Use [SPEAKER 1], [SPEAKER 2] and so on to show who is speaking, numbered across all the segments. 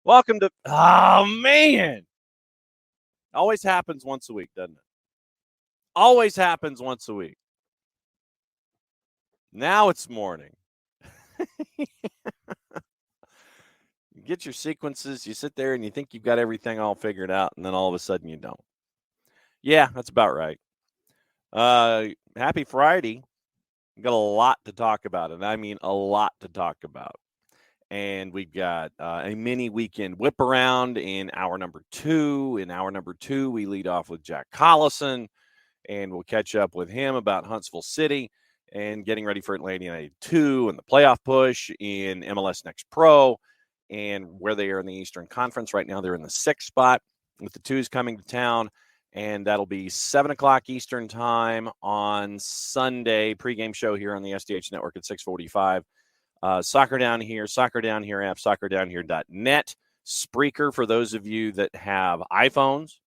[SPEAKER 1] Welcome to, oh man. Always happens once a week, doesn't it? Always happens once a week. Now it's morning. You get your sequences, you sit there and you think you've got everything all figured out, and then all of a sudden you don't. Yeah, that's about right. Happy Friday. We've got a lot to talk about, and I mean a lot to talk about. And we've got a mini weekend whip around in hour number 2. In hour number 2, we lead off with Jack Collison, and we'll catch up with him about Huntsville City and getting ready for Atlanta United 2 and the playoff push in MLS NEXT PRO and where they are in the Eastern Conference. Right now, they're in the 6th spot with the 2s coming to town, and that'll be 7 o'clock Eastern time on Sunday. Pregame show here on the SDH Network at 6:45. Soccer Down Here, Soccer Down Here app, soccerdownhere.net. Spreaker for those of you that have iPhones.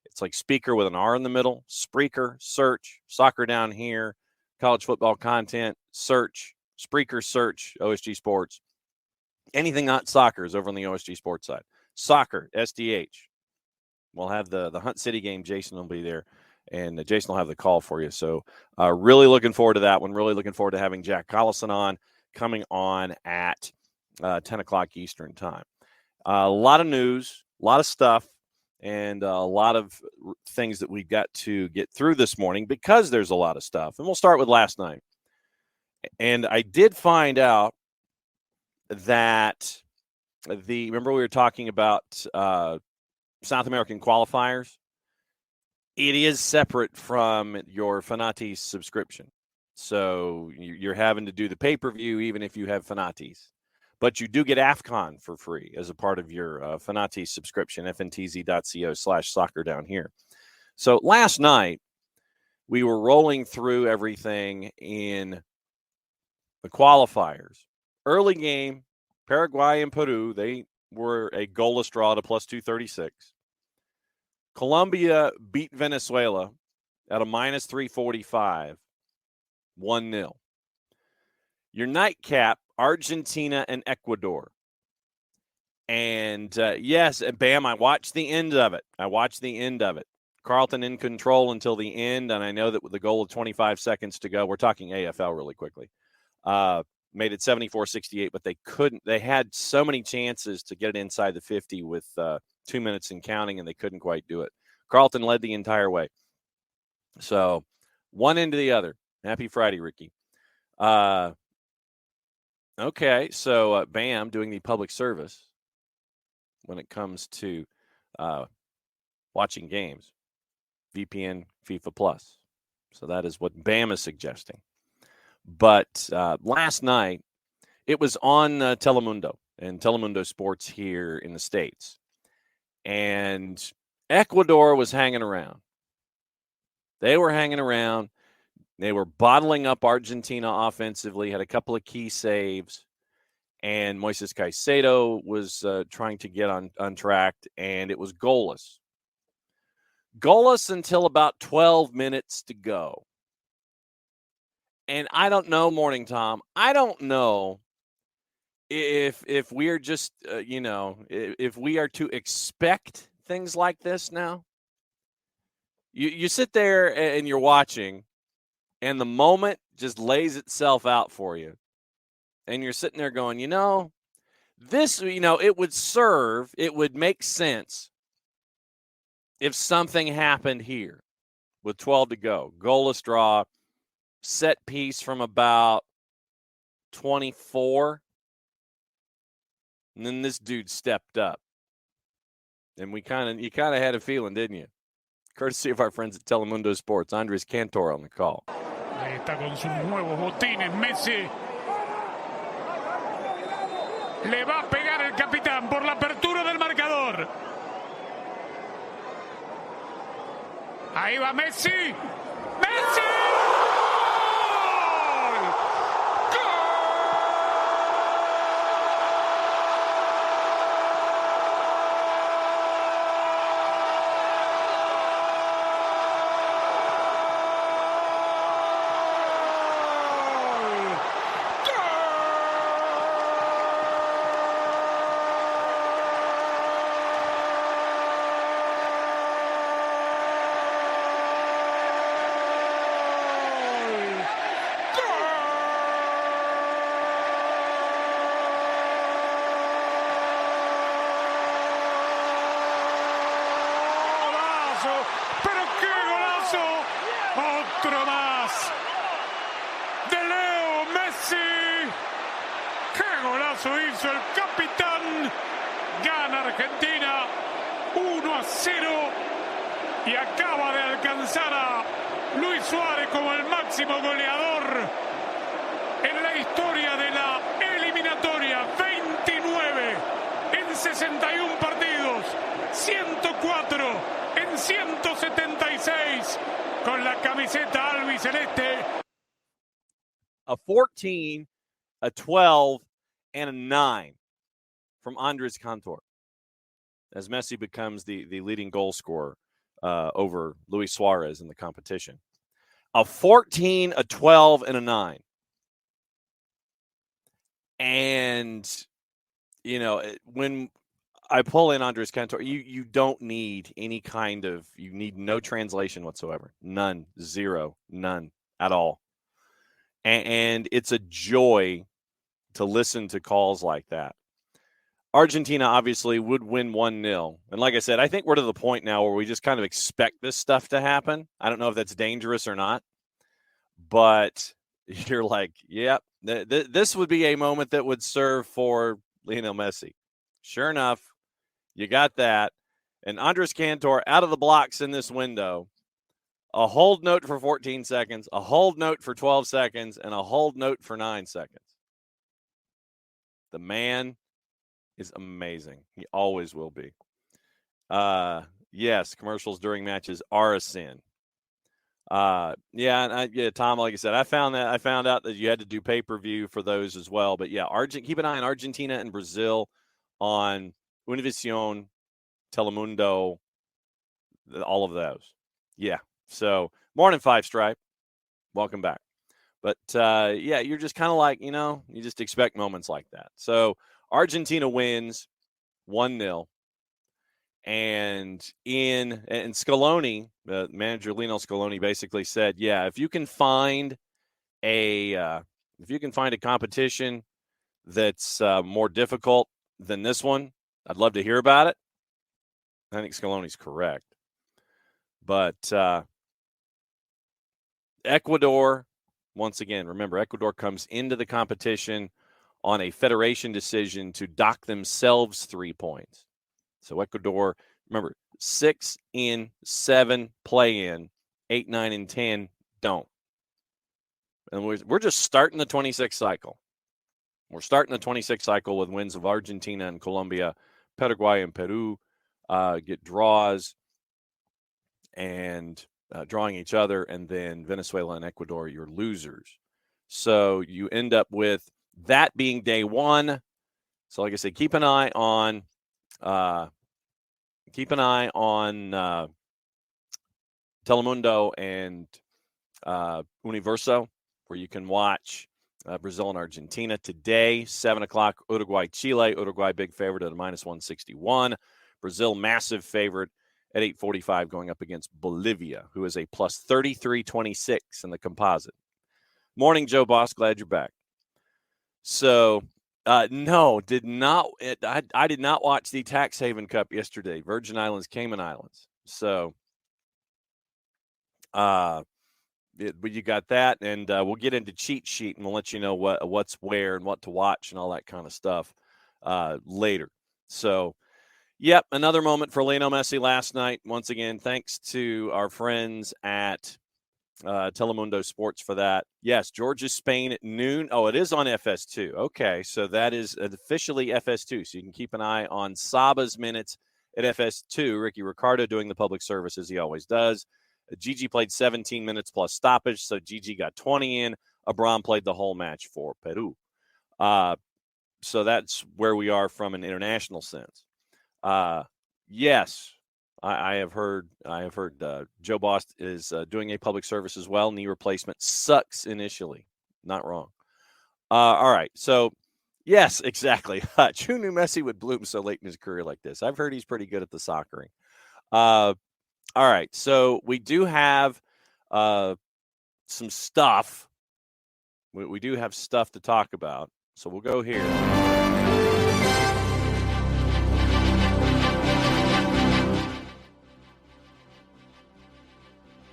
[SPEAKER 1] It's like speaker with an R in the middle. Spreaker, search, Soccer Down Here, college football content, search, Spreaker, search, OSG Sports. Anything not soccer is over on the OSG Sports side. Soccer, SDH. We'll have the Hunt City game. Jason will be there, and Jason will have the call for you. So really looking forward to that one. Really looking forward to having Jack Collison on, coming on at 10 o'clock Eastern time. A lot of news, a lot of stuff, and a lot of things that we've got to get through this morning because there's a lot of stuff. And we'll start with last night. And I did find out that remember we were talking about South American qualifiers? It is separate from your Fanati's subscription. So you're having to do the pay-per-view even if you have Fanati's. But you do get AFCON for free as a part of your Fanati's subscription, fntz.co/soccer down here. So last night, we were rolling through everything in the qualifiers. Early game, Paraguay and Peru, they were a goalless draw to plus 236. Colombia beat Venezuela at a minus 345. 1-0. Your nightcap, Argentina and Ecuador. And yes, bam, I watched the end of it. Carlton in control until the end, and I know that with the goal of 25 seconds to go, we're talking AFL really quickly, made it 74-68, but they couldn't. They had so many chances to get it inside the 50 with 2 minutes and counting, and they couldn't quite do it. Carlton led the entire way. So one into the other. Happy Friday, Ricky. Okay, so Bam doing the public service when it comes to watching games. VPN FIFA Plus. So that is what Bam is suggesting. But last night, it was on Telemundo and Telemundo Sports here in the States. And Ecuador was hanging around. They were hanging around. They were bottling up Argentina offensively, had a couple of key saves, and Moises Caicedo was trying to get on track, and it was goalless. Goalless until about 12 minutes to go. And I don't know, Morning Tom, I don't know if we are just, if we are to expect things like this now. You sit there and you're watching, and the moment just lays itself out for you. And you're sitting there going, this, it would make sense if something happened here with 12 to go. Goalless draw, set piece from about 24. And then this dude stepped up. And you kind of had a feeling, didn't you? Courtesy of our friends at Telemundo Sports. Andres Cantor on the call.
[SPEAKER 2] Ahí está con sus nuevos botines. Messi. Le va a pegar el capitán por la apertura del marcador. Ahí va Messi. ¡Messi! Otro más de Leo Messi. ¡Qué golazo hizo el capitán! Gana Argentina 1-0 y acaba de alcanzar a Luis Suárez como el máximo goleador en la historia de la eliminatoria. 29 en 61 partidos, 104 en 176 con la camiseta albiceleste.
[SPEAKER 1] A 14, a 12, and a 9 from Andres Cantor as Messi becomes the leading goal scorer over Luis Suarez in the competition. A 14, a 12, and a 9. And, you know, when I pull in Andres Cantor, you don't need any kind of, you need no translation whatsoever. None, zero, none at all. And it's a joy to listen to calls like that. Argentina obviously would win 1-0. And like I said, I think we're to the point now where we just kind of expect this stuff to happen. I don't know if that's dangerous or not, but you're like, yep, this would be a moment that would serve for Lionel Messi. Sure enough, you got that. And Andres Cantor out of the blocks in this window. A hold note for 14 seconds, a hold note for 12 seconds, and a hold note for 9 seconds. The man is amazing. He always will be. Yes, commercials during matches are a sin. Tom, like I said, I found out that you had to do pay-per-view for those as well. But yeah, keep an eye on Argentina and Brazil on Univision, Telemundo, all of those. Yeah. So, morning, Five Stripe. Welcome back. But, you're just kind of like, you just expect moments like that. So, Argentina wins 1-0. And Scaloni, manager Lionel Scaloni, basically said, yeah, if you can find a competition that's more difficult than this one, I'd love to hear about it. I think Scaloni's correct. But Ecuador, once again, remember, Ecuador comes into the competition on a federation decision to dock themselves 3 points. So Ecuador, remember, 6 in, 7 play in, 8, 9, and 10 don't. And we're just starting the 26th cycle. We're starting the 26th cycle with wins of Argentina and Colombia, Paraguay and Peru get draws and drawing each other, and then Venezuela and Ecuador, you're losers. So you end up with that being day one. So like I said, keep an eye on Telemundo and Universo, where you can watch Brazil and Argentina today, 7 o'clock, Uruguay-Chile. Uruguay big favorite at a -161. Brazil massive favorite at 8:45 going up against Bolivia, who is a plus 33.26 in the composite. Morning, Joe Boss. Glad you're back. So, no, did not. I did not watch the Tax Haven Cup yesterday. Virgin Islands, Cayman Islands. So, but you got that, and we'll get into cheat sheet, and we'll let you know what's where and what to watch and all that kind of stuff later. So, yep, another moment for Lionel Messi last night. Once again, thanks to our friends at Telemundo Sports for that. Yes, Georgia, Spain at noon. Oh, it is on FS2. Okay, so that is officially FS2. So you can keep an eye on Saba's minutes at FS2. Ricky Ricardo doing the public service as he always does. Gigi played 17 minutes plus stoppage, so Gigi got 20 in. Abram played the whole match for Peru. So that's where we are from an international sense. Yes, I have heard Joe Boss is doing a public service as well. Knee replacement sucks initially. Not wrong. All right. So, yes, exactly. Hutch. Who knew Messi would bloom so late in his career like this? I've heard he's pretty good at the soccering. All right. So, we do have some stuff. We do have stuff to talk about. So, we'll go here.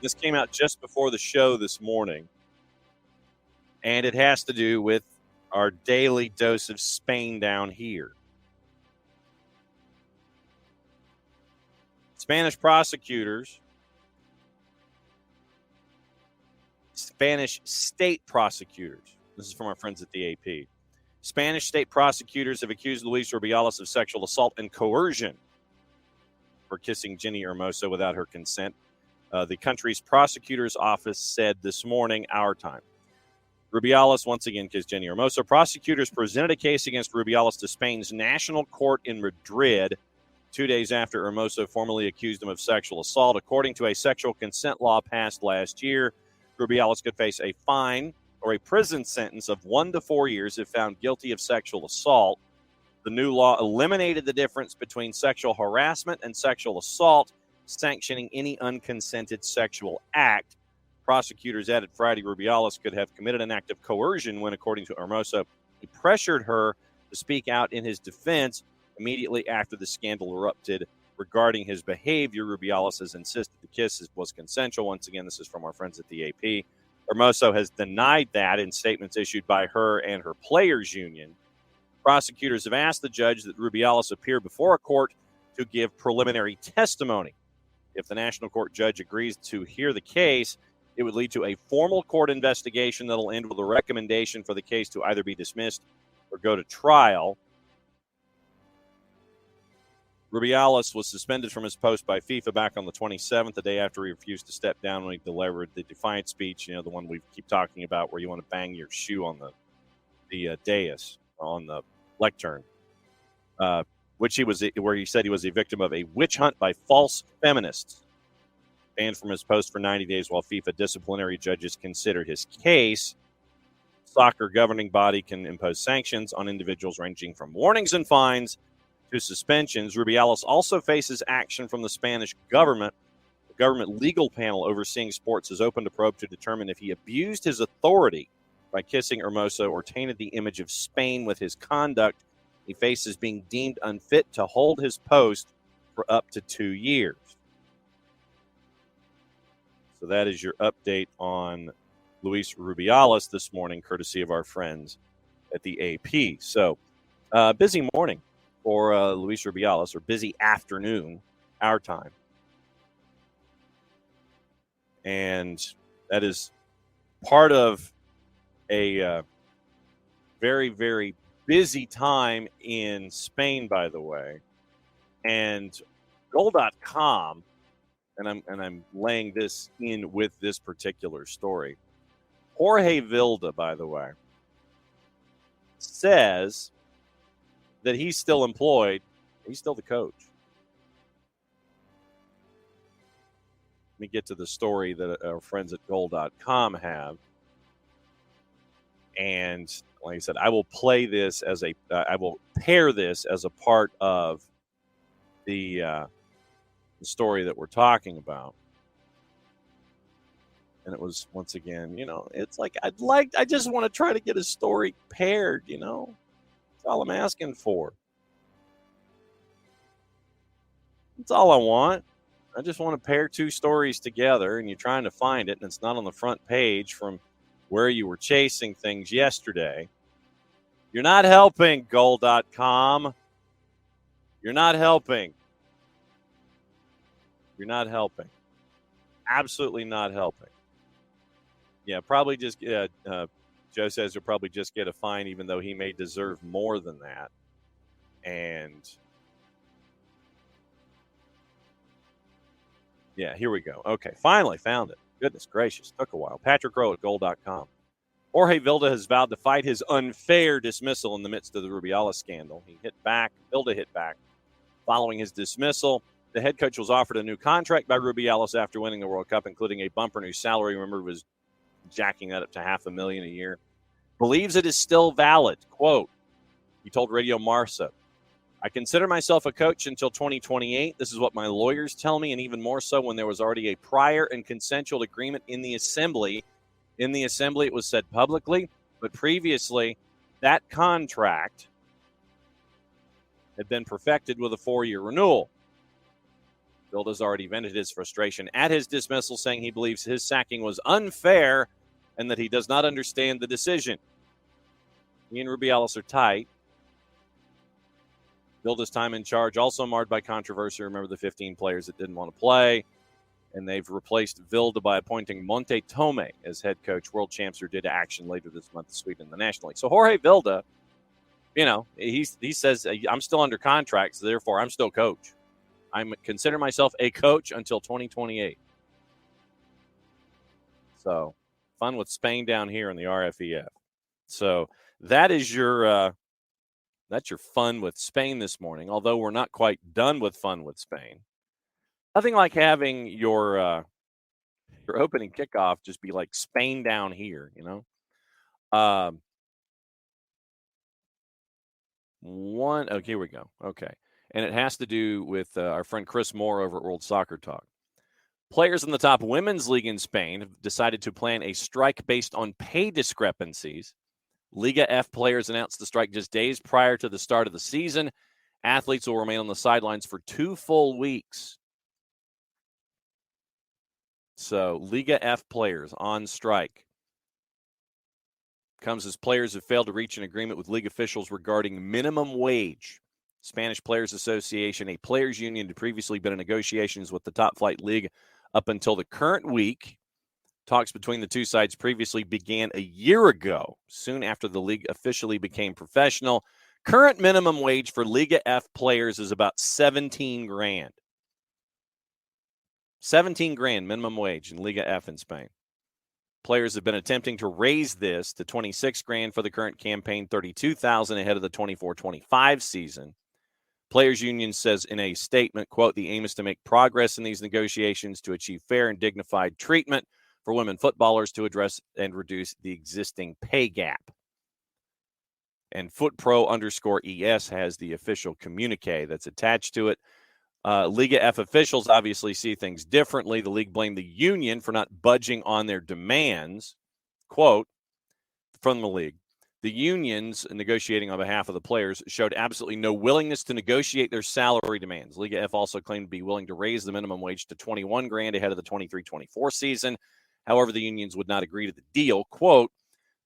[SPEAKER 1] This came out just before the show this morning, and it has to do with our daily dose of Spain down here. Spanish state prosecutors, this is from our friends at the AP. Spanish state prosecutors have accused Luis Rubiales of sexual assault and coercion for kissing Jenny Hermoso without her consent. The country's prosecutor's office said this morning, our time. Rubiales once again kissed Jenny Hermoso. Prosecutors presented a case against Rubiales to Spain's national court in Madrid 2 days after Hermoso formally accused him of sexual assault. According to a sexual consent law passed last year, Rubiales could face a fine or a prison sentence of 1 to 4 years if found guilty of sexual assault. The new law eliminated the difference between sexual harassment and sexual assault, sanctioning any unconsented sexual act. Prosecutors added Friday Rubiales could have committed an act of coercion when, according to Hermoso, he pressured her to speak out in his defense immediately after the scandal erupted regarding his behavior. Rubiales has insisted the kiss was consensual. Once again, this is from our friends at the AP. Hermoso has denied that in statements issued by her and her players' union. Prosecutors have asked the judge that Rubiales appear before a court to give preliminary testimony. If the national court judge agrees to hear the case, it would lead to a formal court investigation that will end with a recommendation for the case to either be dismissed or go to trial. Rubiales was suspended from his post by FIFA back on the 27th, the day after he refused to step down when he delivered the defiant speech, the one we keep talking about where you want to bang your shoe on the dais, on the lectern, where he said he was a victim of a witch hunt by false feminists. Banned from his post for 90 days while FIFA disciplinary judges considered his case. Soccer governing body can impose sanctions on individuals ranging from warnings and fines to suspensions. Rubiales also faces action from the Spanish government. The government legal panel overseeing sports has opened a probe to determine if he abused his authority by kissing Hermoso or tainted the image of Spain with his conduct. He faces being deemed unfit to hold his post for up to 2 years. So that is your update on Luis Rubiales this morning, courtesy of our friends at the AP. So, busy morning for Luis Rubiales, or busy afternoon, our time. And that is part of a very, very busy time in Spain, by the way. And Goal.com, and I'm laying this in with this particular story. Jorge Vilda, by the way, says that he's still employed. He's still the coach. Let me get to the story that our friends at Goal.com have. And like I said, I will play this I will pair this as a part of the story that we're talking about. And it was, once again, it's like I just want to try to get a story paired, That's all I'm asking for. That's all I want. I just want to pair two stories together, and you're trying to find it, and it's not on the front page from where you were chasing things yesterday. You're not helping, Goal.com. You're not helping. You're not helping. Absolutely not helping. Yeah, probably just, Joe says he'll probably just get a fine, even though he may deserve more than that. And yeah, here we go. Okay, finally found it. Goodness gracious, took a while. Patrick Rowe at Goal.com. Jorge Vilda has vowed to fight his unfair dismissal in the midst of the Rubiales scandal. Vilda hit back. Following his dismissal, the head coach was offered a new contract by Rubiales after winning the World Cup, including a bumper new salary. Remember, he was jacking that up to $500,000 a year. Believes it is still valid. Quote, he told Radio Marca, I consider myself a coach until 2028. This is what my lawyers tell me, and even more so when there was already a prior and consensual agreement in the assembly. In the assembly, it was said publicly, but previously, that contract had been perfected with a 4-year renewal. Vilda's already vented his frustration at his dismissal, saying he believes his sacking was unfair and that he does not understand the decision. He and Rubiales are tight. Vilda's time in charge also marred by controversy. Remember the 15 players that didn't want to play. And they've replaced Vilda by appointing Monte Tome as head coach. World champs are due to action later this month in Sweden in the National League. So Jorge Vilda, he says, I'm still under contract, so therefore I'm still coach. I consider myself a coach until 2028. So fun with Spain down here in the RFEF. So that is that's your fun with Spain this morning, although we're not quite done with fun with Spain. Nothing like having your opening kickoff just be like Spain down here, here we go. Okay. And it has to do with our friend Chris Moore over at World Soccer Talk. Players in the top women's league in Spain have decided to plan a strike based on pay discrepancies. Liga F players announced the strike just days prior to the start of the season. Athletes will remain on the sidelines for 2 full weeks. So Liga F players on strike. Comes as players have failed to reach an agreement with league officials regarding minimum wage. Spanish Players Association, a players' union, had previously been in negotiations with the top flight league up until the current week. Talks between the two sides previously began a year ago, soon after the league officially became professional. Current minimum wage for Liga F players is about $17,000. $17,000 minimum wage in Liga F in Spain. Players have been attempting to raise this to $26,000 for the current campaign, $32,000 ahead of the 24-25 season. Players Union says in a statement, quote, the aim is to make progress in these negotiations to achieve fair and dignified treatment for women footballers to address and reduce the existing pay gap. And FootPro_ES has the official communique that's attached to it. Liga F officials obviously see things differently. The league blamed the union for not budging on their demands. Quote from the league, the unions negotiating on behalf of the players showed absolutely no willingness to negotiate their salary demands. Liga F also claimed to be willing to raise the minimum wage to $21,000 ahead of the 23-24 season. However, the unions would not agree to the deal. Quote,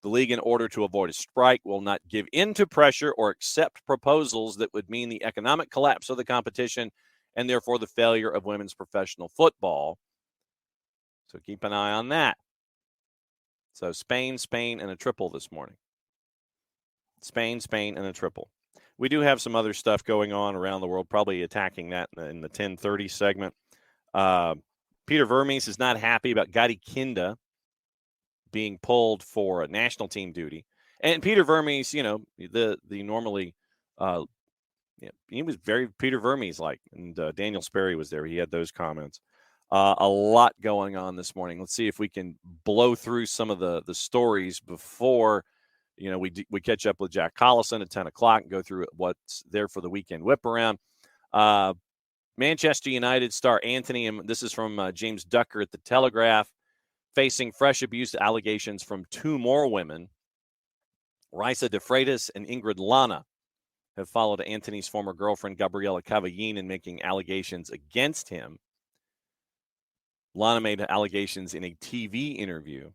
[SPEAKER 1] the league, in order to avoid a strike, will not give in to pressure or accept proposals that would mean the economic collapse of the competition and therefore the failure of women's professional football. So keep an eye on that. So Spain, and a triple this morning. Spain, and a triple. We do have some other stuff going on around the world, probably attacking that in the 10:30 segment. Peter Vermes is not happy about Gadi Kinda being pulled for national team duty. And Peter Vermes, the normally he was very Peter Vermes-like, and Daniel Sperry was there. He had those comments. A lot going on this morning. Let's see if we can blow through some of the stories before we catch up with Jack Collison at 10 o'clock and go through what's there for the weekend whip around. Manchester United star Anthony, and this is from James Ducker at the Telegraph, facing fresh abuse allegations from 2 more women. Raisa de Freitas and Ingrid Lana have followed Anthony's former girlfriend, Gabriela Cavallin, in making allegations against him. Lana made allegations in a TV interview.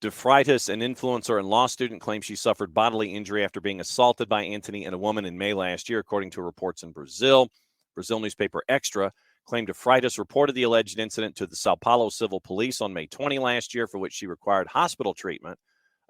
[SPEAKER 1] De Freitas, an influencer and law student, claims she suffered bodily injury after being assaulted by Anthony and a woman in May last year, according to reports in Brazil. Brazil newspaper Extra claimed de Freitas reported the alleged incident to the Sao Paulo Civil Police on May 20 last year, for which she required hospital treatment.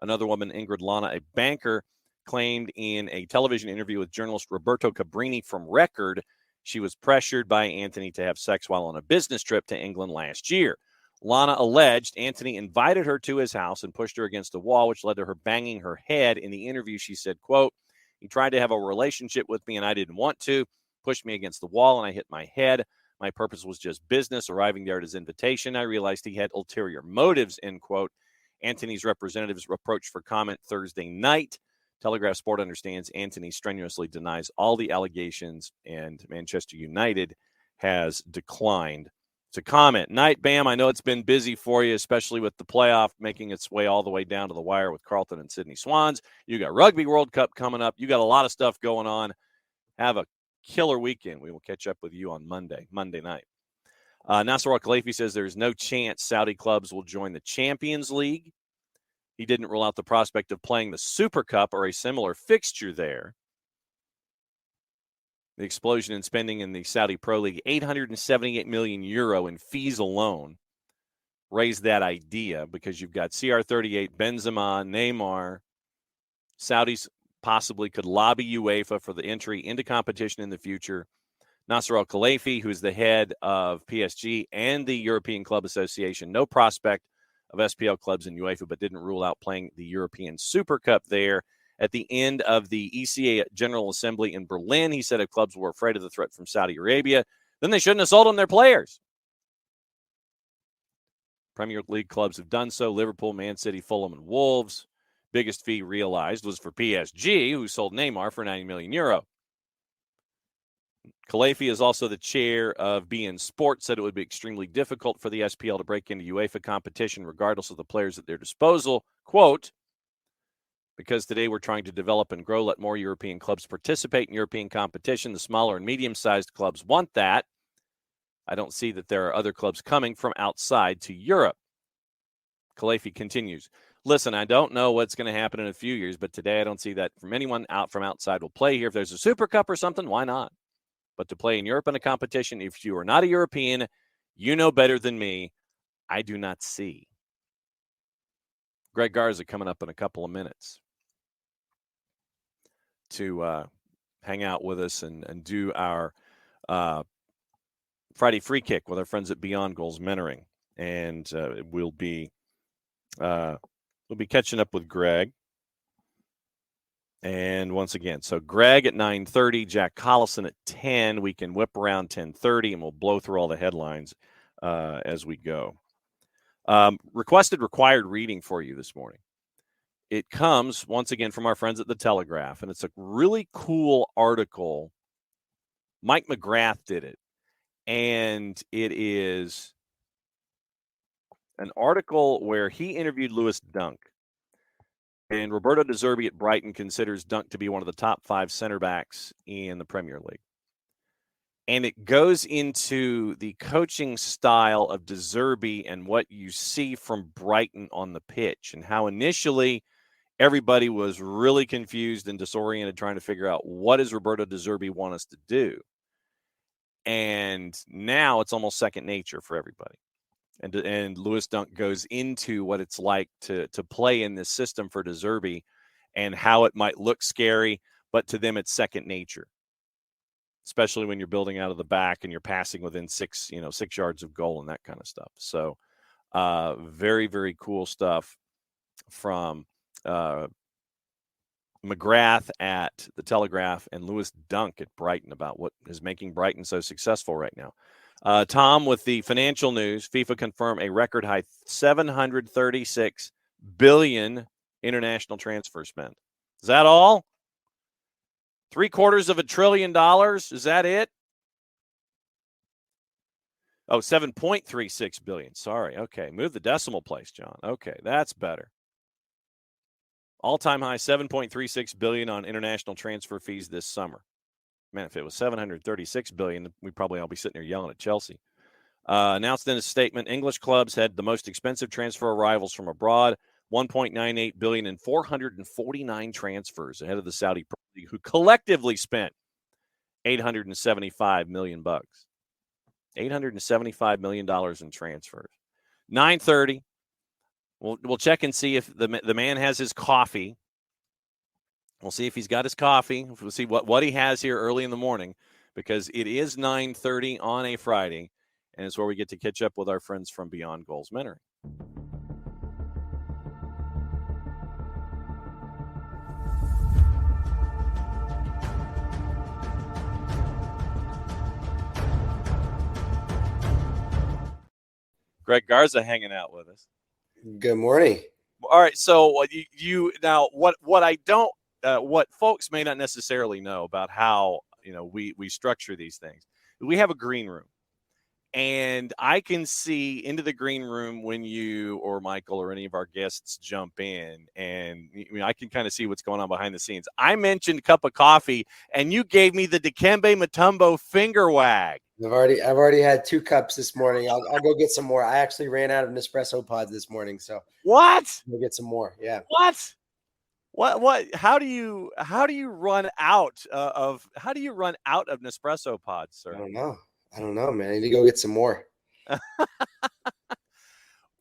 [SPEAKER 1] Another woman, Ingrid Lana, a banker, claimed in a television interview with journalist Roberto Cabrini from Record she was pressured by Anthony to have sex while on a business trip to England last year. Lana alleged Anthony invited her to his house and pushed her against a wall, which led to her banging her head. In the interview, she said, quote, he tried to have a relationship with me and I didn't want to, pushed me against the wall and I hit my head. My purpose was just business. Arriving there at his invitation, I realized he had ulterior motives, end quote. Anthony's representatives approached for comment Thursday night. Telegraph Sport understands Anthony strenuously denies all the allegations, and Manchester United has declined to comment. Night, Bam, I know it's been busy for you, especially with the playoff making its way all the way down to the wire with Carlton and Sydney Swans. You got Rugby World Cup coming up. You got a lot of stuff going on. Have a killer weekend. We will catch up with you on Monday night. Nasser Al-Khelaifi says there's no chance Saudi clubs will join the Champions League. He didn't rule out the prospect of playing the Super Cup or a similar fixture there. The explosion in spending in the Saudi Pro League, 878 million euro in fees alone, raised that idea because you've got CR38, Benzema, Neymar. Saudis possibly could lobby UEFA for the entry into competition in the future. Nasser Al-Khelaifi, who's the head of PSG and the European Club Association, no prospect of SPL clubs in UEFA, but didn't rule out playing the European Super Cup there. At the end of the ECA General Assembly in Berlin, he said if clubs were afraid of the threat from Saudi Arabia, then they shouldn't have sold them their players. Premier League clubs have done so. Liverpool, Man City, Fulham, and Wolves. Biggest fee realized was for PSG, who sold Neymar for 90 million euro. Khelaifi is also the chair of BN Sports, said it would be extremely difficult for the SPL to break into UEFA competition regardless of the players at their disposal. Quote, because today we're trying to develop and grow, let more European clubs participate in European competition. The smaller and medium-sized clubs want that. I don't see that there are other clubs coming from outside to Europe. Khelaifi continues, listen, I don't know what's going to happen in a few years, but today I don't see that from anyone out from outside will play here. If there's a Super Cup or something, why not? But to play in Europe in a competition, if you are not a European, you know better than me. I do not see. Greg Garza coming up in a couple of minutes to hang out with us and do our Friday free kick with our friends at Beyond Goals Mentoring. And we'll be catching up with Greg. And once again, so Greg at 9:30, Jack Collison at 10. We can whip around 10:30, and we'll blow through all the headlines as we go. Requested required reading for you this morning. It comes, once again, from our friends at The Telegraph, and it's a really cool article. Mike McGrath did it, and it is an article where he interviewed Lewis Dunk. And Roberto De Zerbi at Brighton considers Dunk to be one of the top 5 center backs in the Premier League. And it goes into the coaching style of De Zerbi and what you see from Brighton on the pitch and how initially everybody was really confused and disoriented trying to figure out what does Roberto De Zerbi want us to do. And now it's almost second nature for everybody. And Lewis Dunk goes into what it's like to play in this system for De Zerbi and how it might look scary, but to them it's second nature, especially when you're building out of the back and you're passing within 6 yards of goal and that kind of stuff. So very, very cool stuff from McGrath at The Telegraph and Lewis Dunk at Brighton about what is making Brighton so successful right now. Tom, with the financial news, FIFA confirmed a record high $736 billion international transfer spend. Is that all? $750 billion? Is that it? Oh, 7.36 billion. Sorry. Okay. Move the decimal place, John. Okay. That's better. All-time high $7.36 billion on international transfer fees this summer. Man, if it was $736 billion, we'd probably all be sitting here yelling at Chelsea. Announced in a statement, English clubs had the most expensive transfer arrivals from abroad, $1.98 billion in 449 transfers ahead of the Saudi Pro League, who collectively spent $875 million. $875 million in transfers. 9:30. We'll check and see if the man has his coffee. We'll see if he's got his coffee. We'll see what he has here early in the morning, because it is 9:30 on a Friday, and it's where we get to catch up with our friends from Beyond Goals Mentoring. Greg Garza hanging out with us.
[SPEAKER 3] Good morning.
[SPEAKER 1] All right, so you now what folks may not necessarily know about how we structure these things. We have a green room, And I can see into the green room when you or Michael or any of our guests jump in, and I can kind of see what's going on behind the scenes. I mentioned cup of coffee, and you gave me the Dikembe Mutombo finger wag.
[SPEAKER 3] I've already had 2 cups this morning. I'll go get some more. I actually ran out of Nespresso pods this morning, so
[SPEAKER 1] what?
[SPEAKER 3] We'll get some more. Yeah.
[SPEAKER 1] What? How do you run out of Nespresso pods, sir?
[SPEAKER 3] I don't know, man. I need to go get some more.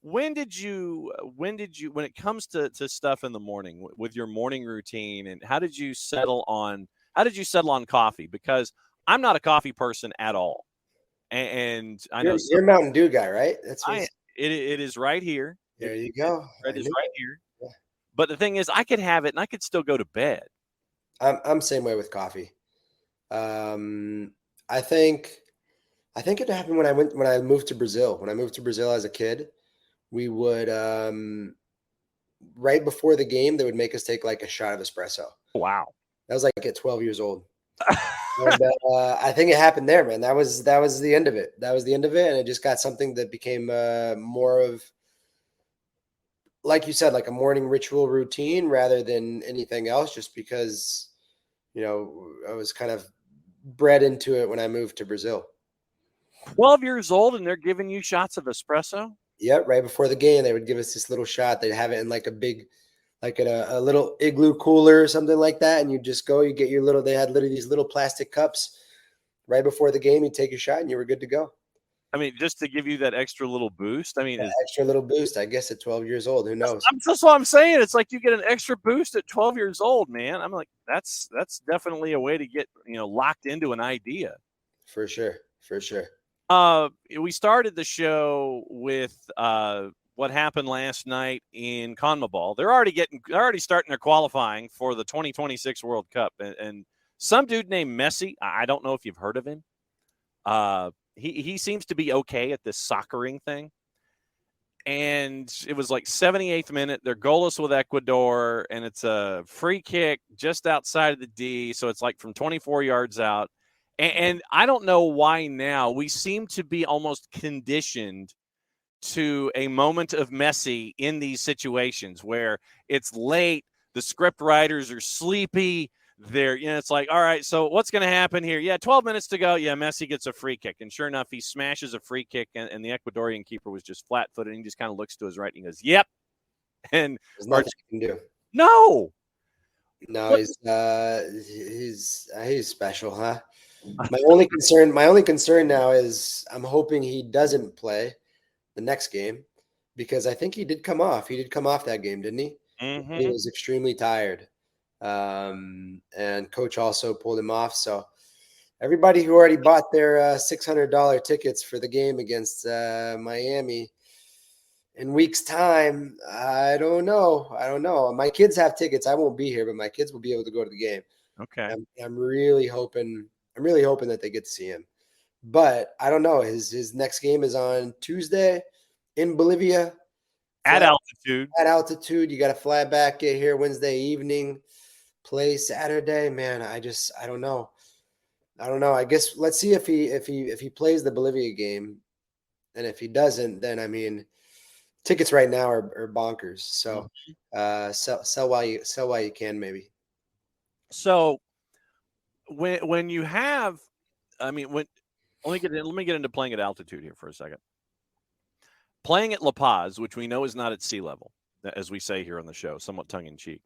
[SPEAKER 1] When it comes to stuff in the morning with your morning routine, and how did you settle on coffee? Because I'm not a coffee person at all. And I know
[SPEAKER 3] you're a Mountain Dew guy, right?
[SPEAKER 1] It is right here.
[SPEAKER 3] There you go.
[SPEAKER 1] It is right here. Yeah. But the thing is, I could have it and I could still go to bed.
[SPEAKER 3] I'm same way with coffee. I think it happened when I moved to Brazil. When I moved to Brazil as a kid, we would right before the game they would make us take like a shot of espresso.
[SPEAKER 1] Wow.
[SPEAKER 3] That was like at 12 years old. And I think it happened there, man. That was the end of it. That was the end of it, and it just got something that became more of, like you said, like a morning ritual routine rather than anything else. Just because, I was kind of bred into it when I moved to Brazil.
[SPEAKER 1] 12 years old, and they're giving you shots of espresso?
[SPEAKER 3] Yeah, right before the game, they would give us this little shot. They'd have it in like a big, like in a little igloo cooler or something like that. And you just go, you get your little, they had literally these little plastic cups right before the game. You take a shot and you were good to go.
[SPEAKER 1] I mean, just to give you that extra little boost. I mean,
[SPEAKER 3] extra little boost, I guess, at 12 years old. Who knows?
[SPEAKER 1] That's what I'm saying. It's like you get an extra boost at 12 years old, man. I'm like, that's definitely a way to get, locked into an idea.
[SPEAKER 3] For sure.
[SPEAKER 1] We started the show with what happened last night in CONMEBOL. They're already starting their qualifying for the 2026 World Cup, and some dude named Messi. I don't know if you've heard of him. He seems to be okay at this soccering thing. And it was like 78th minute. They're goalless with Ecuador, and it's a free kick just outside of the D. So it's like from 24 yards out. And I don't know why now we seem to be almost conditioned to a moment of Messi in these situations where it's late, the script writers are sleepy. It's like, all right, so what's going to happen here? Yeah, 12 minutes to go. Yeah, Messi gets a free kick. And sure enough, he smashes a free kick, and the Ecuadorian keeper was just flat-footed, and he just kind of looks to his right and he goes, yep. And
[SPEAKER 3] there's nothing you can do.
[SPEAKER 1] No,
[SPEAKER 3] he's special, huh? My only concern now is I'm hoping he doesn't play the next game, because I think he did come off. He did come off that game, didn't he?
[SPEAKER 1] Mm-hmm.
[SPEAKER 3] He was extremely tired. And coach also pulled him off. So everybody who already bought their $600 tickets for the game against Miami in week's time, I don't know. My kids have tickets. I won't be here, but my kids will be able to go to the game.
[SPEAKER 1] Okay.
[SPEAKER 3] I'm really hoping that they get to see him. But I don't know. His next game is on Tuesday in Bolivia.
[SPEAKER 1] At altitude.
[SPEAKER 3] You got to fly back, get here Wednesday evening, play Saturday. Man, I don't know. I guess let's see if he plays the Bolivia game, and if he doesn't, then I mean, tickets right now are bonkers. So sell while you can, maybe.
[SPEAKER 1] So when you have, I mean, let me get into playing at altitude here for a second. Playing at La Paz, which we know is not at sea level, as we say here on the show, somewhat tongue-in-cheek.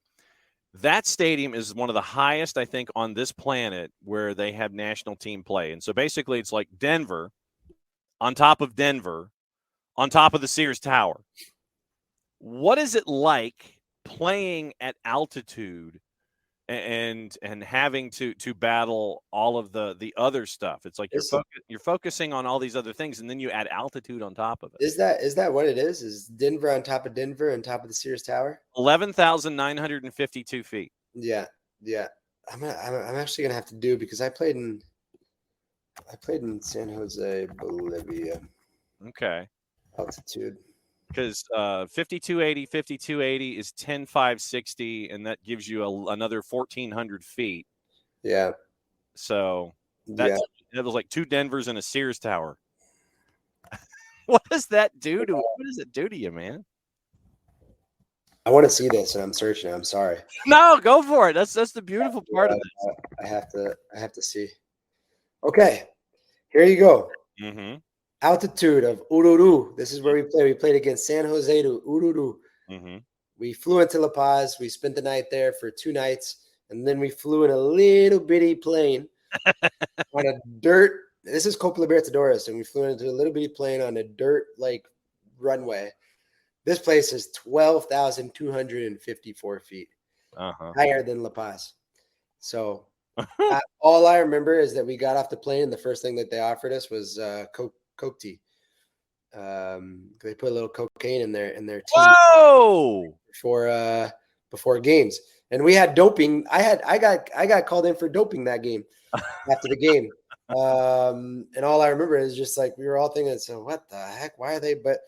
[SPEAKER 1] That stadium is one of the highest, I think, on this planet where they have national team play. And so basically it's like Denver, on top of the Sears Tower. What is it like playing at altitude and having to battle all of the other stuff? It's like you're focusing on all these other things, and then you add altitude on top of it.
[SPEAKER 3] Is that what it is? Is Denver on top of Denver on top of the Sears Tower?
[SPEAKER 1] 11,952 feet.
[SPEAKER 3] Yeah. I'm actually gonna have to do, because I played in San Jose, Bolivia.
[SPEAKER 1] Okay.
[SPEAKER 3] Altitude.
[SPEAKER 1] Because 5280 is 10,560, and that gives you another 1,400 feet.
[SPEAKER 3] Yeah.
[SPEAKER 1] So it was like 2 Denvers and a Sears Tower. What does that do to? What does it do to you, man?
[SPEAKER 3] I want to see this, and I'm searching. I'm sorry.
[SPEAKER 1] No, go for it. That's the beautiful part of this.
[SPEAKER 3] I have to see. Okay, here you go.
[SPEAKER 1] Mm-hmm.
[SPEAKER 3] Altitude of Ururu. This is where we play. We played against San Jose to Ururu.
[SPEAKER 1] Mm-hmm.
[SPEAKER 3] We flew into La Paz. We spent the night there for 2 nights, and then we flew in a little bitty plane on a dirt. This is Copa Libertadores, and we flew into a little bitty plane on a dirt like runway. This place is 12,254 feet, higher than La Paz. So all I remember is that we got off the plane, and the first thing that they offered us was Coke tea. They put a little cocaine in their tea.
[SPEAKER 1] Whoa!
[SPEAKER 3] Before games, and we had doping. I got called in for doping that game after the game. And all I remember is just like we were all thinking, so what the heck? Why are they? But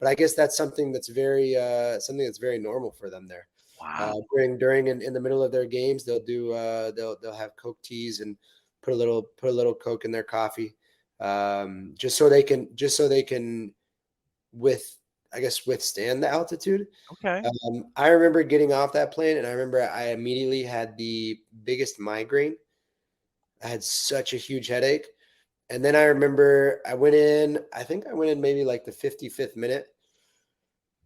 [SPEAKER 3] I guess that's something that's very normal for them there.
[SPEAKER 1] Wow.
[SPEAKER 3] During in the middle of their games, they'll do they'll have Coke teas and put a little Coke in their coffee, just so they can withstand the altitude.
[SPEAKER 1] Okay.
[SPEAKER 3] I remember getting off that plane, and I remember I immediately had the biggest migraine. I had such a huge headache. And then I remember I went in maybe like the 55th minute.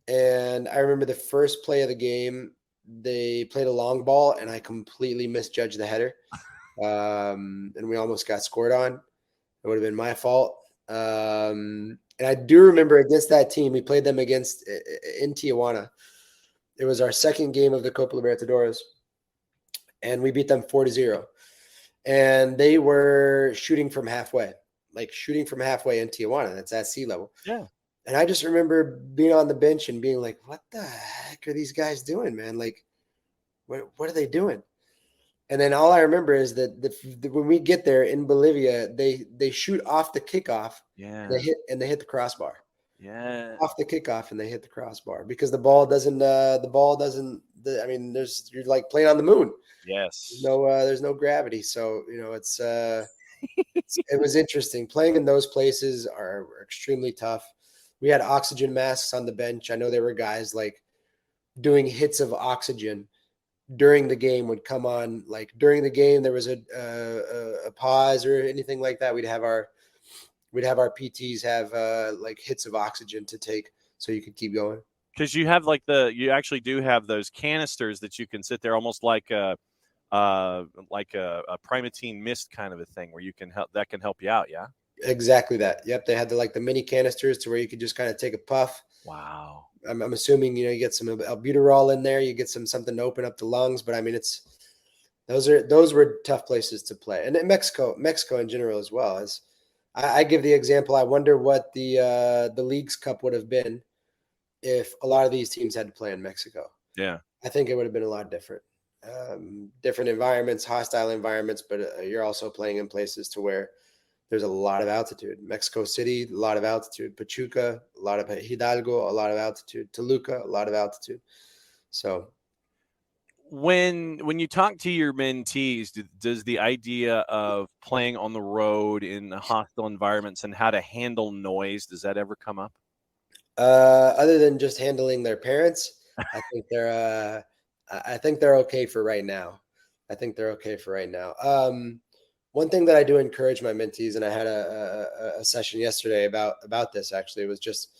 [SPEAKER 3] And I remember the first play of the game, they played a long ball, and I completely misjudged the header. And we almost got scored on. It would have been my fault. And I do remember against that team, we played them in Tijuana. It was our second game of the Copa Libertadores, and we beat them 4-0. And they were shooting from halfway in Tijuana. That's at sea level.
[SPEAKER 1] Yeah.
[SPEAKER 3] And I just remember being on the bench and being like, what the heck are these guys doing, man? Like, what are they doing? And then all I remember is that when we get there in Bolivia, they shoot off the kickoff.
[SPEAKER 1] Yeah.
[SPEAKER 3] They hit the crossbar.
[SPEAKER 1] Yeah.
[SPEAKER 3] Off the kickoff, and they hit the crossbar because the ball doesn't. You're like playing on the moon.
[SPEAKER 1] Yes.
[SPEAKER 3] There's no gravity, so it's it was interesting. Playing in those places are extremely tough. We had oxygen masks on the bench. I know there were guys like doing hits of oxygen during the game would come on. Like during the game, there was a pause or anything like that. We'd have our PTs have like hits of oxygen to take so you could keep going.
[SPEAKER 1] Because you have you actually do have those canisters that you can sit there almost like a primatine mist kind of a thing where you can help you out. Yeah.
[SPEAKER 3] Exactly that. Yep. They had the mini canisters to where you could just kind of take a puff.
[SPEAKER 1] Wow.
[SPEAKER 3] I'm assuming, you get some albuterol in there, you get something to open up the lungs, but I mean, those were tough places to play. And in Mexico in general as well. As I give the example, I wonder what the Leagues Cup would have been if a lot of these teams had to play in Mexico.
[SPEAKER 1] Yeah.
[SPEAKER 3] I think it would have been a lot different. Different environments, hostile environments, but you're also playing in places to where there's a lot of altitude. Mexico City, a lot of altitude. Pachuca, a lot of Hidalgo, a lot of altitude. Toluca, a lot of altitude. So
[SPEAKER 1] when you talk to your mentees, does the idea of playing on the road in hostile environments and how to handle noise, does that ever come up?
[SPEAKER 3] Other than just handling their parents, I think they're okay for right now. One thing that I do encourage my mentees, and I had a session yesterday about this actually, was just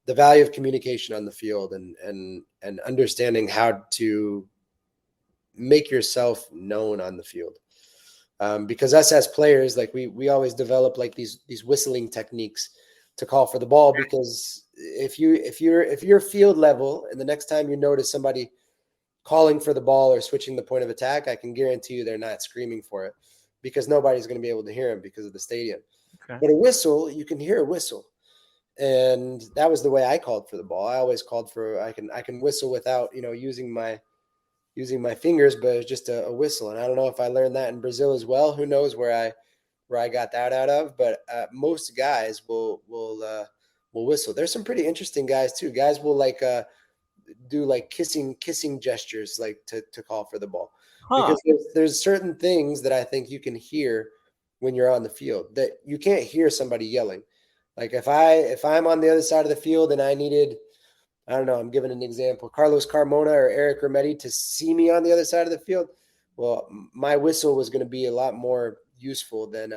[SPEAKER 3] the value of communication on the field and understanding how to make yourself known on the field. Because us as players, like we always develop like these whistling techniques to call for the ball, because if you're field level and the next time you notice somebody calling for the ball or switching the point of attack, I can guarantee you they're not screaming for it, because nobody's going to be able to hear him because of the stadium. Okay. But a whistle, you can hear a whistle. And that was the way I called for the ball. I always called for, I can whistle without, using my fingers, but it's just a whistle. And I don't know if I learned that in Brazil as well. Who knows where I got that out of, but most guys will whistle. There's some pretty interesting guys too. Guys will do like kissing gestures, like to call for the ball. Because there's certain things that I think you can hear when you're on the field that you can't hear somebody yelling. Like if I'm on the other side of the field and I needed, I don't know, I'm giving an example, Carlos Carmona or Eric Remedi to see me on the other side of the field, well, my whistle was going to be a lot more useful than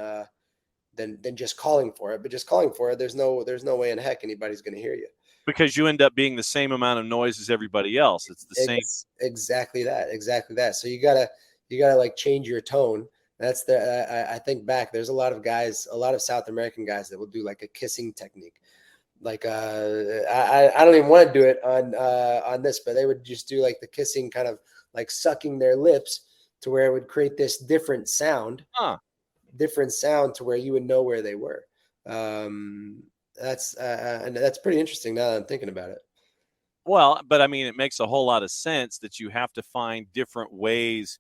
[SPEAKER 3] just calling for it. But just calling for it, there's no way in heck anybody's going to hear you.
[SPEAKER 1] Because you end up being the same amount of noise as everybody else. It's the same.
[SPEAKER 3] Exactly that. So you gotta like change your tone. That's I think back. There's a lot of South American guys that will do like a kissing technique. Like I don't even want to do it on this, but they would just do like the kissing, kind of like sucking their lips to where it would create this different sound to where you would know where they were. And that's pretty interesting now that I'm thinking about it.
[SPEAKER 1] Well, but I mean, it makes a whole lot of sense that you have to find different ways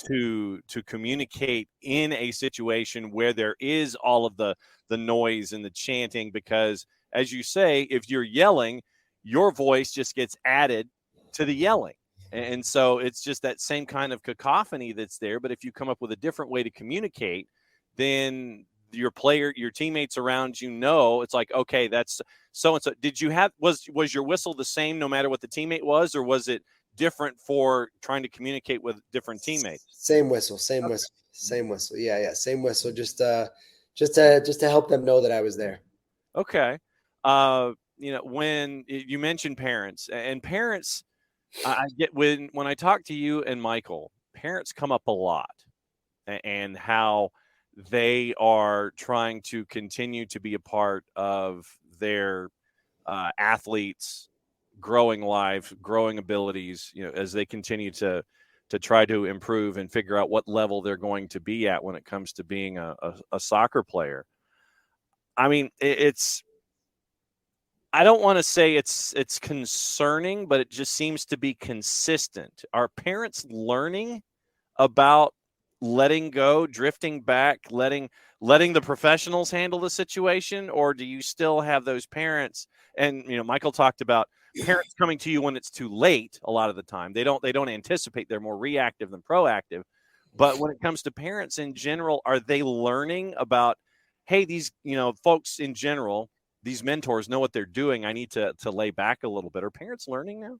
[SPEAKER 1] to communicate in a situation where there is all of the noise and the chanting, because as you say, if you're yelling, your voice just gets added to the yelling. And so it's just that same kind of cacophony that's there. But if you come up with a different way to communicate, then your teammates around you know, it's like, okay, that's so and so. Did you have was your whistle the same no matter what the teammate was, or was it different for trying to communicate with different teammates?
[SPEAKER 3] Same whistle. Yeah, same whistle. Just to help them know that I was there.
[SPEAKER 1] Okay. When you mentioned parents, I get when I talk to you and Michael, parents come up a lot, and how they are trying to continue to be a part of their athletes' growing life, growing abilities, as they continue to try to improve and figure out what level they're going to be at when it comes to being a soccer player. I mean, I don't want to say it's concerning, but it just seems to be consistent. Are parents learning about letting go, drifting back, letting the professionals handle the situation, or do you still have those parents? And Michael talked about parents coming to you when it's too late. A lot of the time, they don't anticipate. They're more reactive than proactive. But when it comes to parents in general, are they learning about, hey, these folks in general, these mentors know what they're doing. I need to lay back a little bit. Are parents learning now?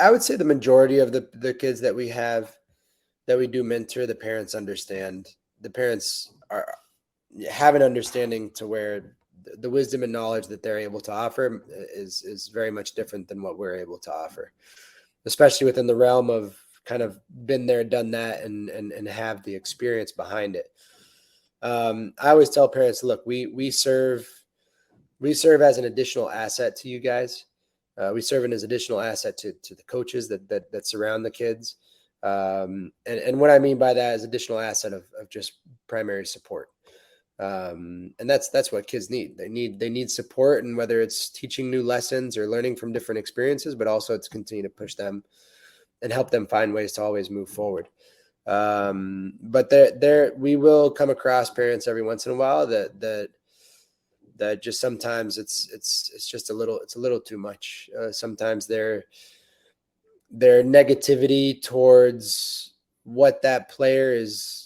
[SPEAKER 3] I would say the majority of the kids that we do mentor, the parents understand. The parents have an understanding to where the wisdom and knowledge that they're able to offer is very much different than what we're able to offer, especially within the realm of kind of been there, done that, and have the experience behind it. I always tell parents, look, we serve as an additional asset to you guys. We serve as an additional asset to the coaches that surround the kids. And what I mean by that is additional asset of just primary support. And that's what kids need. They need support, and whether it's teaching new lessons or learning from different experiences, but also to continue to push them and help them find ways to always move forward. But we will come across parents every once in a while that just sometimes it's just a little too much. Sometimes their negativity towards what that player is,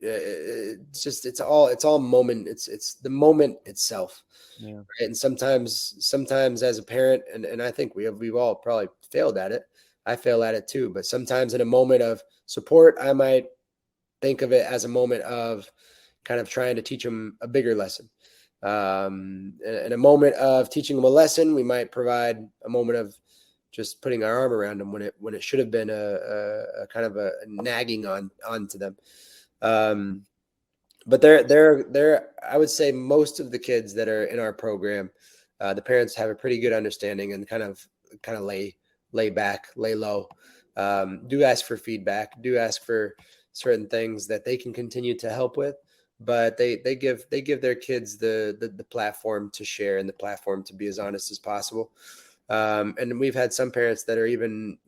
[SPEAKER 3] it's all moment. It's the moment itself.
[SPEAKER 1] Yeah.
[SPEAKER 3] Right? And sometimes as a parent, and I think we've all probably failed at it. I fail at it too, but sometimes in a moment of support, I might think of it as a moment of kind of trying to teach them a bigger lesson. In a moment of teaching them a lesson, we might provide a moment of just putting our arm around them when it should have been a kind of a nagging onto them. But they're I would say most of the kids that are in our program, the parents have a pretty good understanding and kind of lay back, lay low. Do ask for feedback, do ask for certain things that they can continue to help with, but they give their kids the platform to share and the platform to be as honest as possible. And we've had some parents that are even,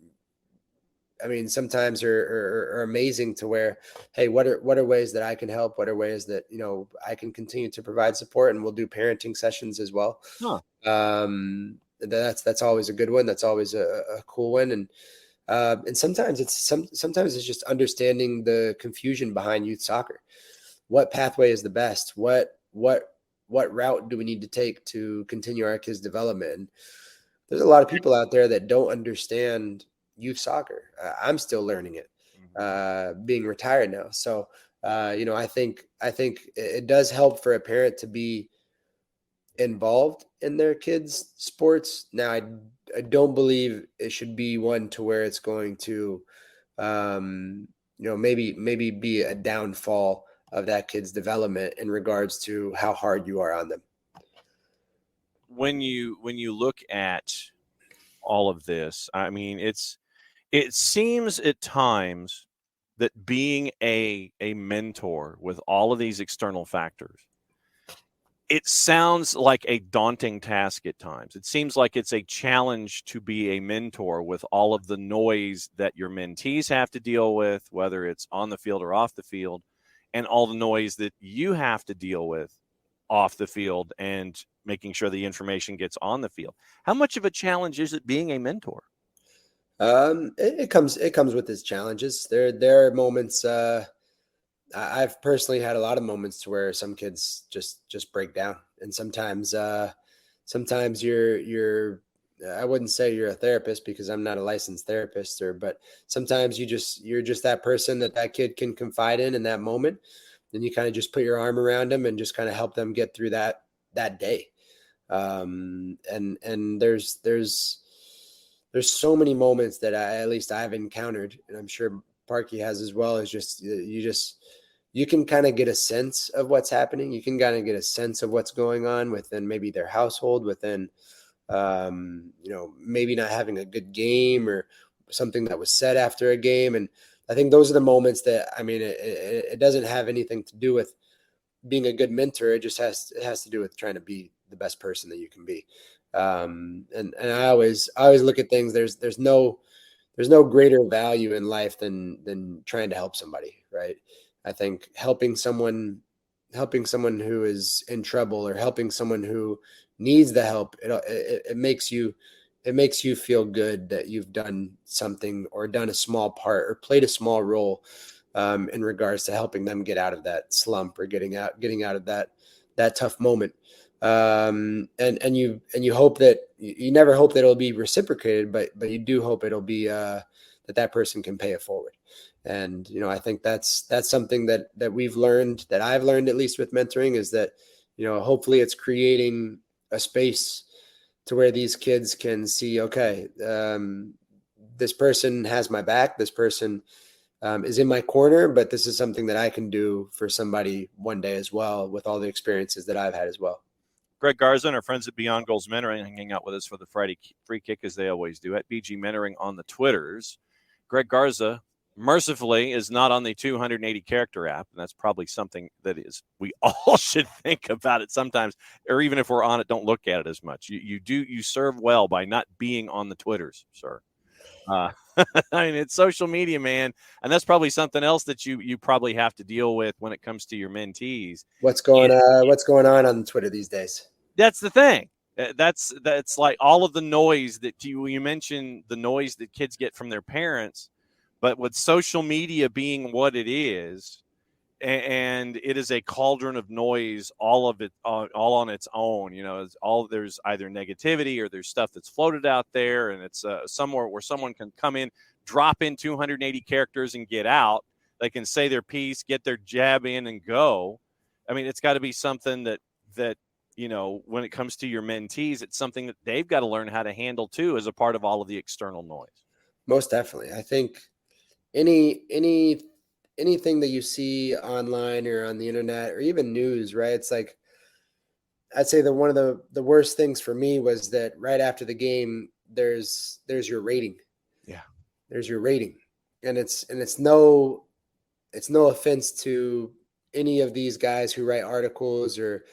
[SPEAKER 3] I mean, sometimes are amazing to where, hey, what are ways that I can help? What are ways that, I can continue to provide support? And we'll do parenting sessions as well.
[SPEAKER 1] Huh.
[SPEAKER 3] That's always a good one. That's always a cool one. And sometimes it's just understanding the confusion behind youth soccer. What pathway is the best? What what route do we need to take to continue our kids' development? And there's a lot of people out there that don't understand youth soccer. I'm still learning it, being retired now. So, I think it does help for a parent to be involved in their kids' sports. Now, I don't believe it should be one to where it's going to, maybe be a downfall of that kid's development in regards to how hard you are on them.
[SPEAKER 1] When you look at all of this, I mean, it seems at times that being a mentor with all of these external factors, it sounds like a daunting task at times. It seems like it's a challenge to be a mentor with all of the noise that your mentees have to deal with, whether it's on the field or off the field, and all the noise that you have to deal with off the field and making sure the information gets on the field. How much of a challenge is it being a mentor?
[SPEAKER 3] It comes with its challenges. There are moments. I've personally had a lot of moments to where some kids just break down, and sometimes you're I wouldn't say you're a therapist because I'm not a licensed therapist, but sometimes you're just that person that kid can confide in that moment. Then you kind of just put your arm around them and just kind of help them get through that day. And there's so many moments that at least I've encountered, and I'm sure Parky has as well, is you can kind of get a sense of what's happening. You can kind of get a sense of what's going on within maybe their household, within, maybe not having a good game or something that was said after a game. And I think those are the moments that, I mean, it doesn't have anything to do with being a good mentor. It just has to do with trying to be the best person that you can be. And I always look at things. There's no greater value in life than trying to help somebody. Right. I think helping someone who is in trouble or helping someone who needs the help, it makes you feel good that you've done something or done a small part or played a small role in regards to helping them get out of that slump or getting out of that tough moment. And you hope that you never hope that it'll be reciprocated, but you do hope it'll be that person can pay it forward. And, I think that's something that we've learned, that I've learned, at least with mentoring, is that, hopefully it's creating a space to where these kids can see, okay, this person has my back. This person is in my corner, but this is something that I can do for somebody one day as well, with all the experiences that I've had as well.
[SPEAKER 1] Greg Garza and our friends at Beyond Goals Mentoring hanging out with us for the Friday free kick, as they always do, at BG Mentoring on the Twitters. Greg Garza, mercifully, is not on the 280 character app, and that's probably something that we all should think about it sometimes, or even if we're on it, don't look at it as much. You serve well by not being on the Twitters, sir. I mean, it's social media, man, and that's probably something else that you probably have to deal with when it comes to your mentees.
[SPEAKER 3] What's going on Twitter these days?
[SPEAKER 1] That's the thing. That's like all of the noise that you mentioned, the noise that kids get from their parents. But with social media being what it is, and it is a cauldron of noise, all of it, all on its own, there's either negativity or there's stuff that's floated out there, and it's somewhere where someone can come in, drop in 280 characters and get out. They can say their piece, get their jab in and go. I mean, it's got to be something that when it comes to your mentees, it's something that they've got to learn how to handle too, as a part of all of the external noise.
[SPEAKER 3] Most definitely. I think anything that you see online or on the internet or even news, right? It's like, I'd say that one of the worst things for me was that right after the game, there's your rating.
[SPEAKER 1] Yeah.
[SPEAKER 3] There's your rating. And it's no offense to any of these guys who write articles, or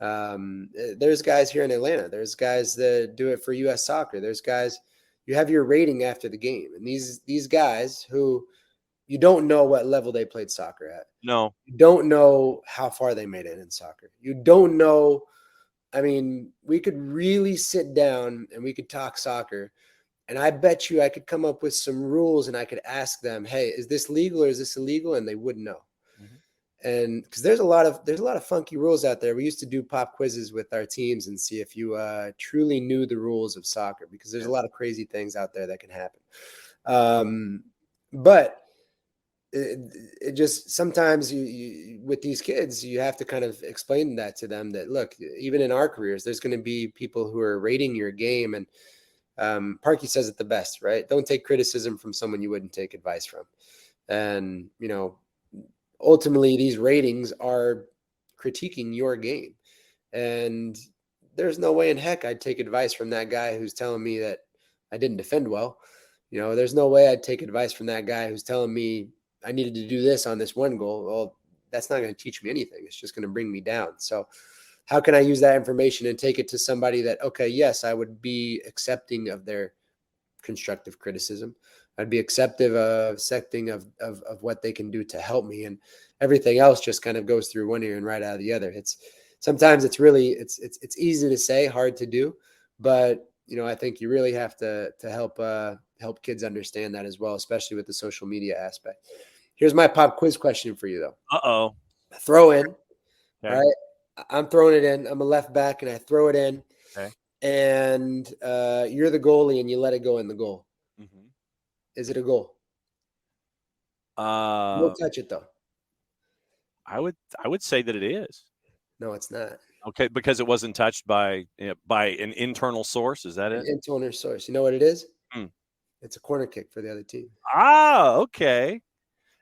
[SPEAKER 3] there's guys here in Atlanta. There's guys that do it for US Soccer. There's guys, you have your rating after the game. And these guys who, you don't know what level they played soccer at.
[SPEAKER 1] No.
[SPEAKER 3] You don't know how far they made it in soccer. You don't know. I mean, we could really sit down and we could talk soccer. And I bet you I could come up with some rules and I could ask them, hey, is this legal or is this illegal? And they wouldn't know. Mm-hmm. And because there's a lot of funky rules out there. We used to do pop quizzes with our teams and see if you truly knew the rules of soccer, because there's a lot of crazy things out there that can happen. But it just sometimes you with these kids, you have to kind of explain that to them, that look, even in our careers, there's going to be people who are rating your game. And Parkey says it the best, right? Don't take criticism from someone you wouldn't take advice from. And, ultimately these ratings are critiquing your game. And there's no way in heck I'd take advice from that guy who's telling me that I didn't defend well. There's no way I'd take advice from that guy who's telling me I needed to do this on this one goal. Well, that's not going to teach me anything. It's just going to bring me down. So how can I use that information and take it to somebody that, okay, yes, I would be accepting of their constructive criticism. I'd be accepting of what they can do to help me, and everything else just kind of goes through one ear and right out of the other. Sometimes it's easy to say, hard to do, but I think you really have to help kids understand that as well, especially with the social media aspect. Here's my pop quiz question for you, though.
[SPEAKER 1] Uh-oh.
[SPEAKER 3] Throw in.
[SPEAKER 1] Okay.
[SPEAKER 3] All right. I'm throwing it in. I'm a left back, and I throw it in.
[SPEAKER 1] Okay.
[SPEAKER 3] And you're the goalie, and you let it go in the goal. Mm-hmm. Is it a goal? Don't touch it, though.
[SPEAKER 1] I would say that it is.
[SPEAKER 3] No, it's not.
[SPEAKER 1] Okay, because it wasn't touched by an internal source. Is that it?
[SPEAKER 3] An internal source. You know what it is? It's a corner kick for the other team.
[SPEAKER 1] Ah, okay.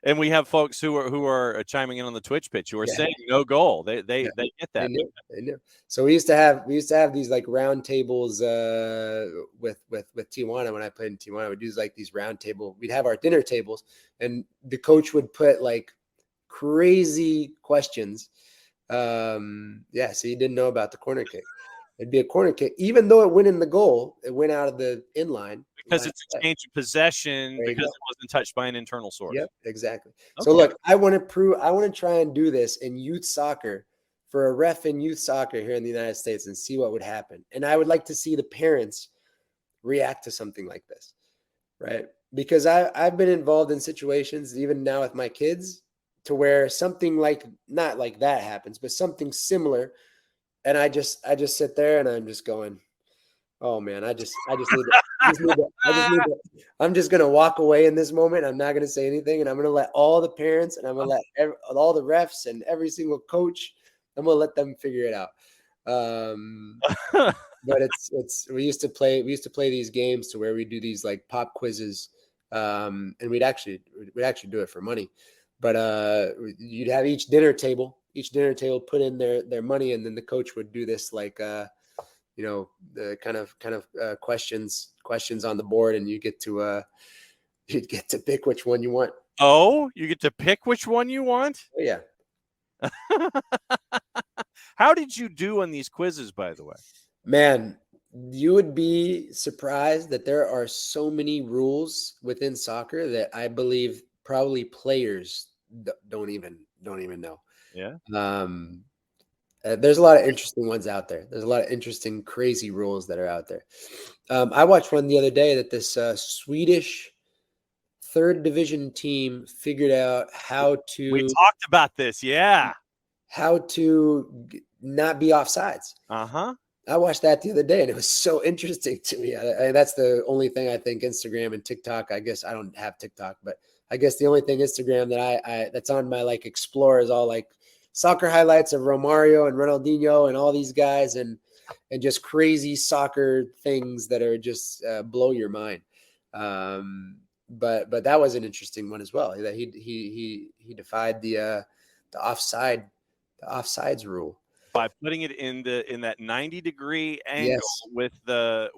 [SPEAKER 1] And we have folks who are chiming in on the Twitch pitch who are saying no goal. They get that.
[SPEAKER 3] They knew. So we used to have these like round tables with Tijuana. When I played in Tijuana, we'd do like these round table. We'd have our dinner tables, and the coach would put like crazy questions. So you didn't know about the corner kick. It'd be a corner kick, even though it went in the goal. It went out of the inline.
[SPEAKER 1] Because it's a change of possession, because it wasn't touched by an internal source.
[SPEAKER 3] Yep, exactly. Okay. So look, I want to try and do this in youth soccer for a ref in youth soccer here in the United States and see what would happen. And I would like to see the parents react to something like this, right? Because I've been involved in situations, even now with my kids, to where something like, not like that happens, but something similar. And I just sit there and I'm just going, oh man, I'm just going to walk away in this moment. I'm not going to say anything. And I'm going to let all the parents, and I'm going to let all the refs and every single coach, I'm going to let them figure it out. But we used to play these games to where we do these like pop quizzes. And we'd actually do it for money, but you'd have each dinner table put in their money. And then the coach would do this like, the kind of questions on the board, and you'd get to pick which one you want.
[SPEAKER 1] Oh, you get to pick which one you want?
[SPEAKER 3] Oh, yeah.
[SPEAKER 1] How did you do on these quizzes, by the way?
[SPEAKER 3] Man, you would be surprised that there are so many rules within soccer that I believe probably players don't even know.
[SPEAKER 1] Yeah.
[SPEAKER 3] There's a lot of interesting ones out there. There's a lot of interesting, crazy rules that are out there. I watched one the other day that this Swedish third division team figured out how to.
[SPEAKER 1] We talked about this, yeah.
[SPEAKER 3] How to not be offsides.
[SPEAKER 1] Uh-huh.
[SPEAKER 3] I watched that the other day, and it was so interesting to me. That's the only thing I think Instagram and TikTok. I guess I don't have TikTok, but I guess the only thing Instagram that I that's on my like explore is all like soccer highlights of Romario and Ronaldinho and all these guys, and just crazy soccer things that are just blow your mind. But that was an interesting one as well. That he defied the offsides rule
[SPEAKER 1] by putting it in that 90-degree angle. Yes. with the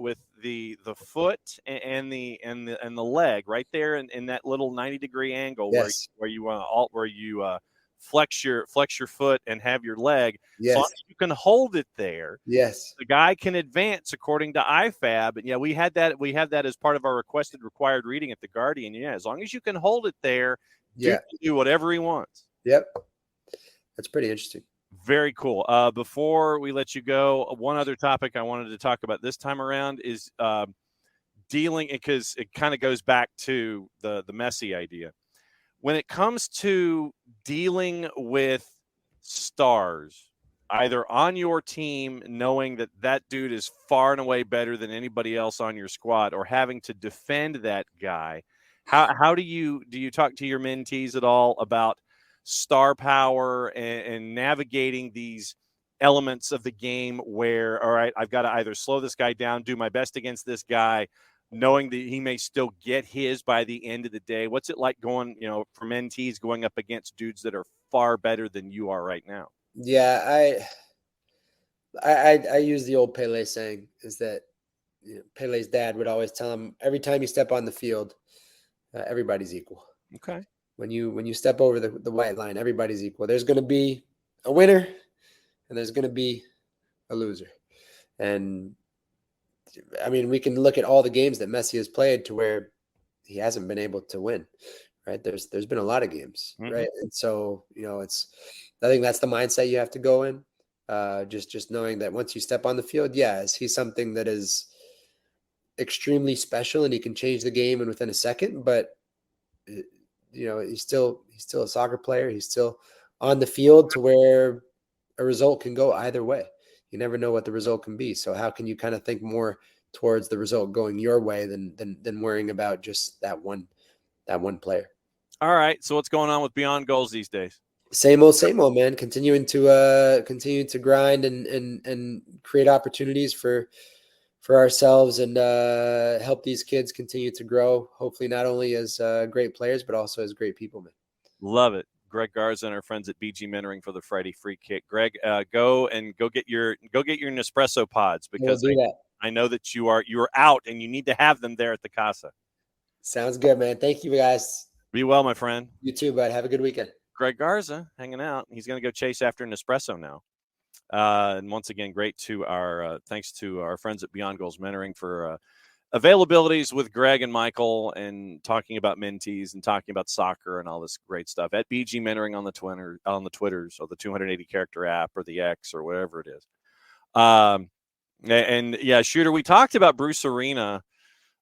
[SPEAKER 1] foot and the leg right there in that little 90-degree angle. Yes. where you flex your foot and have your leg.
[SPEAKER 3] Yes.
[SPEAKER 1] As long as you can hold it there.
[SPEAKER 3] Yes.
[SPEAKER 1] The guy can advance according to IFAB. And we have that as part of our required reading at the Guardian. Yeah. As long as you can hold it there, Duke can do whatever he wants.
[SPEAKER 3] Yep. That's pretty interesting.
[SPEAKER 1] Very cool. Before we let you go, one other topic I wanted to talk about this time around is dealing, because it kind of goes back to the Messi idea. when it comes to dealing with stars, either on your team, knowing that that dude is far and away better than anybody else on your squad, or having to defend that guy, how do you talk to your mentees at all about star power and navigating these elements of the game where, all right, I've got to either slow this guy down, do my best against this guy, knowing that he may still get his by the end of the day? What's it like going, for mentees going up against dudes that are far better than you are right now?
[SPEAKER 3] Yeah, I use the old Pele saying, is that Pele's dad would always tell him, every time you step on the field, everybody's equal.
[SPEAKER 1] Okay.
[SPEAKER 3] When you step over the white line, everybody's equal. There's going to be a winner and there's going to be a loser. And I mean, we can look at all the games that Messi has played to where he hasn't been able to win, right? There's been a lot of games, right? And so, I think that's the mindset you have to go in. Just knowing that once you step on the field, is he something that is extremely special and he can change the game and within a second, but he's still a soccer player. He's still on the field to where a result can go either way. You never know what the result can be. So how can you kind of think more towards the result going your way than worrying about just that one player?
[SPEAKER 1] All right. So what's going on with Beyond Goals these days?
[SPEAKER 3] Same old, man. Continuing to grind and create opportunities for ourselves and help these kids continue to grow. Hopefully, not only as great players, but also as great people, man.
[SPEAKER 1] Love it. Greg Garza and our friends at BG Mentoring for the Friday Free Kick. Greg, go get your Nespresso pods, because I know that you are out and you need to have them there at the Casa.
[SPEAKER 3] Sounds good, man. Thank you, guys.
[SPEAKER 1] Be well, my friend.
[SPEAKER 3] You too, bud. Have a good weekend.
[SPEAKER 1] Greg Garza hanging out. He's going to go chase after Nespresso now. And once again, great to our thanks to our friends at Beyond Goals Mentoring for availabilities with Greg and Michael and talking about mentees and talking about soccer and all this great stuff at BG Mentoring on the Twitters or the 280 character app or the X or whatever it is. And yeah, Shooter, we talked about Bruce Arena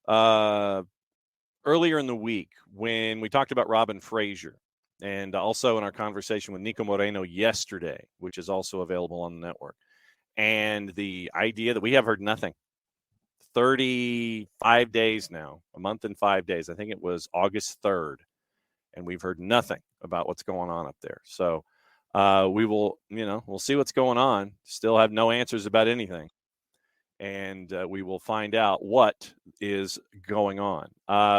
[SPEAKER 1] earlier in the week when we talked about Robin Frazier, and also in our conversation with Nico Moreno yesterday, which is also available on the network. And the idea that we have heard nothing. 35 days now, a month and 5 days. I think it was August 3rd. And we've heard nothing about what's going on up there. So we will, we'll see what's going on. Still have no answers about anything. And we will find out what is going on.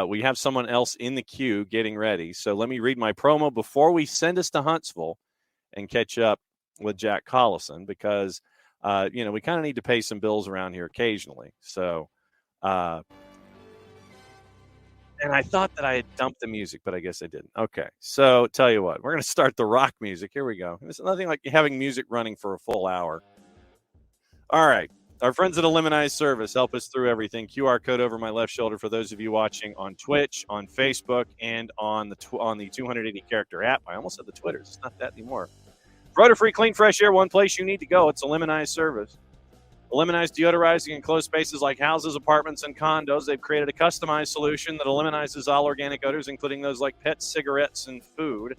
[SPEAKER 1] We have someone else in the queue getting ready. So let me read my promo before we send us to Huntsville and catch up with Jack Collison, because we kind of need to pay some bills around here occasionally. So, and I thought that I had dumped the music, but I guess I didn't. Okay. So tell you what, we're going to start the rock music. Here we go. There's nothing like having music running for a full hour. All right. Our friends at Eliminize Service help us through everything. QR code over my left shoulder for those of you watching on Twitch, on Facebook, and on the 280 character app. I almost said the Twitters. It's not that anymore. Rotor-free, clean, fresh air, one place you need to go. It's Eliminize Service. Eliminize deodorizing enclosed spaces like houses, apartments, and condos. They've created a customized solution that eliminizes all organic odors, including those like pets, cigarettes, and food.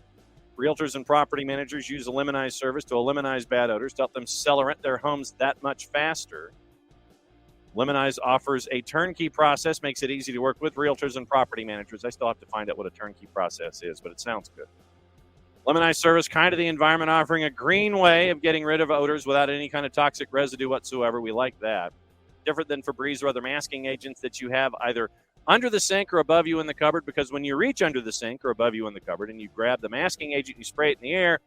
[SPEAKER 1] Realtors and property managers use Eliminize Service to eliminate bad odors, to help them sell or rent their homes that much faster. Eliminize offers a turnkey process, makes it easy to work with realtors and property managers. I still have to find out what a turnkey process is, but it sounds good. Eliminize Service, kind of the environment, offering a green way of getting rid of odors without any kind of toxic residue whatsoever. We like that. Different than Febreze or other masking agents that you have either under the sink or above you in the cupboard, because when you reach under the sink or above you in the cupboard and you grab the masking agent and you spray it in the air,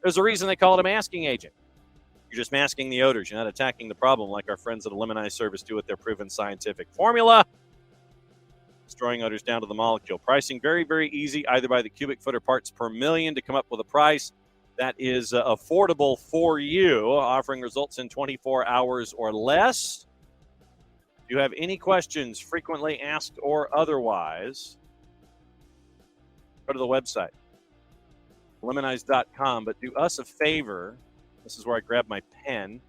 [SPEAKER 1] there's a reason they call it a masking agent. You're just masking the odors. You're not attacking the problem like our friends at Eliminize Service do with their proven scientific formula. Destroying odors down to the molecule. Pricing very, very easy, either by the cubic foot or parts per million, to come up with a price that is affordable for you, offering results in 24 hours or less. If you have any questions, frequently asked or otherwise, go to the website, eliminize.com. But do us a favor. This is where I grab my pen.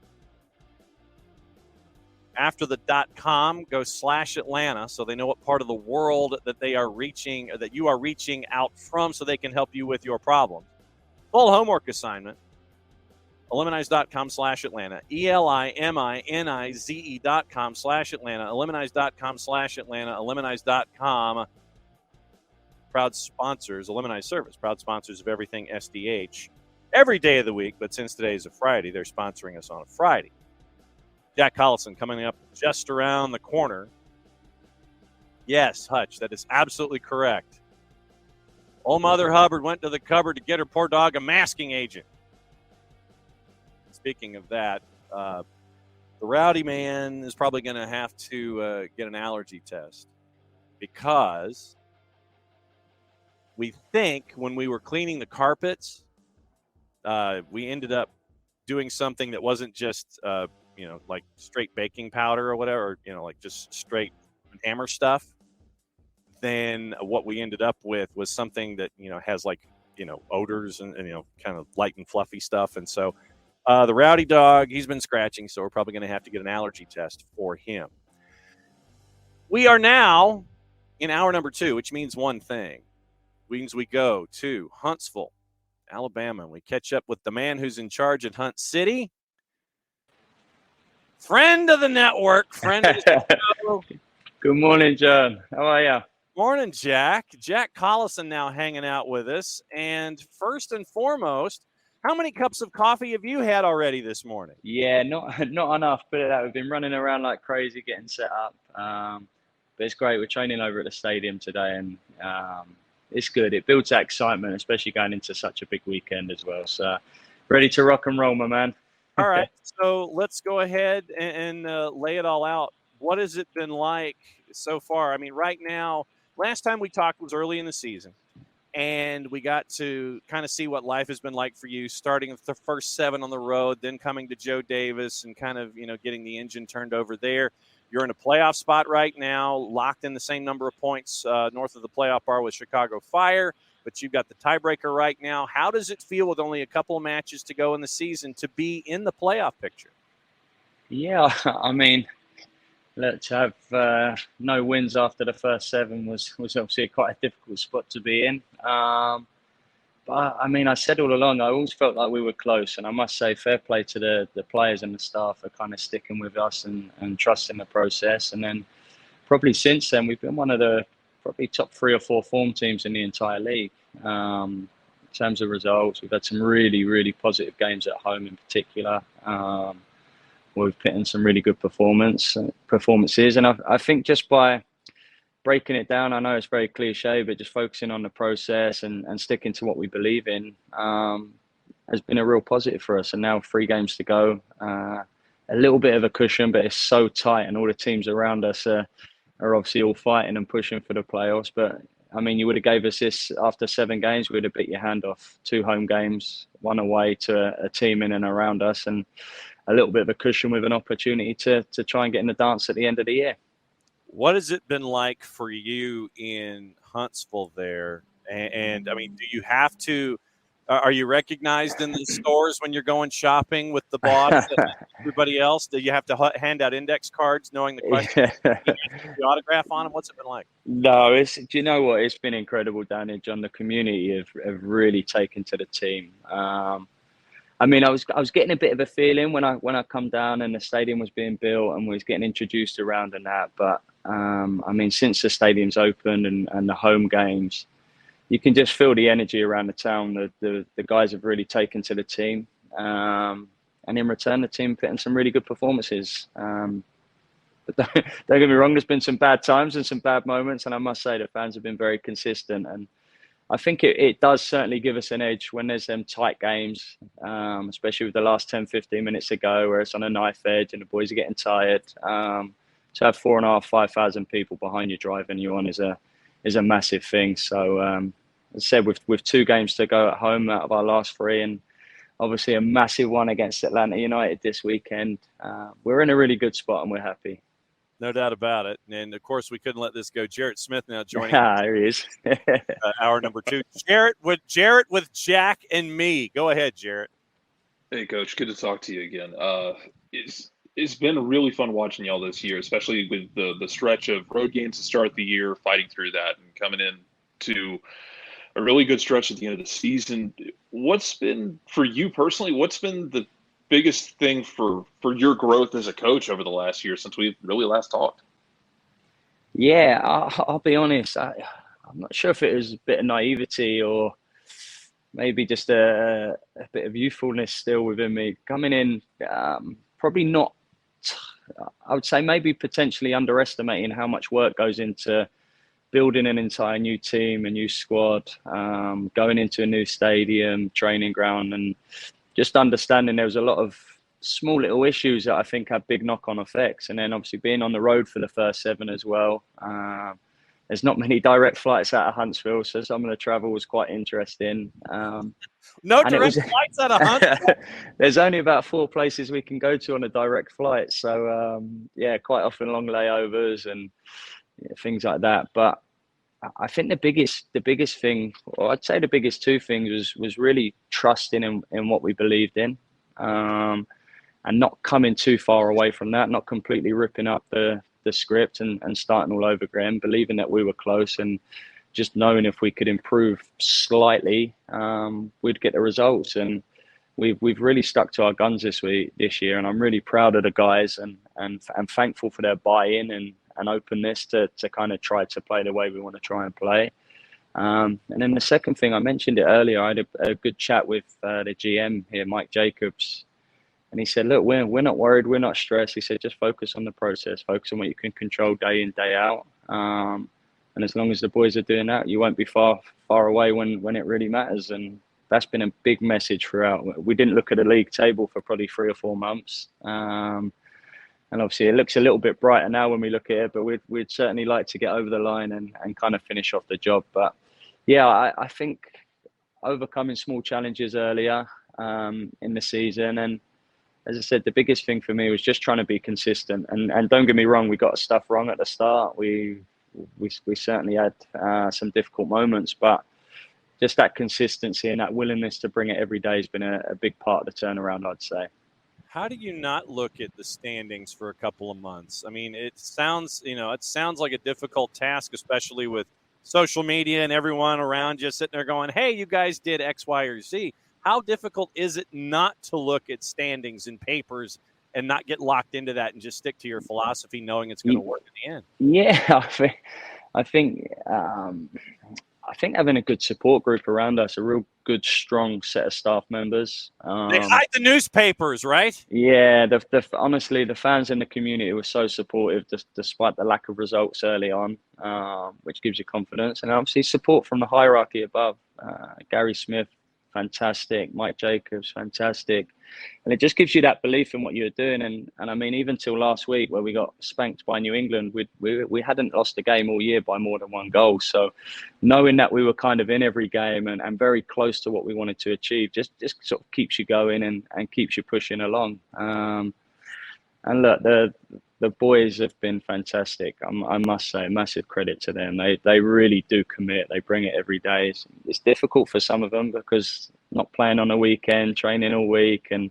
[SPEAKER 1] after the .com, go /Atlanta so they know what part of the world that they are reaching, or that you are reaching out from, so they can help you with your problem. Full homework assignment. Eliminize.com /Atlanta. ELIMINIZE.com /Atlanta. Eliminize.com /Atlanta. Eliminize.com. Proud sponsors, Eliminize Service, proud sponsors of everything SDH every day of the week, but since today is a Friday, they're sponsoring us on a Friday. Jack Collison coming up just around the corner. Yes, Hutch, that is absolutely correct. Old Mother Hubbard went to the cupboard to get her poor dog a masking agent. Speaking of that, the rowdy man is probably going to have to get an allergy test, because we think when we were cleaning the carpets, we ended up doing something that wasn't just, like straight baking powder or whatever, or, like just straight hammer stuff. Then what we ended up with was something that, has like, odors and kind of light and fluffy stuff. And so the rowdy dog, he's been scratching, so we're probably going to have to get an allergy test for him. We are now in hour number 2, which means one thing. Means we go to Huntsville, Alabama, and we catch up with the man who's in charge at Hunt City. Friend of the network, friend of the show.
[SPEAKER 4] Good morning, John. How are you?
[SPEAKER 1] Morning, Jack. Jack Collison now hanging out with us. And first and foremost, how many cups of coffee have you had already this morning?
[SPEAKER 4] Yeah, not enough. But we've been running around like crazy getting set up. But it's great. We're training over at the stadium today, and it's good. It builds that excitement, especially going into such a big weekend as well. So ready to rock and roll, my man.
[SPEAKER 1] All right. So let's go ahead and lay it all out. What has it been like so far? I mean, right now, last time we talked was early in the season, and we got to kind of see what life has been like for you, starting with the first 7 on the road, then coming to Joe Davis and kind of, getting the engine turned over there. You're in a playoff spot right now, locked in the same number of points north of the playoff bar with Chicago Fire, but you've got the tiebreaker right now. How does it feel with only a couple of matches to go in the season to be in the playoff picture?
[SPEAKER 4] Yeah, I mean, let's have no wins after the first 7 was obviously quite a difficult spot to be in. But, I mean, I said all along, I always felt like we were close. And I must say, fair play to the players and the staff for kind of sticking with us and trusting the process. And then probably since then, we've been one of the probably top 3 or 4 form teams in the entire league. In terms of results, we've had some really, really positive games at home in particular. We've put in some really good performances. And I think just by breaking it down, I know it's very cliche, but just focusing on the process and sticking to what we believe in has been a real positive for us. And now 3 games to go, a little bit of a cushion, but it's so tight, and all the teams around us are obviously all fighting and pushing for the playoffs. But I mean, you would have gave us this after 7 games, we would have bit your hand off. 2 home games, 1 away to a team in and around us, and a little bit of a cushion with an opportunity to try and get in the dance at the end of the year.
[SPEAKER 1] What has it been like for you in Huntsville there? And I mean, do you have to, are you recognized in the stores when you're going shopping with the boss and everybody else? Do you have to hand out index cards knowing the question?
[SPEAKER 4] Yeah.
[SPEAKER 1] The autograph on them? What's it been like?
[SPEAKER 4] No, do you know what? It's been incredible down here, John. The community have really taken to the team. I mean, I was getting a bit of a feeling when I come down and the stadium was being built and was getting introduced around and that. But I mean, since the stadium's opened and the home games, you can just feel the energy around the town. The guys have really taken to the team, and in return, the team put in some really good performances. But don't get me wrong, there's been some bad times and some bad moments, and I must say the fans have been very consistent. And I think it does certainly give us an edge when there's them tight games, especially with the last 10, 15 minutes to go, where it's on a knife edge and the boys are getting tired. To have 4,500, 5,000 people behind you driving you on is a massive thing. So as I said, with 2 games to go at home out of our last 3, and obviously a massive one against Atlanta United this weekend, we're in a really good spot and we're happy.
[SPEAKER 1] No doubt about it. And, of course, we couldn't let this go. Jarrett Smith now joining
[SPEAKER 4] There he is.
[SPEAKER 1] hour number 2. Jarrett with Jack and me. Go ahead, Jarrett.
[SPEAKER 5] Hey, Coach. Good to talk to you again. it's been really fun watching y'all this year, especially with the stretch of road games to start the year, fighting through that and coming in to a really good stretch at the end of the season. What's been, for you personally, what's been the biggest thing for your growth as a coach over the last year since we really last talked?
[SPEAKER 4] Yeah, I'll be honest. I'm not sure if it was a bit of naivety or maybe just a bit of youthfulness still within me. Coming in, probably not, I would say maybe potentially underestimating how much work goes into building an entire new team, a new squad, going into a new stadium, training ground, and just understanding there was a lot of small little issues that I think had big knock-on effects. And then obviously being on the road for the first 7 as well. There's not many direct flights out of Huntsville, so some of the travel was quite interesting.
[SPEAKER 1] No direct flights out of Huntsville?
[SPEAKER 4] There's only about 4 places we can go to on a direct flight. So, yeah, quite often long layovers and things like that. But I think the biggest thing, or I'd say the biggest 2 things was really trusting in what we believed in, and not coming too far away from that, not completely ripping up the script and starting all over again, believing that we were close and just knowing if we could improve slightly, we'd get the results. And we've really stuck to our guns this year, and I'm really proud of the guys and thankful for their buy-in and openness to kind of try to play the way we want to try and play. And then the second thing, I mentioned it earlier, I had a good chat with the GM here, Mike Jacobs. And he said, look, we're not worried, we're not stressed. He said, just focus on the process, focus on what you can control day in, day out. And as long as the boys are doing that, you won't be far away when it really matters. And that's been a big message throughout. We didn't look at the league table for probably 3 or 4 months. And obviously it looks a little bit brighter now when we look at it, but we'd certainly like to get over the line and kind of finish off the job. But yeah, I think overcoming small challenges earlier in the season, and as I said, the biggest thing for me was just trying to be consistent. And don't get me wrong, we got stuff wrong at the start. We certainly had some difficult moments, but just that consistency and that willingness to bring it every day has been a big part of the turnaround, I'd say.
[SPEAKER 1] How do you not look at the standings for a couple of months? I mean, it sounds like a difficult task, especially with social media and everyone around you sitting there going, hey, you guys did X, Y, or Z. How difficult is it not to look at standings and papers and not get locked into that and just stick to your philosophy, knowing it's going to work in the end?
[SPEAKER 4] Yeah, I think having a good support group around us, a real good, strong set of staff members.
[SPEAKER 1] They hide the newspapers, right?
[SPEAKER 4] Yeah, honestly, the fans in the community were so supportive, despite the lack of results early on, which gives you confidence. And obviously support from the hierarchy above. Gary Smith, fantastic. Mike Jacobs, fantastic. And it just gives you that belief in what you're doing. And I mean, even till last week where we got spanked by New England, we hadn't lost a game all year by more than 1 goal. So knowing that we were kind of in every game and very close to what we wanted to achieve just sort of keeps you going and keeps you pushing along. And look, the boys have been fantastic. I must say, massive credit to them. They really do commit. They bring it every day. It's difficult for some of them because not playing on a weekend, training all week, and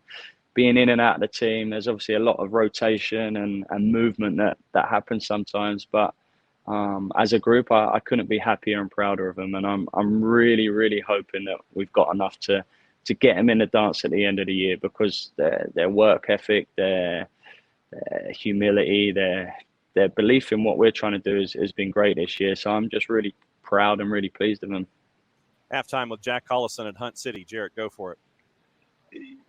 [SPEAKER 4] being in and out of the team. There's obviously a lot of rotation and movement that happens sometimes. But as a group, I couldn't be happier and prouder of them. And I'm really, really hoping that we've got enough to get them in the dance at the end of the year, because their work ethic, their humility, their belief in what we're trying to do has been great this year. So I'm just really proud and really pleased of them.
[SPEAKER 1] Halftime with Jack Collison at Hunt City. Jarrett, go for it.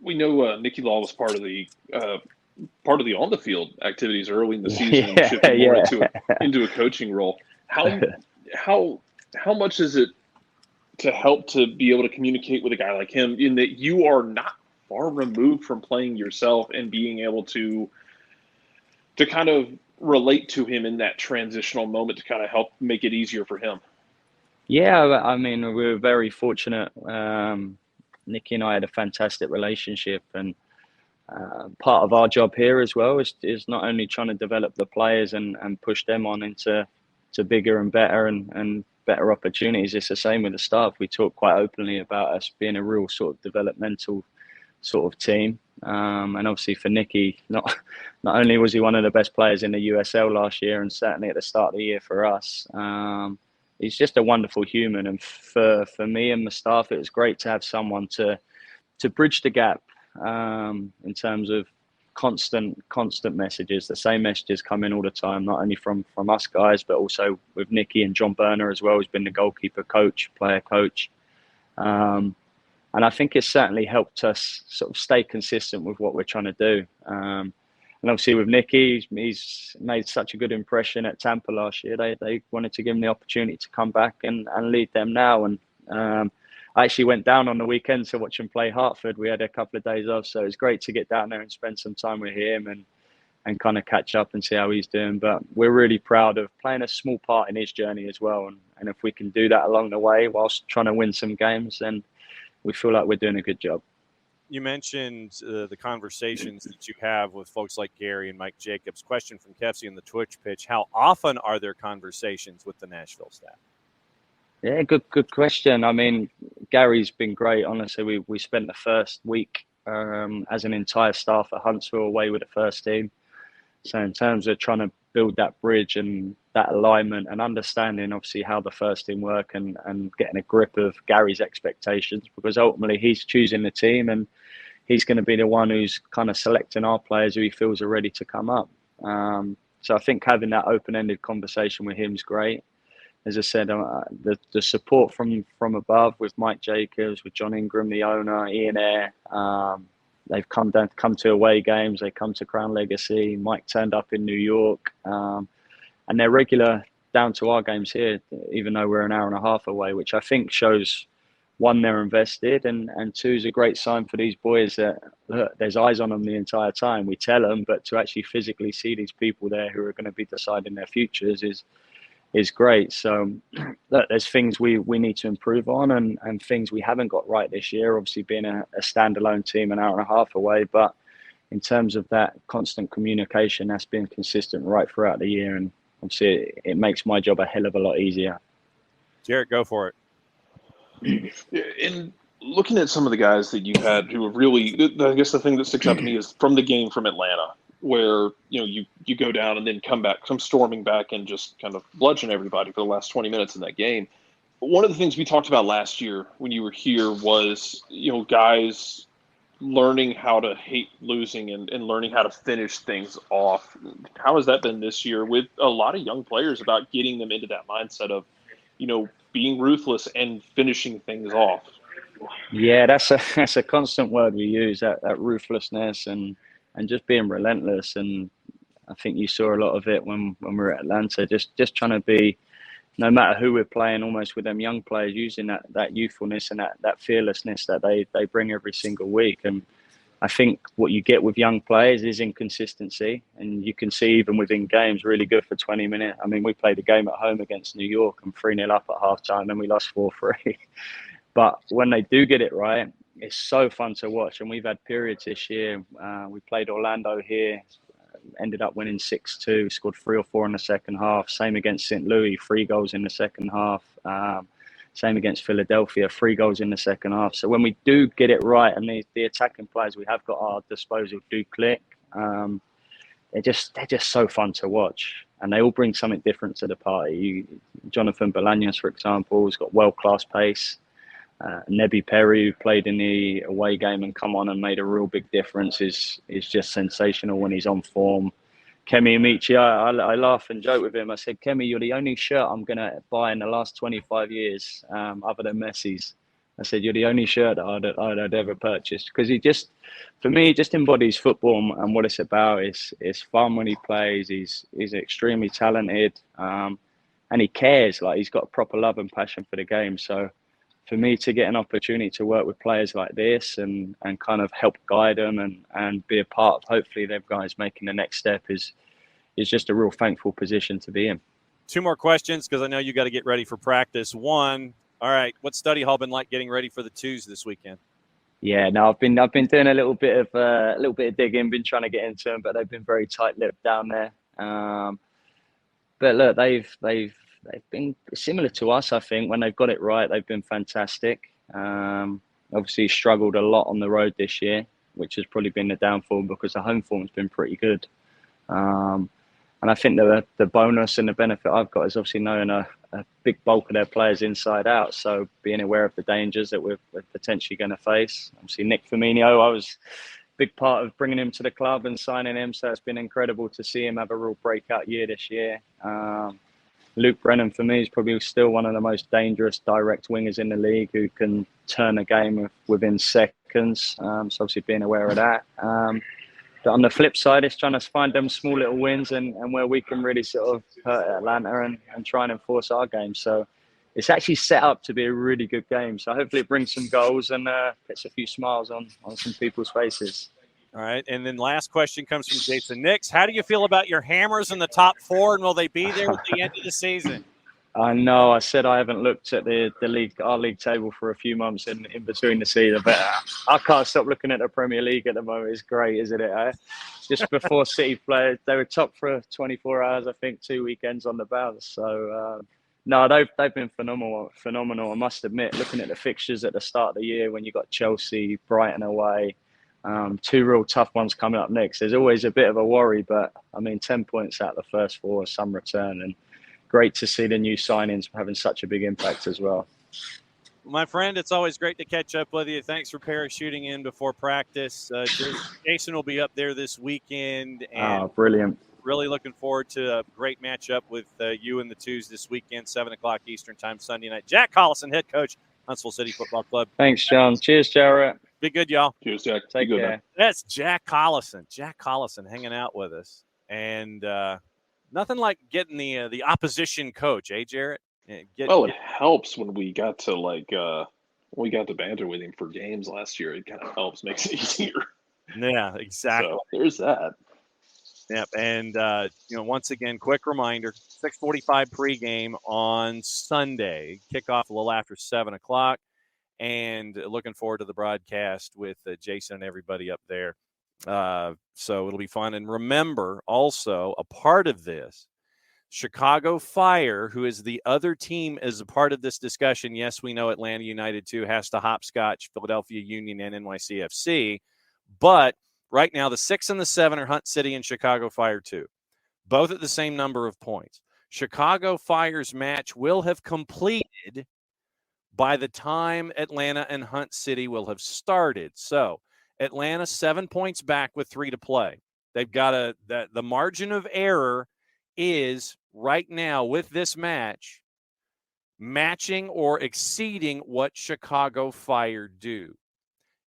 [SPEAKER 5] We know Nicky Law was part of the on the field activities early in the season, shifting more into a coaching role. How much is it to help to be able to communicate with a guy like him, in that you are not far removed from playing yourself and being able to kind of relate to him in that transitional moment to kind of help make it easier for him?
[SPEAKER 4] Yeah, I mean, we were very fortunate. Nicky and I had a fantastic relationship, and part of our job here as well is not only trying to develop the players and push them on into bigger and better and better opportunities. It's the same with the staff. We talk quite openly about us being a real sort of developmental sort of team. And obviously for Nicky, not only was he one of the best players in the USL last year, and certainly at the start of the year for us, he's just a wonderful human. And for me and the staff, it was great to have someone to bridge the gap in terms of constant messages. The same messages come in all the time, not only from us guys, but also with Nicky and John Berner as well, who's been the goalkeeper coach, player coach. And I think it's certainly helped us sort of stay consistent with what we're trying to do. And obviously with Nicky, he's made such a good impression at Tampa last year. They wanted to give him the opportunity to come back and lead them now. And I actually went down on the weekend to watch him play Hartford. We had a couple of days off, so it's great to get down there and spend some time with him and kind of catch up and see how he's doing. But we're really proud of playing a small part in his journey as well. And if we can do that along the way whilst trying to win some games, then we feel like we're doing a good job.
[SPEAKER 1] You mentioned the conversations that you have with folks like Gary and Mike Jacobs. Question from Kefsey in the Twitch pitch. How often are there conversations with the Nashville staff?
[SPEAKER 4] Yeah, good question. I mean, Gary's been great. Honestly, we spent the first week as an entire staff at Huntsville away with the first team. So in terms of trying to build that bridge and that alignment and understanding obviously how the first team work and getting a grip of Gary's expectations, because ultimately he's choosing the team and he's going to be the one who's kind of selecting our players who he feels are ready to come up. So I think having that open-ended conversation with him is great. As I said, the support from above with Mike Jacobs, with John Ingram, the owner, Ian Eyre, they've come to away games. They come to Crown Legacy. Mike turned up in New York, and they're regular down to our games here, even though we're an hour and a half away, which I think shows, one, they're invested, and two, is a great sign for these boys that, look, there's eyes on them the entire time. We tell them, but to actually physically see these people there who are going to be deciding their futures is great. So look, there's things we need to improve on and things we haven't got right this year, obviously being a standalone team an hour and a half away. But in terms of that constant communication, that's been consistent right throughout the year. And obviously it makes my job a hell of a lot easier.
[SPEAKER 1] Jarrett, go for it.
[SPEAKER 5] In looking at some of the guys that you've had who have really, I guess the thing that sticks out to me is from the game from Atlanta, where you go down and then come storming back and just kind of bludgeon everybody for the last 20 minutes in that game. One of the things we talked about last year when you were here was guys learning how to hate losing and learning how to finish things off. How has that been this year with a lot of young players, about getting them into that mindset of being ruthless and finishing things off?
[SPEAKER 4] Yeah, that's a constant word we use, that ruthlessness and just being relentless. And I think you saw a lot of it when we were at Atlanta, just trying to be, no matter who we're playing, almost with them young players, using that youthfulness and that fearlessness that they bring every single week. And I think what you get with young players is inconsistency. And you can see even within games, really good for 20 minutes. I mean, we played a game at home against New York and 3-0 up at halftime and we lost 4-3. But when they do get it right, it's so fun to watch. And we've had periods this year. We played Orlando here, ended up winning 6-2, scored 3 or 4 in the second half. Same against St. Louis, 3 goals in the second half. Same against Philadelphia, 3 goals in the second half. So when we do get it right and the attacking players we have got at our disposal do click, they're just so fun to watch. And they all bring something different to the party. Jonathan Bolaños, for example, has got world-class pace. Nebi Perry, who played in the away game and come on and made a real big difference, is just sensational when he's on form. Kemi Amici, I laugh and joke with him. I said, Kemi, you're the only shirt I'm going to buy in the last 25 years, other than Messi's. I said, you're the only shirt that I'd ever purchased. Because for me, he just embodies football and what it's about. It's fun when he plays. He's extremely talented, and he cares. Like, he's got a proper love and passion for the game. So for me to get an opportunity to work with players like this and kind of help guide them and be a part of hopefully them guys making the next step is just a real thankful position to be in.
[SPEAKER 1] 2 more questions, because I know you got to get ready for practice. 1, all right, what's study hall been like getting ready for the twos this weekend?
[SPEAKER 4] Yeah, no, I've been doing a little bit of digging, been trying to get into them, but they've been very tight-lipped down there. But look, they've been similar to us, I think. When they've got it right, they've been fantastic. Obviously struggled a lot on the road this year. which has probably been the downfall because the home form's been pretty good. And I think the bonus and the benefit I've got is obviously knowing a big bulk of their players inside out. So being aware of the dangers that we're potentially going to face. Obviously, Nick Firmino, I was a big part of bringing him to the club and signing him. So it's been incredible to see him have a real breakout year this year. Luke Brennan, for me, is probably still one of the most dangerous direct wingers in the league who can turn a game within seconds. So obviously being aware of that. But on the flip side, it's trying to find them small little wins and where we can really sort of hurt Atlanta and try and enforce our game. So it's actually set up to be a really good game. So hopefully it brings some goals and gets a few smiles on some people's faces.
[SPEAKER 1] All right. And then last question comes from Jason Nix. How do you feel about your Hammers in the top 4, and will they be there at the end of the season?
[SPEAKER 4] I know. I said I haven't looked at our league table for a few months in between the season, but I can't stop looking at the Premier League at the moment. It's great, isn't it? Just before City played, they were top for 24 hours, I think, 2 weekends on the bounce. So, no, they've been phenomenal. I must admit, looking at the fixtures at the start of the year when you got Chelsea, Brighton away, 2 real tough ones coming up next. There's always a bit of a worry, but, 10 points out of the first 4, some return, and great to see the new signings having such a big impact as well.
[SPEAKER 1] My friend, it's always great to catch up with you. Thanks for parachuting in before practice. Jason will be up there this weekend. And
[SPEAKER 4] brilliant.
[SPEAKER 1] Really looking forward to a great matchup with you and the Twos this weekend, 7 o'clock Eastern time, Sunday night. Jack Collison, head coach, Huntsville City Football Club.
[SPEAKER 4] Thanks, John. Cheers, Jarrett.
[SPEAKER 1] Be good, y'all.
[SPEAKER 5] Cheers, Jack.
[SPEAKER 4] Take care. Man.
[SPEAKER 1] That's Jack Collison. Jack Collison hanging out with us. And nothing like getting the opposition coach, Jarrett?
[SPEAKER 5] It helps when we got to banter with him for games last year. It kind of helps, makes it easier.
[SPEAKER 1] Yeah, exactly.
[SPEAKER 5] So there's that.
[SPEAKER 1] Yep, and once again, quick reminder: 6:45 pregame on Sunday. Kickoff a little after 7 o'clock, and looking forward to the broadcast with Jason and everybody up there. So it'll be fun. And remember, also a part of this, Chicago Fire, who is the other team, is a part of this discussion. Yes, we know Atlanta United too has to hopscotch Philadelphia Union and NYCFC, but right now the 6 and the 7 are Hunt City and Chicago Fire 2, both at the same number of points. Chicago Fire's match will have completed by the time Atlanta and Hunt City will have started. So Atlanta 7 points back with 3 to play. They've got the margin of error is right now with this match matching or exceeding what Chicago Fire do.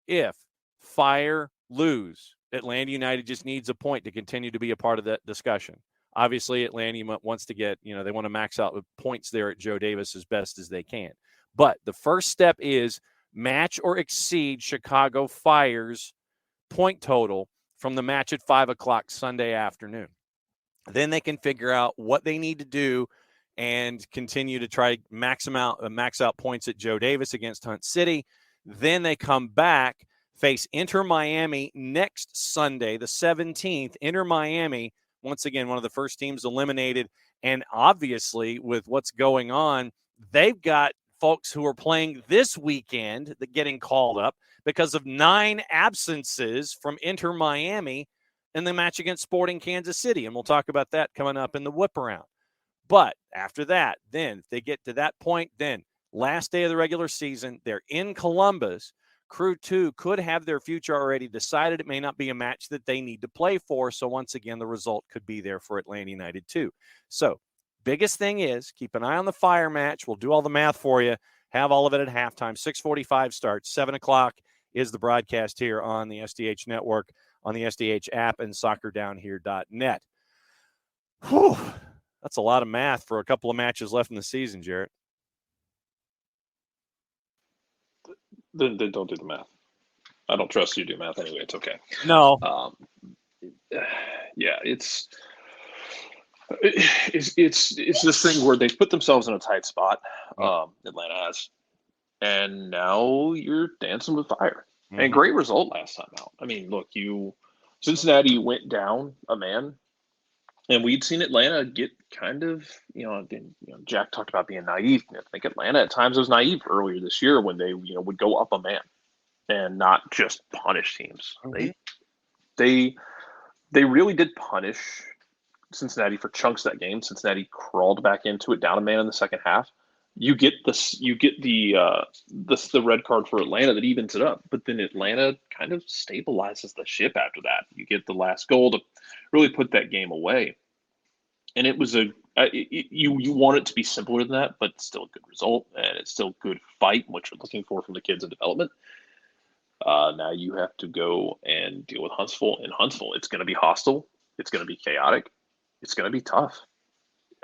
[SPEAKER 1] If Fire lose, Atlanta United just needs a point to continue to be a part of that discussion. Obviously, Atlanta wants to get, they want to max out with points there at Joe Davis as best as they can. But the first step is match or exceed Chicago Fire's point total from the match at 5 o'clock Sunday afternoon. Then they can figure out what they need to do and continue to try max out points at Joe Davis against Hunt City. Then they come back, face Inter Miami next Sunday, the 17th. Inter Miami, once again, one of the first teams eliminated. And obviously, with what's going on, they've got folks who are playing this weekend that getting called up because of 9 absences from Inter Miami in the match against Sporting Kansas City. And we'll talk about that coming up in the whiparound. But after that, then if they get to that point, then last day of the regular season, they're in Columbus. Crew 2 could have their future already decided. It may not be a match that they need to play for. So once again, the result could be there for Atlanta United too. So biggest thing is keep an eye on the Fire match. We'll do all the math for you. Have all of it at halftime. 6:45 starts. 7 o'clock is the broadcast here on the SDH network, on the SDH app, and soccerdownhere.net. Whew. That's a lot of math for a couple of matches left in the season, Jarrett.
[SPEAKER 5] Then don't do the math. I don't trust you to do math anyway. It's okay.
[SPEAKER 1] No.
[SPEAKER 5] Yeah, it's this thing where they put themselves in a tight spot. Atlanta has, and now you're dancing with fire. Mm-hmm. And great result last time out. I mean, look, Cincinnati went down a man, and we'd seen Atlanta get kind of, Jack talked about being naive. I think Atlanta at times was naive earlier this year when they, would go up a man. and not just punish teams.
[SPEAKER 1] Mhm.
[SPEAKER 5] They really did punish Cincinnati for chunks of that game. Cincinnati crawled back into it, down a man in the second half. You get the red card for Atlanta that evens it up, but then Atlanta kind of stabilizes the ship after that. You get the last goal to really put that game away, and it was you want it to be simpler than that, but still a good result, and it's still good fight, what you're looking for from the kids in development. Now you have to go and deal with Huntsville. In Huntsville, it's going to be hostile. It's going to be chaotic. It's going to be tough.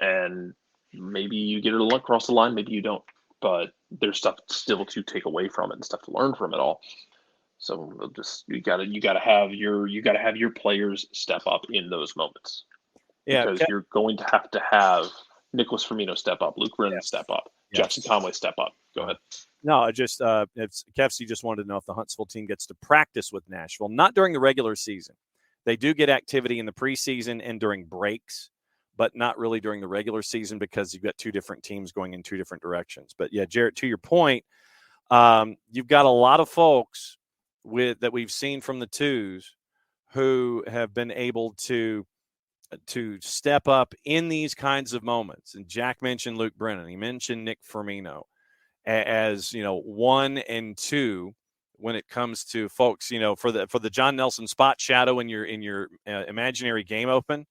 [SPEAKER 5] And maybe you get it across the line, maybe you don't. But there's stuff still to take away from it and stuff to learn from it all. So just you gotta have your players step up in those moments.
[SPEAKER 1] Yeah,
[SPEAKER 5] because you're going to have Nicholas Firmino step up, Luke Brennan step up, Jackson Conway step up. Go ahead.
[SPEAKER 1] No, just it's Kefsey just wanted to know if the Huntsville team gets to practice with Nashville, not during the regular season. They do get activity in the preseason and during breaks, but not really during the regular season because you've got two different teams going in two different directions. But yeah, Jarrett, to your point, you've got a lot of folks that we've seen from the twos who have been able to step up in these kinds of moments. And Jack mentioned Luke Brennan. He mentioned Nick Firmino as, 1 and 2 when it comes to folks, for the John Nelson spot shadow in your imaginary game open.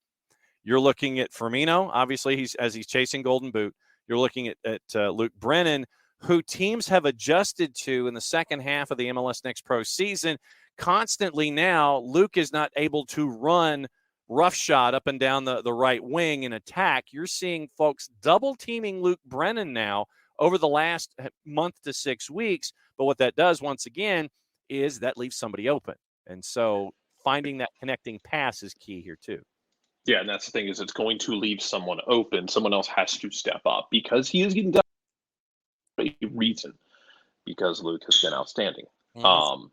[SPEAKER 1] You're looking at Firmino. Obviously, he's chasing Golden Boot. You're looking at Luke Brennan, who teams have adjusted to in the second half of the MLS Next Pro season. Constantly now, Luke is not able to run roughshod up and down the right wing in attack. You're seeing folks double teaming Luke Brennan now over the last month to 6 weeks. But what that does, once again, is that leaves somebody open. And so finding that connecting pass is key here too.
[SPEAKER 5] Yeah, and that's the thing, is it's going to leave someone open. Someone else has to step up because he is getting done for a reason, because Luke has been outstanding. Mm-hmm.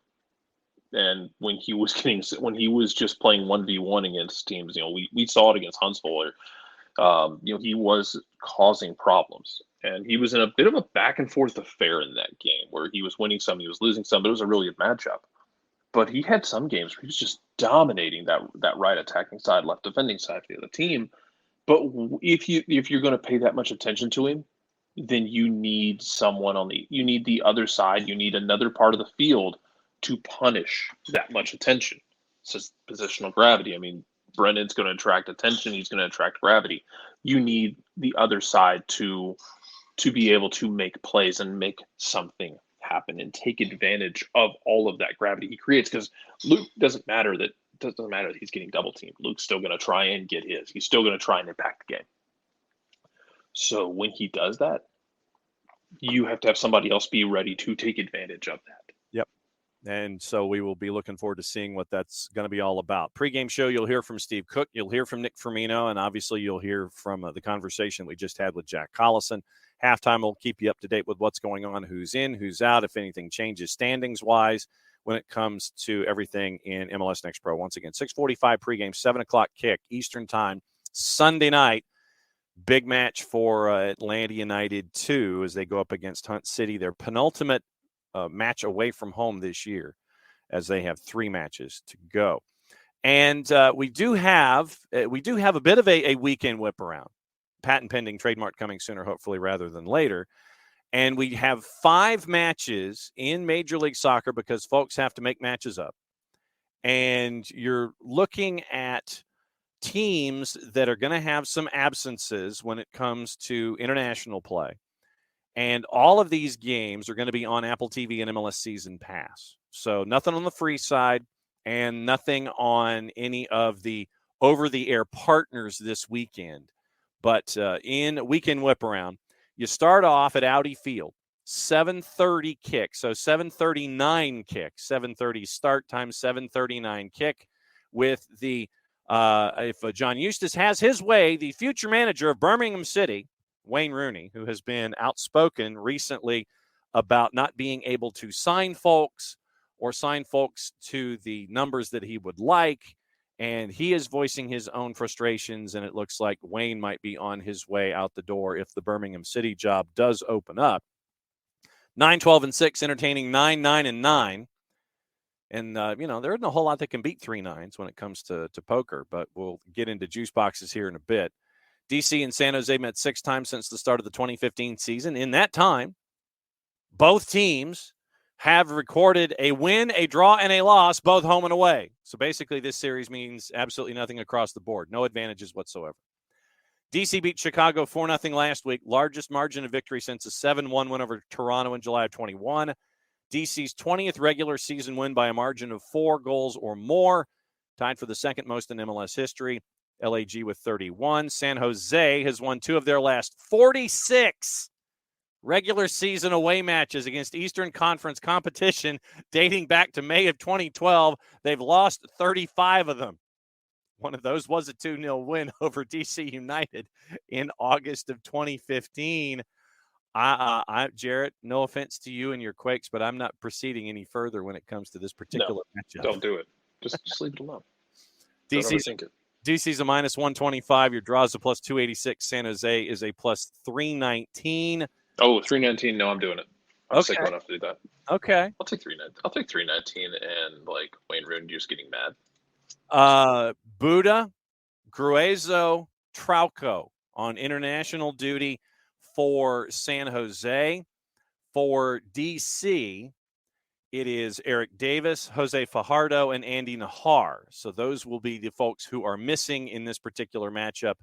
[SPEAKER 5] And when he was just playing 1v1 against teams, we saw it against Huntsville. He was causing problems, and he was in a bit of a back and forth affair in that game where he was winning some, he was losing some, but it was a really good matchup. But he had some games where he was just dominating that right attacking side, left defending side for the other team. But if you're going to pay that much attention to him, then you need someone you need the other side. You need another part of the field to punish that much attention. It's just positional gravity. I mean, Brennan's going to attract attention. He's going to attract gravity. You need the other side to be able to make plays and make something happen and take advantage of all of that gravity he creates. Because Luke doesn't matter that he's getting double teamed. Luke's still going to try and get his. He's still going to try and impact the game. So when he does that, you have to have somebody else be ready to take advantage of that.
[SPEAKER 1] Yep. And so we will be looking forward to seeing what that's going to be all about. Pre-game show, you'll hear from Steve Cook. You'll hear from Nick Firmino. And obviously you'll hear from the conversation we just had with Jack Collison. Halftime will keep you up to date with what's going on, who's in, who's out, if anything changes standings-wise when it comes to everything in MLS Next Pro. Once again, 6:45 pregame, 7 o'clock kick, Eastern time, Sunday night. Big match for Atlanta United 2 as they go up against Hunt City, their penultimate match away from home this year, as they have 3 matches to go. And we do have a bit of a weekend whip around. Patent pending, trademark coming sooner, hopefully, rather than later. And we have 5 matches in Major League Soccer because folks have to make matches up. And you're looking at teams that are going to have some absences when it comes to international play. And all of these games are going to be on Apple TV and MLS Season Pass. So nothing on the free side and nothing on any of the over-the-air partners this weekend. But in Weekend Whip Around, you start off at Audi Field, 7:30 kick. So 7:39 kick, 7:30 start time, 7:39 kick with the if John Eustace has his way, the future manager of Birmingham City, Wayne Rooney, who has been outspoken recently about not being able to sign folks to the numbers that he would like. And he is voicing his own frustrations, and it looks like Wayne might be on his way out the door if the Birmingham City job does open up. 9-12-6, entertaining 9-9-9. And, there isn't a whole lot that can beat 3 9s when it comes to poker, but we'll get into juice boxes here in a bit. DC and San Jose met 6 times since the start of the 2015 season. In that time, both teams have recorded a win, a draw, and a loss, both home and away. So basically, this series means absolutely nothing across the board. No advantages whatsoever. DC beat Chicago 4-0 last week, largest margin of victory since a 7-1 win over Toronto in July of 21. DC's 20th regular season win by a margin of 4 goals or more, tied for the second most in MLS history. LAG with 31. San Jose has won 2 of their last 46 regular season away matches against Eastern Conference competition dating back to May of 2012. They've lost 35 of them. One of those was a 2-0 win over DC United in August of 2015. Jarrett, no offense to you and your Quakes, but I'm not proceeding any further when it comes to this particular matchup.
[SPEAKER 5] Don't do it. Just leave it alone.
[SPEAKER 1] DC's a minus 125. Your draw's a plus 286. San Jose is a plus 319.
[SPEAKER 5] Oh, 319. No, I'm doing it. I'm sick enough to do that.
[SPEAKER 1] Okay.
[SPEAKER 5] I'll take 319 and Wayne Rooney just getting mad.
[SPEAKER 1] Buda, Gruezo, Trauco on international duty for San Jose. For DC, it is Eric Davis, Jose Fajardo, and Andy Nahar. So those will be the folks who are missing in this particular matchup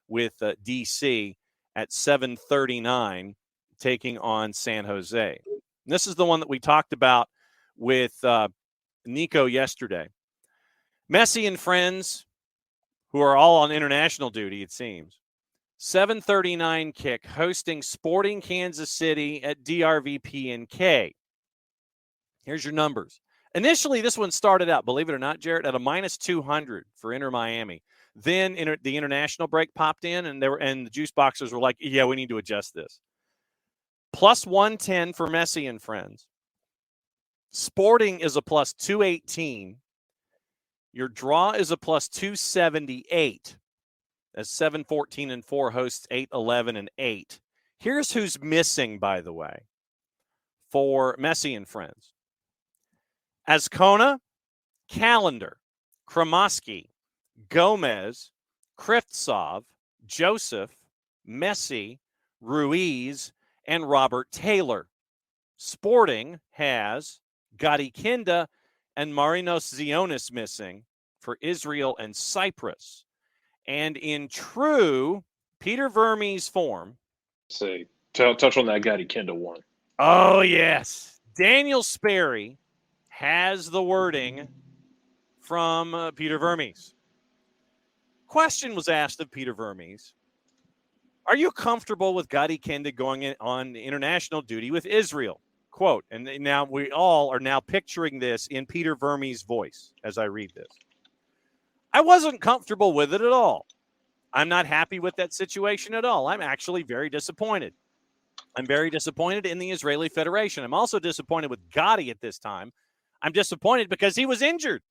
[SPEAKER 1] with DC at 7:39, taking on San Jose. And this is the one that we talked about with Nico yesterday. Messi and friends, who are all on international duty, it seems. 7:39 kick, hosting Sporting Kansas City at DRV PNK. Here's your numbers. Initially, this one started out, believe it or not, Jarrett, at a minus 200 for Inter Miami. Then the international break popped in, and the juice boxers were like, yeah, we need to adjust this. Plus 110 for Messi and friends. Sporting is a plus 218. Your draw is a plus 278. As 7-14-4 hosts 8-11-8. Here's who's missing, by the way, for Messi and friends. Azcona, Calendar, Kramoski, Gomez, Krivtsov, Joseph, Messi, Ruiz, and Robert Taylor. Sporting has Gadi Kinda and Marinos Zionis missing for Israel and Cyprus. And in true Peter Vermes form.
[SPEAKER 5] Say, touch on that Gadi Kinda one.
[SPEAKER 1] Oh, yes. Daniel Sperry has the wording from Peter Vermes. Question was asked of Peter Vermes. Are you comfortable with Gadi Kinda going on international duty with Israel? Quote, and now we all are now picturing this in Peter Vermes' voice as I read this. I wasn't comfortable with it at all. I'm not happy with that situation at all. I'm actually very disappointed. I'm very disappointed in the Israeli Federation. I'm also disappointed with Gadi at this time. I'm disappointed because he was injured.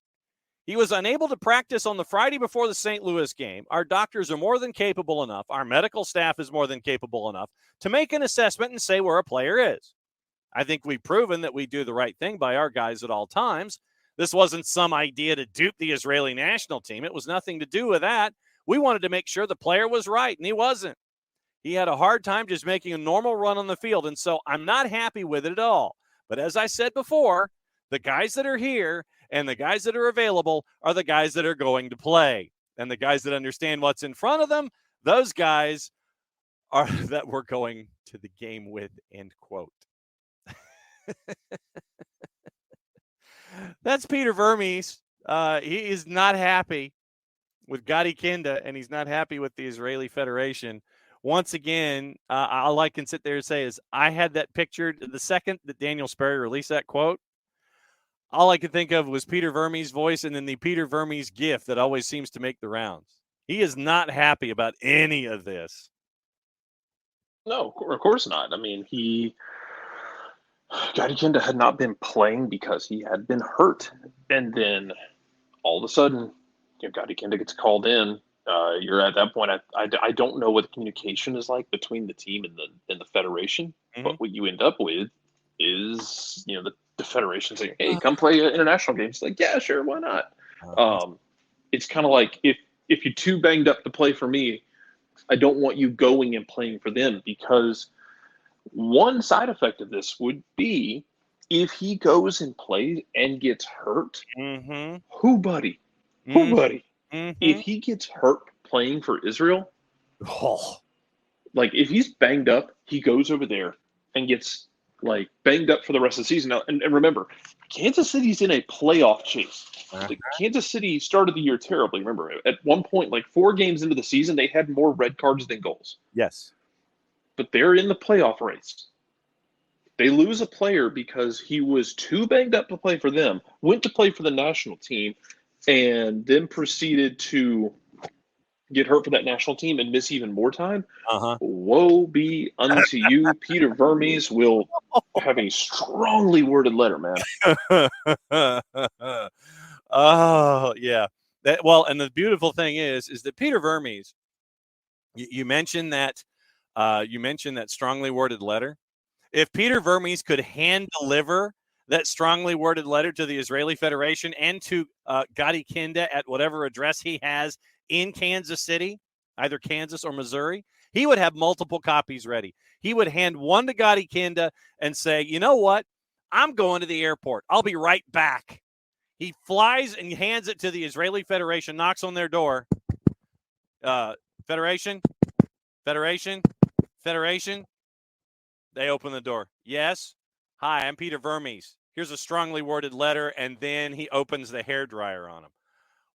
[SPEAKER 1] He was unable to practice on the Friday before the St. Louis game. Our doctors are more than capable enough. Our medical staff is more than capable enough to make an assessment and say where a player is. I think we've proven that we do the right thing by our guys at all times. This wasn't some idea to dupe the Israeli national team. It was nothing to do with that. We wanted to make sure the player was right, and he wasn't. He had a hard time just making a normal run on the field, and so I'm not happy with it at all. But as I said before, the guys that are here and the guys that are available are the guys that are going to play. And the guys that understand what's in front of them, those guys are that we're going to the game with, end quote. That's Peter Vermes. He is not happy with Gadi Kinda, and he's not happy with the Israeli Federation. Once again, all I can sit there and say is I had that pictured the second that Daniel Sperry released that quote. All I could think of was Peter Vermes' voice and then the Peter Vermes gif that always seems to make the rounds. He is not happy about any of this.
[SPEAKER 5] No, of course not. I mean, Gadi Kinda had not been playing because he had been hurt. And then all of a sudden, Gadi Kinda gets called in. You're at that point. I don't know what the communication is like between the team and the federation. Mm-hmm. But what you end up with is, the federation saying, "Hey, come play international games." Like, yeah, sure, why not? It's kind of like if you're too banged up to play for me, I don't want you going and playing for them, because one side effect of this would be if he goes and plays and gets hurt.
[SPEAKER 1] Mm-hmm.
[SPEAKER 5] Who, buddy?
[SPEAKER 1] Mm-hmm.
[SPEAKER 5] If he gets hurt playing for Israel, like if he's banged up, he goes over there and gets like banged up for the rest of the season. Now, and remember, Kansas City's in a playoff chase. Kansas City started the year terribly. Remember, at one point, like 4 games into the season, they had more red cards than goals.
[SPEAKER 1] Yes.
[SPEAKER 5] But they're in the playoff race. They lose a player because he was too banged up to play for them, went to play for the national team, and then proceeded to get hurt for that national team and miss even more time. Woe be unto you. Peter Vermes will have a strongly worded letter, man.
[SPEAKER 1] Oh, yeah. And the beautiful thing is that Peter Vermes, you mentioned that strongly worded letter. If Peter Vermes could hand deliver that strongly worded letter to the Israeli Federation and to Gadi Kinda at whatever address he has in Kansas City, either Kansas or Missouri, he would have multiple copies ready. He would hand one to Gadi Kinda and say, you know what? I'm going to the airport. I'll be right back. He flies and hands it to the Israeli Federation, knocks on their door. Federation. They open the door. Yes. Hi, I'm Peter Vermes. Here's a strongly worded letter, and then he opens the hairdryer on him.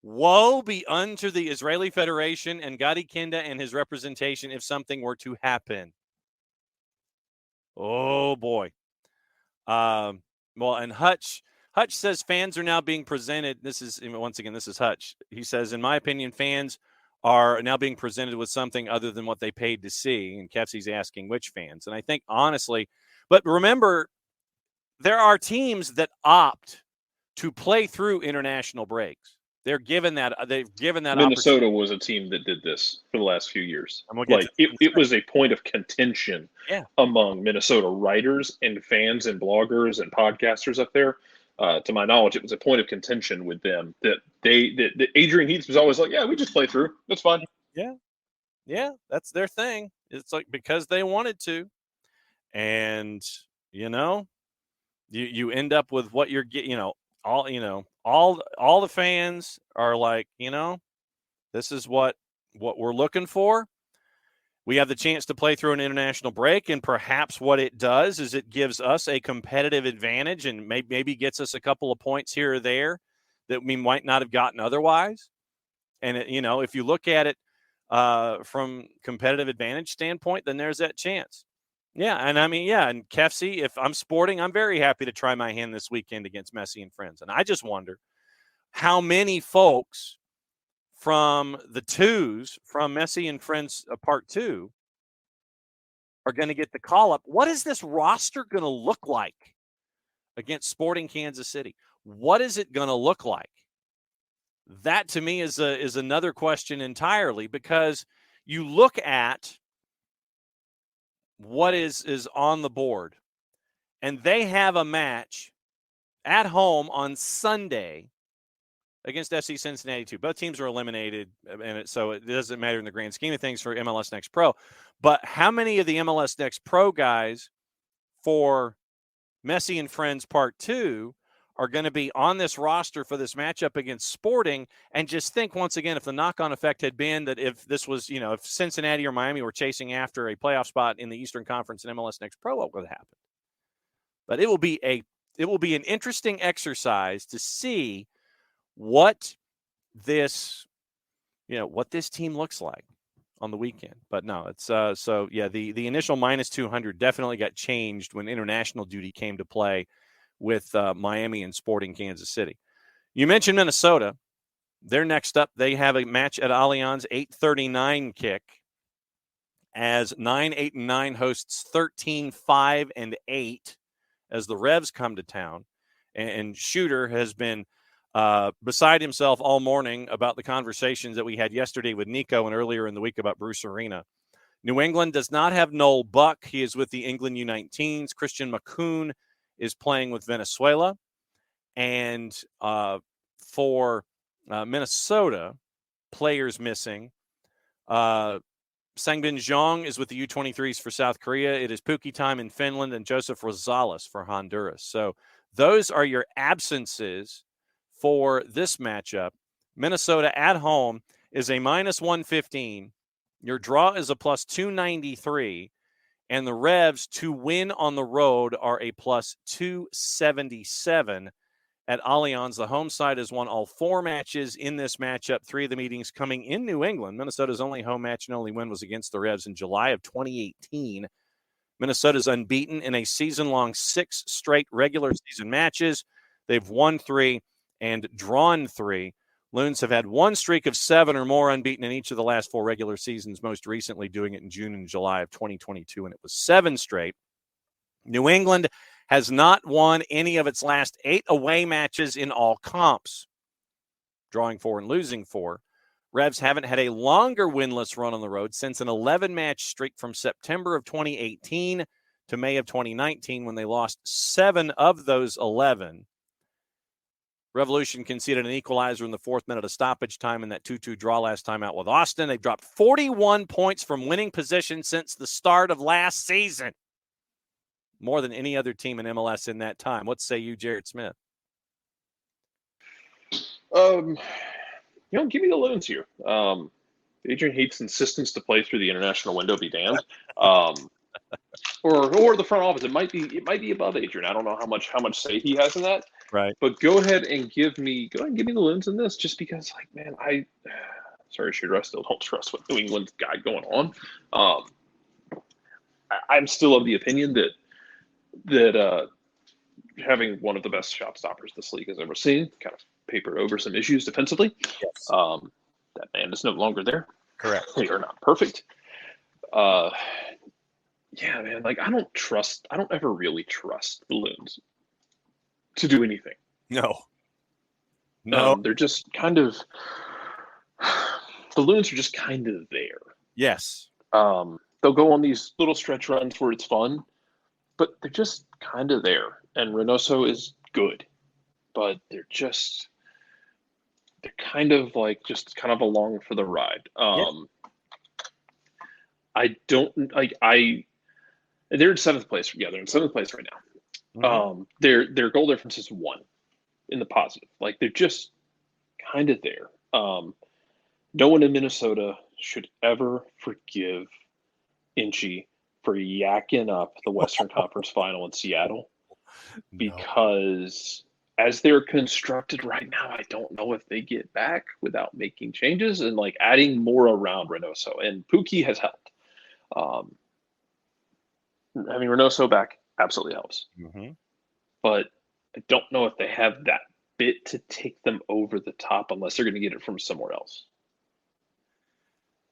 [SPEAKER 1] Woe be unto the Israeli Federation and Gadi Kinda and his representation if something were to happen. Oh, boy. And Hutch says fans are now being presented. This is Hutch. He says, in my opinion, fans are now being presented with something other than what they paid to see. And Kefsi's asking which fans. And I think, honestly, but remember, there are teams that opt to play through international breaks. They've given that
[SPEAKER 5] Minnesota was a team that did this for the last few years. Like it was a point of contention among Minnesota writers and fans and bloggers and podcasters up there. To my knowledge, it was a point of contention with them that Adrian Heath was always like, yeah, we just play through. That's fine.
[SPEAKER 1] Yeah, that's their thing. It's like because they wanted to. And, you end up with what you're getting, all the fans are like, this is what we're looking for. We have the chance to play through an international break, and perhaps what it does is it gives us a competitive advantage and maybe gets us a couple of points here or there that we might not have gotten otherwise. And, if you look at it from competitive advantage standpoint, then there's that chance. Yeah, and and Kefsi, if I'm sporting, I'm very happy to try my hand this weekend against Messi and Friends. And I just wonder how many folks from the twos, from Messi and Friends Part 2, are going to get the call-up. What is this roster going to look like against Sporting Kansas City? What is it going to look like? That, to me, is another question entirely, because you look at what is on the board, and they have a match at home on Sunday against FC Cincinnati 2. Both teams are eliminated, and so it doesn't matter in the grand scheme of things for MLS Next Pro. But how many of the MLS Next Pro guys for Messi and Friends Part 2 are going to be on this roster for this matchup against Sporting? And just think once again, if the knock-on effect had been that if this was, if Cincinnati or Miami were chasing after a playoff spot in the Eastern Conference in MLS Next Pro, what would happen? But it will be an interesting exercise to see what this team looks like on the weekend. But no, it's the initial minus 200 definitely got changed when international duty came to play with Miami and Sporting Kansas City. You mentioned Minnesota. They're next up. They have a match at Allianz, 8:39 kick, as 9-8-9 hosts 13-5-8 as the Revs come to town. And Shooter has been beside himself all morning about the conversations that we had yesterday with Nico and earlier in the week about Bruce Arena. New England does not have Noel Buck. He is with the England U19s. Christian McCoon is playing with Venezuela. And for Minnesota, players missing. Sangbin Jeong is with the U23s for South Korea. It is Pukki time in Finland and Joseph Rosales for Honduras. So those are your absences for this matchup. Minnesota at home is a -115. Your draw is a +293. And the Revs to win on the road are a +277 at Allianz. The home side has won all 4 matches in this matchup, 3 of the meetings coming in New England. Minnesota's only home match and only win was against the Revs in July of 2018. Minnesota's unbeaten in a season-long 6 straight regular season matches. They've won 3 and drawn 3. Loons have had 1 streak of 7 or more unbeaten in each of the last 4 regular seasons, most recently doing it in June and July of 2022, and it was 7 straight. New England has not won any of its last 8 away matches in all comps, drawing 4 and losing 4. Revs haven't had a longer winless run on the road since an 11-match streak from September of 2018 to May of 2019 when they lost 7 of those 11. Revolution conceded an equalizer in the 4th minute of stoppage time in that 2-2 draw last time out with Austin. They've dropped 41 points from winning position since the start of last season. More than any other team in MLS in that time. What say you, Jarrett Smith?
[SPEAKER 5] Give me the Loons here. Adrian Heath's insistence to play through the international window be damned. Or the front office. It might be above Adrian. I don't know how much say he has in that.
[SPEAKER 1] Right.
[SPEAKER 5] But go ahead and give me the Loons in this, just because, like, man, sorry, Shooter, I still don't trust what New England's got going on. I'm still of the opinion that having one of the best shot stoppers this league has ever seen kind of papered over some issues defensively.
[SPEAKER 1] Yes.
[SPEAKER 5] That man is no longer there.
[SPEAKER 1] Correct.
[SPEAKER 5] They are not perfect. Yeah, man, like I don't ever really trust the Loons to do anything.
[SPEAKER 1] No.
[SPEAKER 5] They're just kind of the Loons are just kind of there.
[SPEAKER 1] Yes.
[SPEAKER 5] They'll go on these little stretch runs where it's fun, but they're just kind of there. And Reynoso is good, but they're kind of like just kind of along for the ride. I don't like they're in 7th place. Yeah, they're in 7th place right now. Mm-hmm. Their goal difference is 1 in the positive. Like they're just kind of there. No one in Minnesota should ever forgive Inchy for yakking up the Western Conference Final in Seattle, because as they're constructed right now, I don't know if they get back without making changes and like adding more around Reynoso, and Pukki has helped. Having Reynoso back absolutely helps. Mm-hmm. But I don't know if they have that bit to take them over the top unless they're going to get it from somewhere else.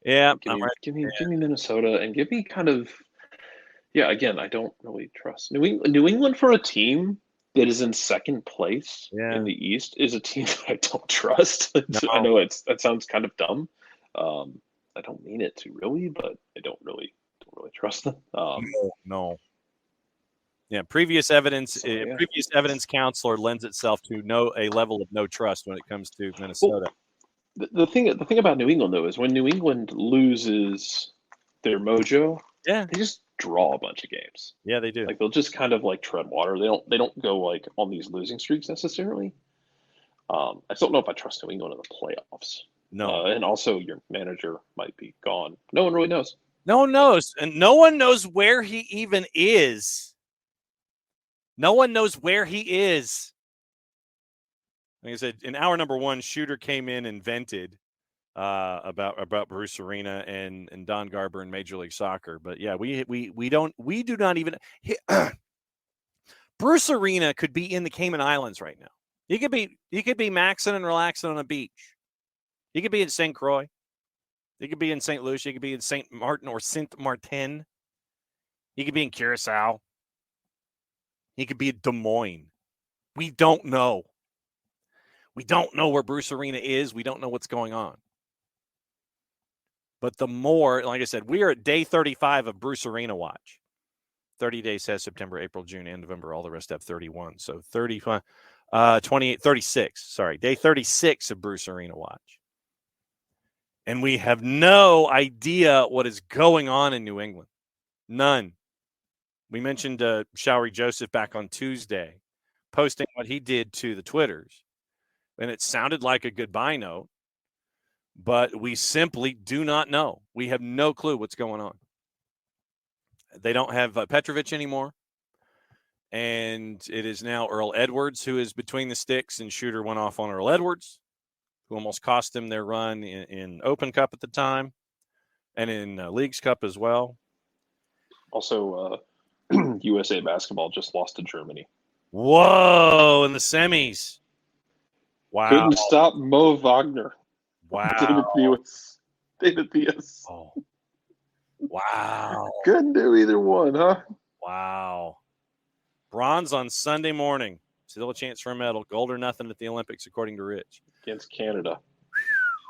[SPEAKER 1] Yeah.
[SPEAKER 5] Give me Minnesota, and give me kind of, again, I don't really trust New England for a team that is in 2nd place in the East is a team that I don't trust. No. I know that sounds kind of dumb. I don't mean it to really, but I don't really trust them.
[SPEAKER 1] No. Yeah, previous evidence counselor lends itself to a level of no trust when it comes to Minnesota.
[SPEAKER 5] Well, the thing about New England though is when New England loses their mojo, they just draw a bunch of games.
[SPEAKER 1] Yeah, they do.
[SPEAKER 5] Like they'll just kind of like tread water. They don't go like on these losing streaks necessarily. I just don't know if I trust New England in the playoffs.
[SPEAKER 1] No.
[SPEAKER 5] And also your manager might be gone. No one really knows.
[SPEAKER 1] No one knows. And no one knows where he even is. No one knows where he is. Like I said, in hour number 1, Shooter came in and vented about Bruce Arena and Don Garber in Major League Soccer. But yeah, we do not even Bruce Arena could be in the Cayman Islands right now. He could be maxing and relaxing on a beach. He could be in St. Croix. He could be in St. Lucia. He could be in St. Martin or Saint Martin. He could be in Curacao. He could be in Des Moines. We don't know. We don't know where Bruce Arena is. We don't know what's going on. But the more, like I said, we are at day 35 of Bruce Arena watch. 30 days has September, April, June, and November. All the rest have 31. So 28, 36. Sorry, day 36 of Bruce Arena Watch. And we have no idea what is going on in New England. None. We mentioned Showery Joseph back on Tuesday, posting what he did to the Twitters. And it sounded like a goodbye note, but we simply do not know. We have no clue what's going on. They don't have Petrovic anymore. And it is now Earl Edwards who is between the sticks, and Shooter went off on Earl Edwards, who almost cost them their run in Open Cup at the time and in Leagues Cup as well.
[SPEAKER 5] Also, USA basketball just lost to Germany.
[SPEAKER 1] Whoa, in the semis. Wow.
[SPEAKER 5] Couldn't stop Mo Wagner.
[SPEAKER 1] Wow.
[SPEAKER 5] David Theus.
[SPEAKER 1] Oh. Wow.
[SPEAKER 5] Couldn't do either one, huh?
[SPEAKER 1] Wow. Bronze on Sunday morning. Still a chance for a medal. Gold or nothing at the Olympics, according to Rich.
[SPEAKER 5] Against Canada.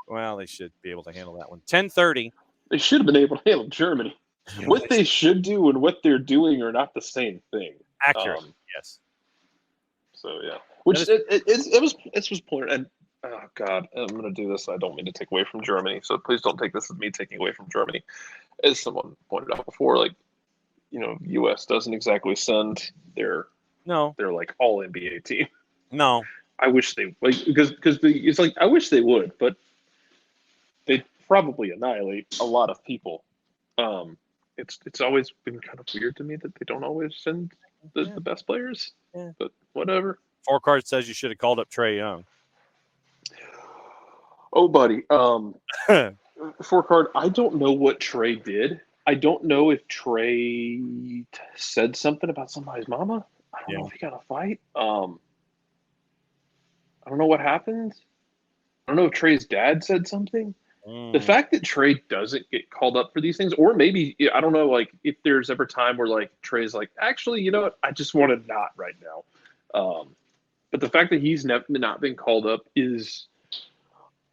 [SPEAKER 1] Well, they should be able to handle that one. 10:30.
[SPEAKER 5] They should have been able to handle Germany. What they should do and what they're doing are not the same thing.
[SPEAKER 1] Accurate. Yes.
[SPEAKER 5] So yeah, which it was pointed. And oh god, I'm going to do this. I don't mean to take away from Germany, so please don't take this as me taking away from Germany. As someone pointed out before, like, you know, U.S. doesn't exactly send their like all NBA team.
[SPEAKER 1] No,
[SPEAKER 5] I wish they because it's like I wish they would, but they probably annihilate a lot of people. It's always been kind of weird to me that they don't always send the best players. Yeah. But whatever.
[SPEAKER 1] 4 Card says you should have called up Trae Young.
[SPEAKER 5] Oh, buddy. 4 Card, I don't know what Trae did. I don't know if Trae said something about somebody's mama. I don't know if he got a fight. I don't know what happened. I don't know if Trae's dad said something. The fact that Trae doesn't get called up for these things, or maybe, I don't know, like, if there's ever time where, like, Trae's like, actually, you know what, I just want to not right now. But the fact that he's not been called up is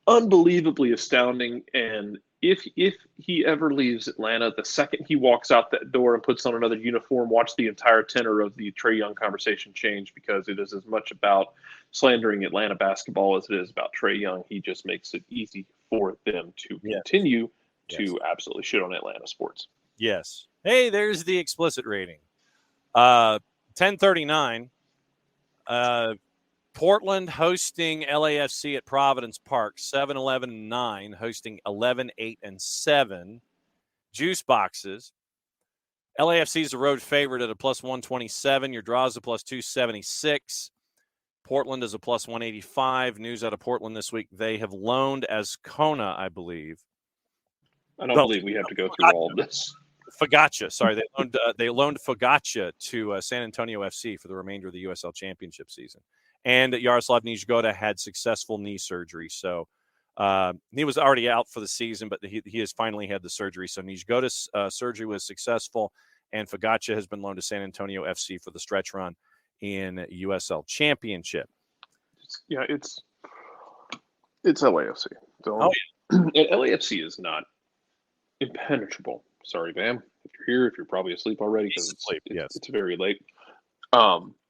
[SPEAKER 5] unbelievably astounding. And if he ever leaves Atlanta, the second he walks out that door and puts on another uniform, watch the entire tenor of the Trae Young conversation change, because it is as much about slandering Atlanta basketball as it is about Trae Young. He just makes it easy for them to continue to absolutely shit on Atlanta sports.
[SPEAKER 1] Yes. Hey, there's the explicit rating. 10:39. Portland hosting LAFC at Providence Park, 7-11-9, hosting 11-8-7. Juice boxes. LAFC is a road favorite at a +127. Your draw is a +276. Portland is a +185. News out of Portland this week: they have loaned Ascona, I believe.
[SPEAKER 5] I don't believe we have to go through all of this.
[SPEAKER 1] Fagacha, sorry, they loaned Fagacha to San Antonio FC for the remainder of the USL Championship season. And Yaroslav Nizhgoda had successful knee surgery, so he was already out for the season, but he has finally had the surgery. So Nizhgoda's surgery was successful, and Fagacha has been loaned to San Antonio FC for the stretch run in USL Championship.
[SPEAKER 5] It's LAFC. So, LAFC is not impenetrable. Sorry, Bam. If you're here, if you're probably asleep already, because it's very late.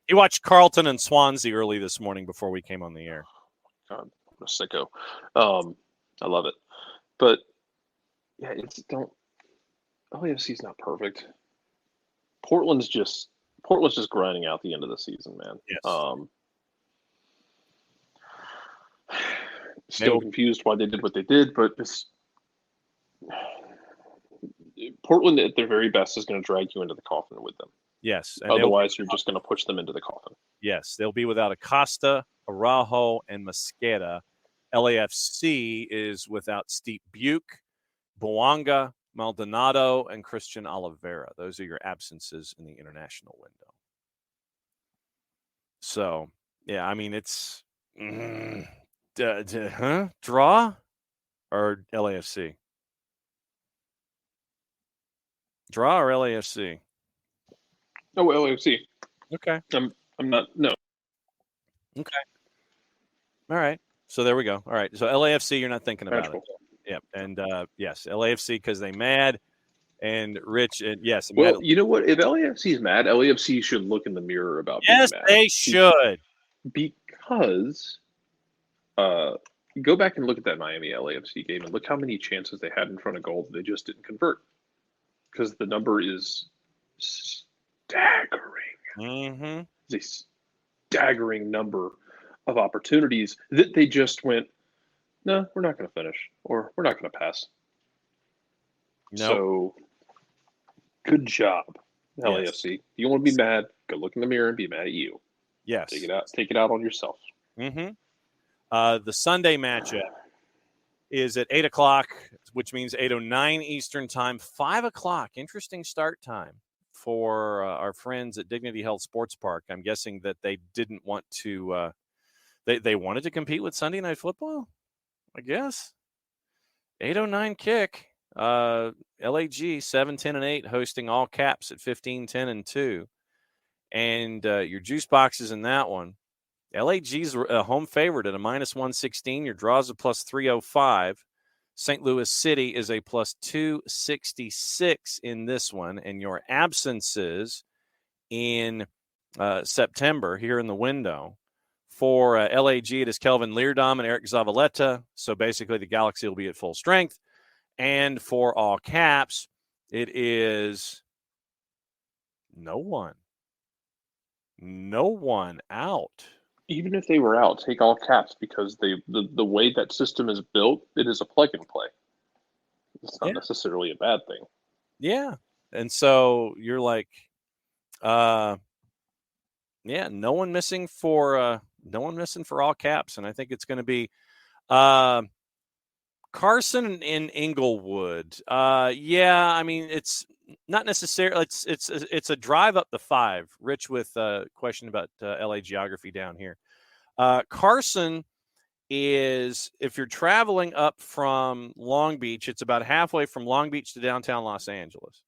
[SPEAKER 1] You watched Carlton and Swansea early this morning before we came on the air.
[SPEAKER 5] God, I'm a sicko. I love it. But, yeah, LAFC is not perfect. Portland's just grinding out the end of the season, man.
[SPEAKER 1] Yes.
[SPEAKER 5] Still confused why they did what they did, but Portland at their very best is going to drag you into the coffin with them.
[SPEAKER 1] Yes.
[SPEAKER 5] And otherwise, you're just going to push them into the coffin.
[SPEAKER 1] Yes. They'll be without Acosta, Araujo, and Mosqueda. LAFC is without Steve Buke, Boanga, Maldonado, and Christian Oliveira. Those are your absences in the international window. So, yeah, I mean, it's draw or LAFC? Draw or LAFC?
[SPEAKER 5] Oh, LAFC.
[SPEAKER 1] Okay.
[SPEAKER 5] I'm not. No.
[SPEAKER 1] Okay. All right. So there we go. All right. So LAFC, you're not thinking about it. Yeah. And yes, LAFC because they mad. And Rich, and yes. And
[SPEAKER 5] well, you know what? If LAFC is mad, LAFC should look in the mirror about
[SPEAKER 1] yes,
[SPEAKER 5] being mad.
[SPEAKER 1] they should.
[SPEAKER 5] Because go back and look at that Miami LAFC game and look how many chances they had in front of goal that they just didn't convert. Because the number is staggering.
[SPEAKER 1] Mm-hmm.
[SPEAKER 5] It's a staggering number of opportunities that they just went, no, we're not going to finish, or we're not going to pass.
[SPEAKER 1] Nope.
[SPEAKER 5] So, good job, LAFC.
[SPEAKER 1] Yes.
[SPEAKER 5] You want to be mad? Go look in the mirror and be mad at you.
[SPEAKER 1] Yes.
[SPEAKER 5] Take it out on yourself.
[SPEAKER 1] Mm-hmm. The Sunday matchup is at 8 o'clock, which means 8:09 Eastern time, 5 o'clock. Interesting start time for our friends at Dignity Health Sports Park. I'm guessing that they didn't want to they wanted to compete with Sunday Night Football, I guess. 8:09 kick. LAG 7-10-8 hosting All Caps at 15-10-2. And your juice boxes in that one. LAG's a home favorite at a -116. Your draws a +305. St. Louis City is a +266 in this one. And your absences in September here in the window. For LAG, it is Kelvin Leardom and Eric Zavaleta. So basically the Galaxy will be at full strength. And for All Caps, it is no one out.
[SPEAKER 5] Even if they were out, take All Caps because the way that system is built, it is a plug and play. It's not necessarily a bad thing.
[SPEAKER 1] Yeah. And so you're like, no one missing for All Caps. And I think it's going to be Carson in Inglewood. I mean, it's not necessarily. It's a drive up the 5. Rich with a question about LA geography down here. Carson is, if you're traveling up from Long Beach, it's about halfway from Long Beach to downtown Los Angeles.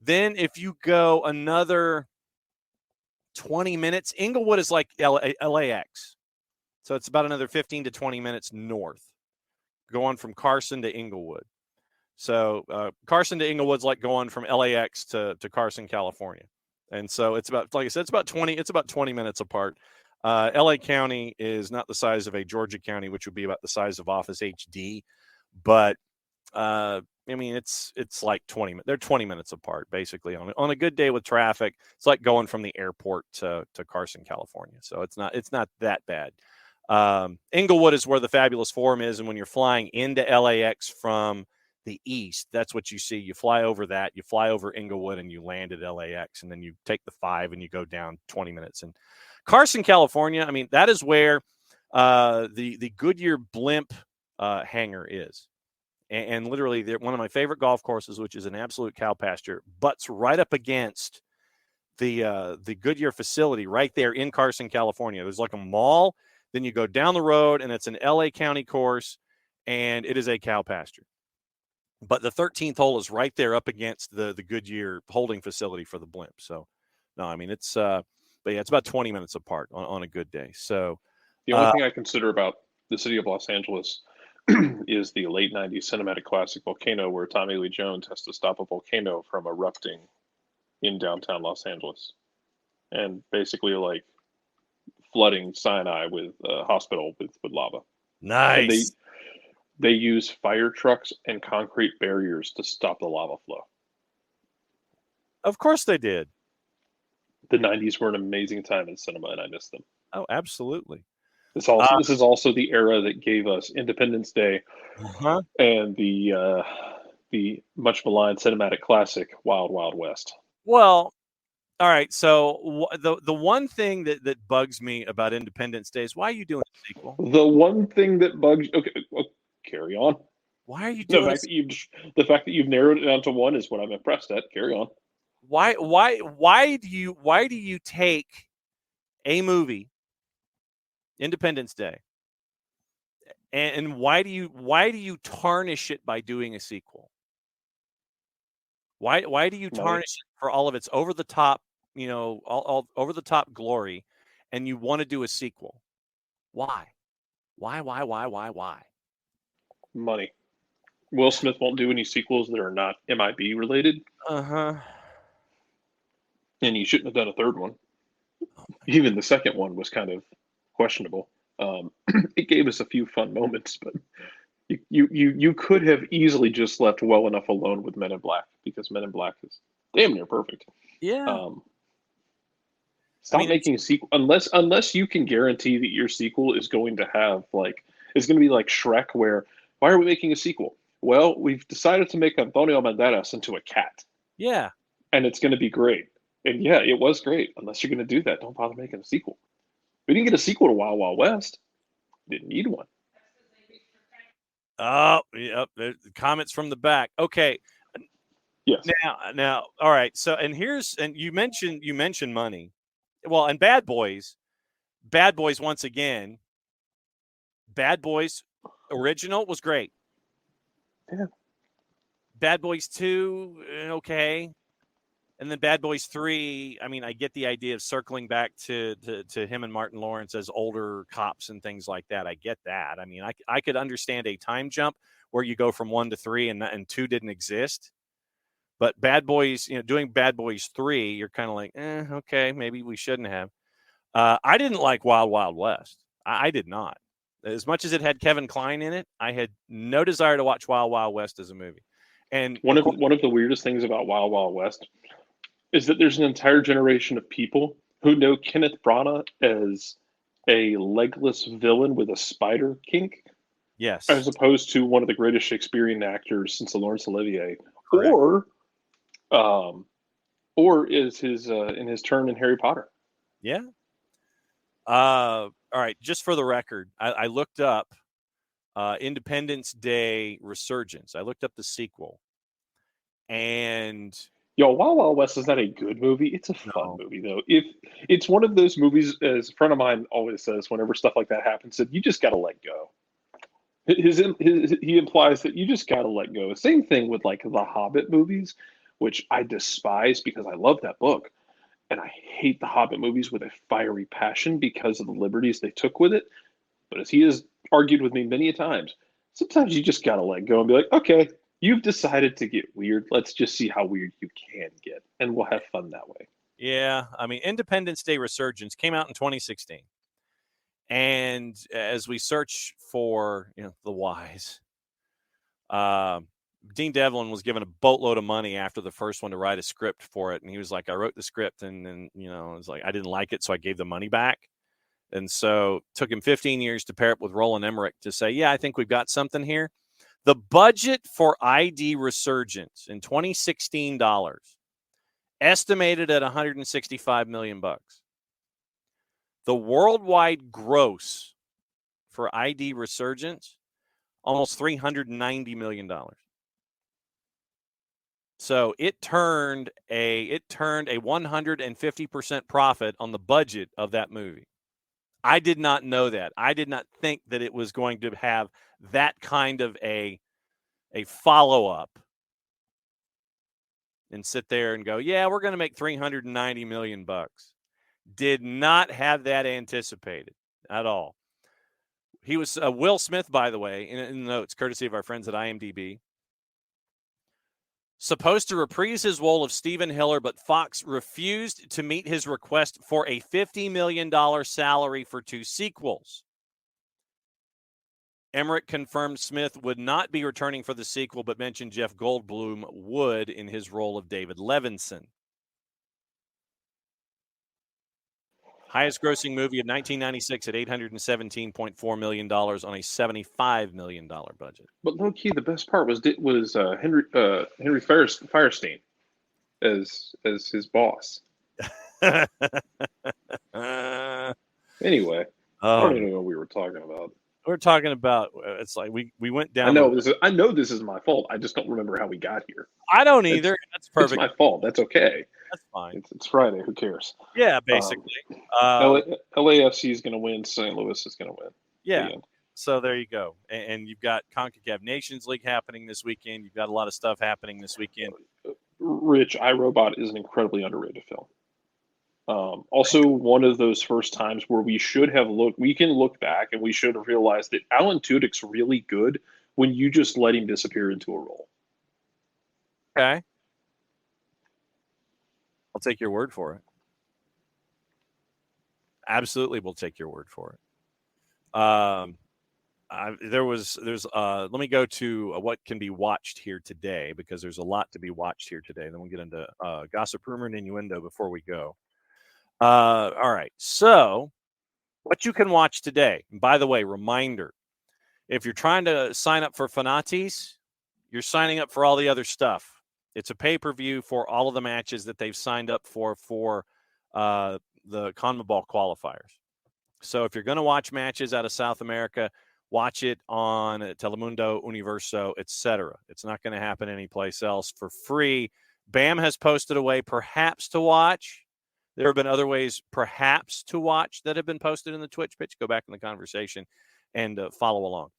[SPEAKER 1] Then if you go another 20 minutes, Inglewood is like LAX. So it's about another 15 to 20 minutes north, going from Carson to Inglewood. So Carson to Inglewood's like going from LAX to Carson, California. And so it's about, like I said, it's about 20 minutes apart. LA County is not the size of a Georgia County, which would be about the size of Office HD. But I mean, it's like 20 minutes. They're 20 minutes apart, basically. On a good day with traffic, it's like going from the airport to Carson, California. So it's not that bad. Inglewood is where the Fabulous Forum is, and when you're flying into LAX from the east, that's what you see. You fly over that, you fly over Inglewood, and you land at LAX, and then you take the 5 and you go down 20 minutes. And Carson, California, I mean, that is where the Goodyear blimp hangar is. And literally, one of my favorite golf courses, which is an absolute cow pasture, butts right up against the Goodyear facility right there in Carson, California. There's like a mall. Then you go down the road, and it's an LA County course, and it is a cow pasture. But the 13th hole is right there up against the Goodyear holding facility for the blimp. So, no, I mean, it's about 20 minutes apart on a good day. So,
[SPEAKER 5] the only thing I consider about the city of Los Angeles is the late 90s Cinematic Classic Volcano, where Tommy Lee Jones has to stop a volcano from erupting in downtown Los Angeles. And basically, like, flooding Sinai with a hospital with lava.
[SPEAKER 1] Nice.
[SPEAKER 5] And they use fire trucks and concrete barriers to stop the lava flow.
[SPEAKER 1] Of course they did.
[SPEAKER 5] The 90s were an amazing time in cinema, and I miss them.
[SPEAKER 1] Oh, absolutely.
[SPEAKER 5] This is also the era that gave us Independence Day and the much maligned cinematic classic Wild Wild West.
[SPEAKER 1] Well, all right. So the one thing that bugs me about Independence Day is, why are you doing a sequel?
[SPEAKER 5] The one thing that bugs. Okay, carry on.
[SPEAKER 1] Why are you doing
[SPEAKER 5] the fact that you've narrowed it down to one is what I'm impressed at. Carry on.
[SPEAKER 1] Why do you take a movie, Independence Day, and why do you tarnish it by doing a sequel? Why do you tarnish it for all of its over the top, all over the top glory, and you want to do a sequel? Why? Why?
[SPEAKER 5] Money. Will Smith won't do any sequels that are not MIB related.
[SPEAKER 1] Uh-huh.
[SPEAKER 5] And he shouldn't have done a third one. Even the second one was kind of questionable. It gave us a few fun moments, but you could have easily just left well enough alone with Men in Black, because Men in Black is damn near perfect.
[SPEAKER 1] Yeah.
[SPEAKER 5] Stop making a sequel unless you can guarantee that your sequel is going to have it's going to be like Shrek, where why are we making a sequel? Well, we've decided to make Antonio Banderas into a cat.
[SPEAKER 1] Yeah.
[SPEAKER 5] And it's going to be great. And yeah, it was great. Unless you're going to do that, don't bother making a sequel. We didn't get a sequel to Wild Wild West. Didn't need one.
[SPEAKER 1] Oh, yep. Comments from the back. Okay.
[SPEAKER 5] Yes.
[SPEAKER 1] Now, all right. So, and you mentioned money. Well, and Bad Boys once again. Bad Boys original was great.
[SPEAKER 5] Yeah.
[SPEAKER 1] Bad Boys 2, okay. And then Bad Boys 3, I mean, I get the idea of circling back to him and Martin Lawrence as older cops and things like that. I get that. I mean, I could understand a time jump where you go from 1 to 3 and 2 didn't exist. But Bad Boys, doing Bad Boys 3, you're kind of like, okay, maybe we shouldn't have. I didn't like Wild Wild West. I did not. As much as it had Kevin Kline in it, I had no desire to watch Wild Wild West as a movie. And
[SPEAKER 5] one of the weirdest things about Wild Wild West is that there's an entire generation of people who know Kenneth Branagh as a legless villain with a spider kink.
[SPEAKER 1] Yes.
[SPEAKER 5] As opposed to one of the greatest Shakespearean actors since Laurence Olivier.
[SPEAKER 1] Correct.
[SPEAKER 5] Or is his in his turn in Harry Potter.
[SPEAKER 1] Yeah. All right. Just for the record, I looked up Independence Day Resurgence. I looked up the sequel. And
[SPEAKER 5] Wild Wild West is not a good movie. It's a fun movie, though. If it's one of those movies, as a friend of mine always says, whenever stuff like that happens, that you just got to let go. He implies that you just got to let go. Same thing with like the Hobbit movies, which I despise because I love that book. And I hate the Hobbit movies with a fiery passion because of the liberties they took with it. But as he has argued with me many a times, sometimes you just got to let go and be like, okay, you've decided to get weird. Let's just see how weird you can get. And we'll have fun that way.
[SPEAKER 1] Yeah. I mean, Independence Day Resurgence came out in 2016. And as we search for the whys, Dean Devlin was given a boatload of money after the first one to write a script for it. And he was like, I wrote the script and then, it was like, I didn't like it. So I gave the money back. And so it took him 15 years to pair up with Roland Emmerich to say, yeah, I think we've got something here. The budget for ID Resurgence in 2016 dollars estimated at $165 million. The worldwide gross for ID Resurgence, almost $390 million. So it turned a 150% profit on the budget of that movie. I did not know that. I did not think that it was going to have that kind of a follow-up and sit there and go, yeah, we're going to make $390 million. Did not have that anticipated at all. He was Will Smith, by the way, in the notes, courtesy of our friends at IMDb. Supposed to reprise his role of Stephen Hiller, but Fox refused to meet his request for a $50 million salary for 2 sequels. Emmerich confirmed Smith would not be returning for the sequel, but mentioned Jeff Goldblum would in his role of David Levinson. Highest grossing movie of 1996 at $817.4 million on a $75 million budget.
[SPEAKER 5] But low key, the best part was Henry Firestein as his boss. Anyway, I don't even know what we were talking about.
[SPEAKER 1] We're talking about it's like we went down.
[SPEAKER 5] I know this is my fault. I just don't remember how we got here.
[SPEAKER 1] I don't either. That's perfect.
[SPEAKER 5] It's my fault. That's okay.
[SPEAKER 1] That's fine.
[SPEAKER 5] It's Friday. Who cares?
[SPEAKER 1] Yeah, basically.
[SPEAKER 5] LAFC is going to win. St. Louis is going to win.
[SPEAKER 1] Yeah. So there you go. And you've got CONCACAF Nations League happening this weekend. You've got a lot of stuff happening this weekend.
[SPEAKER 5] Rich, iRobot is an incredibly underrated film. Also, one of those first times where we can look back and we should have realized that Alan Tudyk's really good when you just let him disappear into a role.
[SPEAKER 1] Okay. I'll take your word for it. Absolutely, we'll take your word for it. Let me go to what can be watched here today, because there's a lot to be watched here today. Then we'll get into gossip, rumor, and innuendo before we go. All right. So what you can watch today, and by the way, reminder, if you're trying to sign up for Fanatis, you're signing up for all the other stuff. It's a pay-per-view for all of the matches that they've signed up for the CONMEBOL qualifiers. So if you're going to watch matches out of South America, watch it on Telemundo, Universo, etc. It's not going to happen anyplace else for free. BAM has posted a way perhaps to watch. There have been other ways perhaps to watch that have been posted in the Twitch pitch. Go back in the conversation and follow along.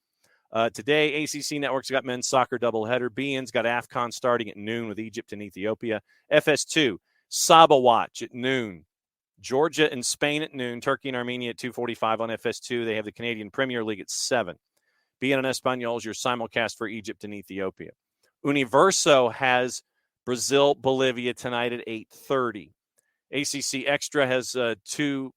[SPEAKER 1] Today, ACC Network's got men's soccer doubleheader. BN's got AFCON starting at noon with Egypt and Ethiopia. FS2, Saba watch at noon. Georgia and Spain at noon. Turkey and Armenia at 2:45 on FS2. They have the Canadian Premier League at 7. BN and Espanol is your simulcast for Egypt and Ethiopia. Universo has Brazil, Bolivia tonight at 8:30. ACC Extra has 2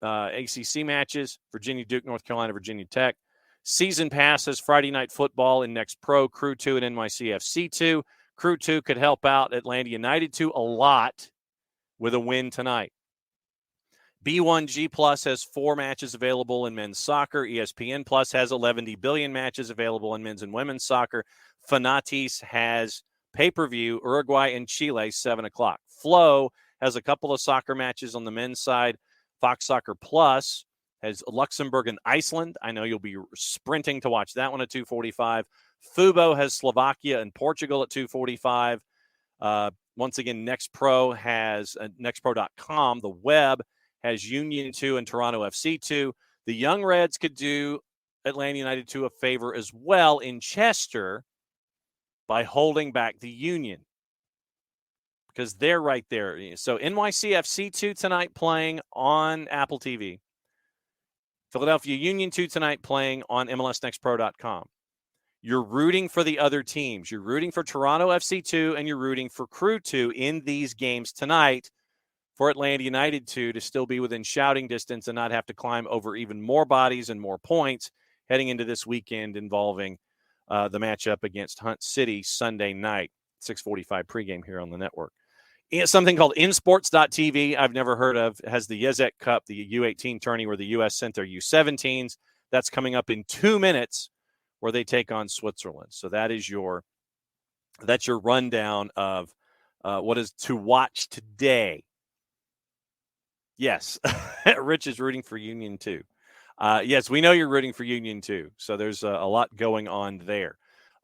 [SPEAKER 1] ACC matches. Virginia Duke, North Carolina, Virginia Tech. Season Pass has Friday Night Football in Next Pro, Crew 2 and NYCFC 2. Crew 2 could help out Atlanta United 2 a lot with a win tonight. B1G Plus has 4 matches available in men's soccer. ESPN Plus has 11 billion matches available in men's and women's soccer. Fanatis has pay-per-view, Uruguay and Chile, 7 o'clock. Flow has a couple of soccer matches on the men's side. Fox Soccer Plus has Luxembourg and Iceland. I know you'll be sprinting to watch that one at 2:45. Fubo has Slovakia and Portugal at 2:45. Once again, Next Pro has nextpro.com. The web has Union 2 and Toronto FC 2. The Young Reds could do Atlanta United 2 a favor as well in Chester by holding back the Union, because they're right there. So NYCFC 2 tonight playing on Apple TV. Philadelphia Union 2 tonight playing on MLSNextPro.com. You're rooting for the other teams. You're rooting for Toronto FC 2 and you're rooting for Crew 2 in these games tonight for Atlanta United 2 to still be within shouting distance and not have to climb over even more bodies and more points heading into this weekend involving the matchup against Hunt City Sunday night, 6:45 pregame here on the network. Something called InSports.tv I've never heard of. It has the Yezek Cup, the U18 tourney where the U.S. sent their U17s. That's coming up in 2 minutes where they take on Switzerland. So that's your rundown of what is to watch today. Yes, Rich is rooting for Union 2. Yes, we know you're rooting for Union 2. So there's a lot going on there.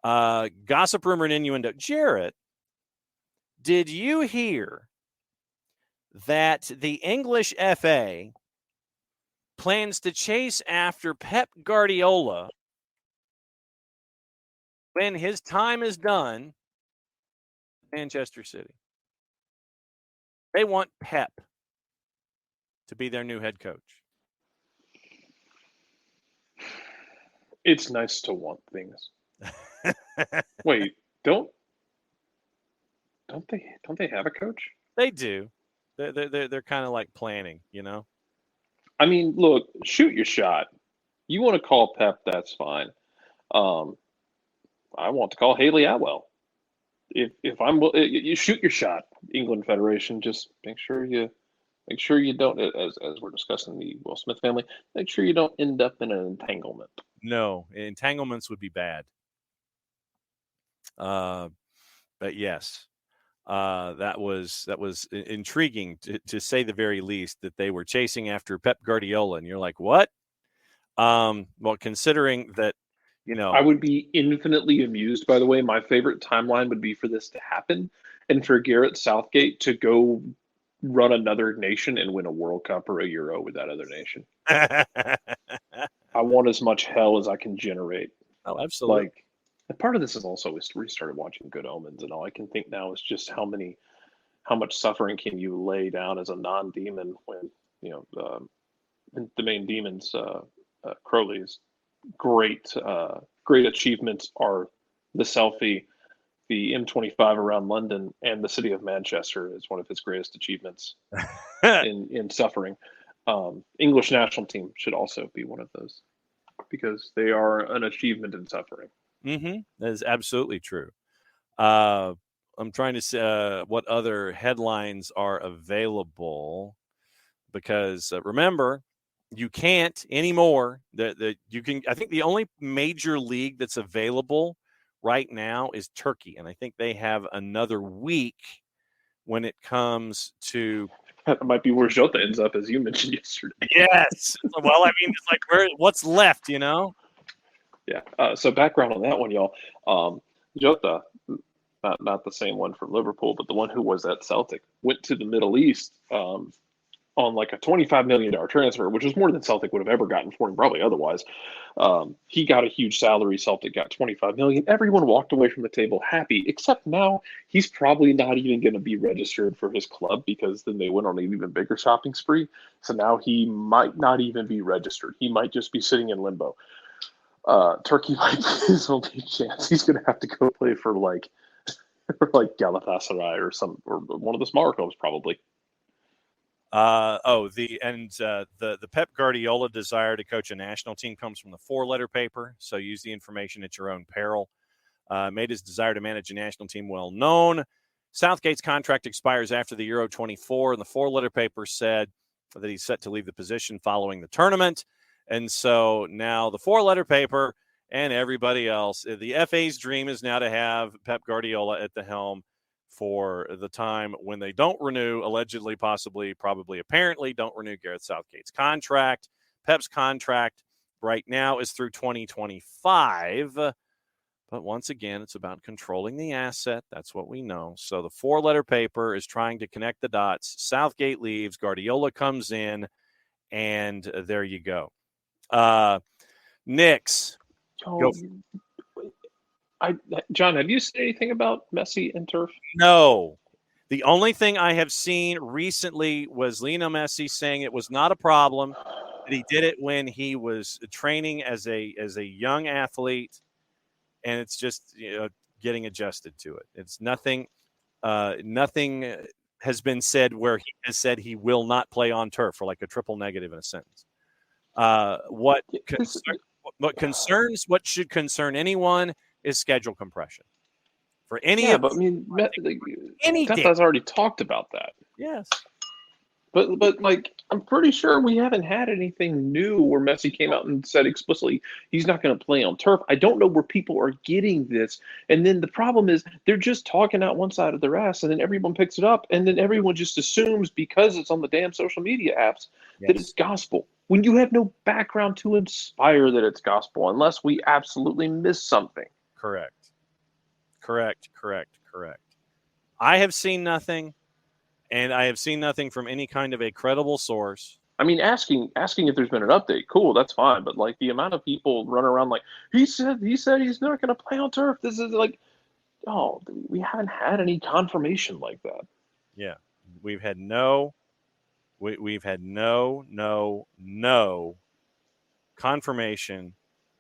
[SPEAKER 1] Gossip, rumor, and innuendo. Jarrett, did you hear that the English FA plans to chase after Pep Guardiola when his time is done in Manchester City? They want Pep to be their new head coach.
[SPEAKER 5] It's nice to want things. Wait, don't they have a coach?
[SPEAKER 1] They do. They're kind of like planning, you know.
[SPEAKER 5] I mean, look, shoot your shot. You want to call Pep, that's fine. I want to call Haley Atwell. If I'm, you shoot your shot, England Federation. Just make sure you don't, as we're discussing the Will Smith family, make sure you don't end up in an entanglement.
[SPEAKER 1] No, entanglements would be bad. But yes, that was intriguing to say the very least, that they were chasing after Pep Guardiola, and you're like, what? Well, considering that, you know,
[SPEAKER 5] I would be infinitely amused. By the way, my favorite timeline would be for this to happen, and for Garrett Southgate to go run another nation and win a World Cup or a Euro with that other nation. I want as much hell as I can generate.
[SPEAKER 1] Oh, absolutely.
[SPEAKER 5] Like, and part of this is also we started watching Good Omens, and all I can think now is just how much suffering can you lay down as a non-demon when the main demon's Crowley's great achievements are the selfie, the M25 around London, and the city of Manchester is one of his greatest achievements in suffering. English national team should also be one of those because they are an achievement in suffering.
[SPEAKER 1] Mm-hmm. That is absolutely true. I'm trying to see what other headlines are available because remember, you can't anymore. You can. I think the only major league that's available right now is Turkey, and I think they have another week when it comes to.
[SPEAKER 5] That might be where Jota ends up, as you mentioned yesterday.
[SPEAKER 1] Yes. Well, I mean, it's like what's left, you know?
[SPEAKER 5] Yeah. So background on that one, y'all. Jota, not the same one from Liverpool, but the one who was at Celtic, went to the Middle East on like a $25 million transfer, which is more than Celtic would have ever gotten for him, probably otherwise. He got a huge salary. Celtic got $25 million. Everyone walked away from the table happy, except now he's probably not even going to be registered for his club because then they went on an even bigger shopping spree. So now he might not even be registered. He might just be sitting in limbo. Turkey might be his only chance. He's going to have to go play for like Galatasaray or one of the smaller clubs probably.
[SPEAKER 1] The Pep Guardiola desire to coach a national team comes from the 4-letter paper. So use the information at your own peril. Made his desire to manage a national team well known. Southgate's contract expires after the Euro 24, and the 4-letter paper said that he's set to leave the position following the tournament. And so now the 4-letter paper and everybody else, the FA's dream is now to have Pep Guardiola at the helm for the time when they don't renew, allegedly, possibly, probably, apparently, don't renew Gareth Southgate's contract. Pep's contract right now is through 2025. But once again, it's about controlling the asset. That's what we know. So the 4-letter paper is trying to connect the dots. Southgate leaves, Guardiola comes in, and there you go. Knicks.
[SPEAKER 5] John, have you said anything about Messi and turf?
[SPEAKER 1] No. The only thing I have seen recently was Lionel Messi saying it was not a problem, that he did it when he was training as a young athlete, and it's just getting adjusted to it. It's nothing. Nothing has been said where he has said he will not play on turf, or like a triple negative in a sentence. What should concern anyone is schedule compression. For any
[SPEAKER 5] but I mean, Pep has already talked about that.
[SPEAKER 1] Yes.
[SPEAKER 5] But like, I'm pretty sure we haven't had anything new where Messi came out and said explicitly he's not going to play on turf. I don't know where people are getting this. And then the problem is they're just talking out one side of their ass, and then everyone picks it up, and then everyone just assumes because it's on the damn social media apps that it's gospel. When you have no background to inspire that it's gospel, unless we absolutely miss something.
[SPEAKER 1] Correct. I have seen nothing, and I have seen nothing from any kind of a credible source.
[SPEAKER 5] I mean, asking if there's been an update, cool, that's fine. But like the amount of people run around like he said he's not going to play on turf. This is like, we haven't had any confirmation like that.
[SPEAKER 1] Yeah, we've had no confirmation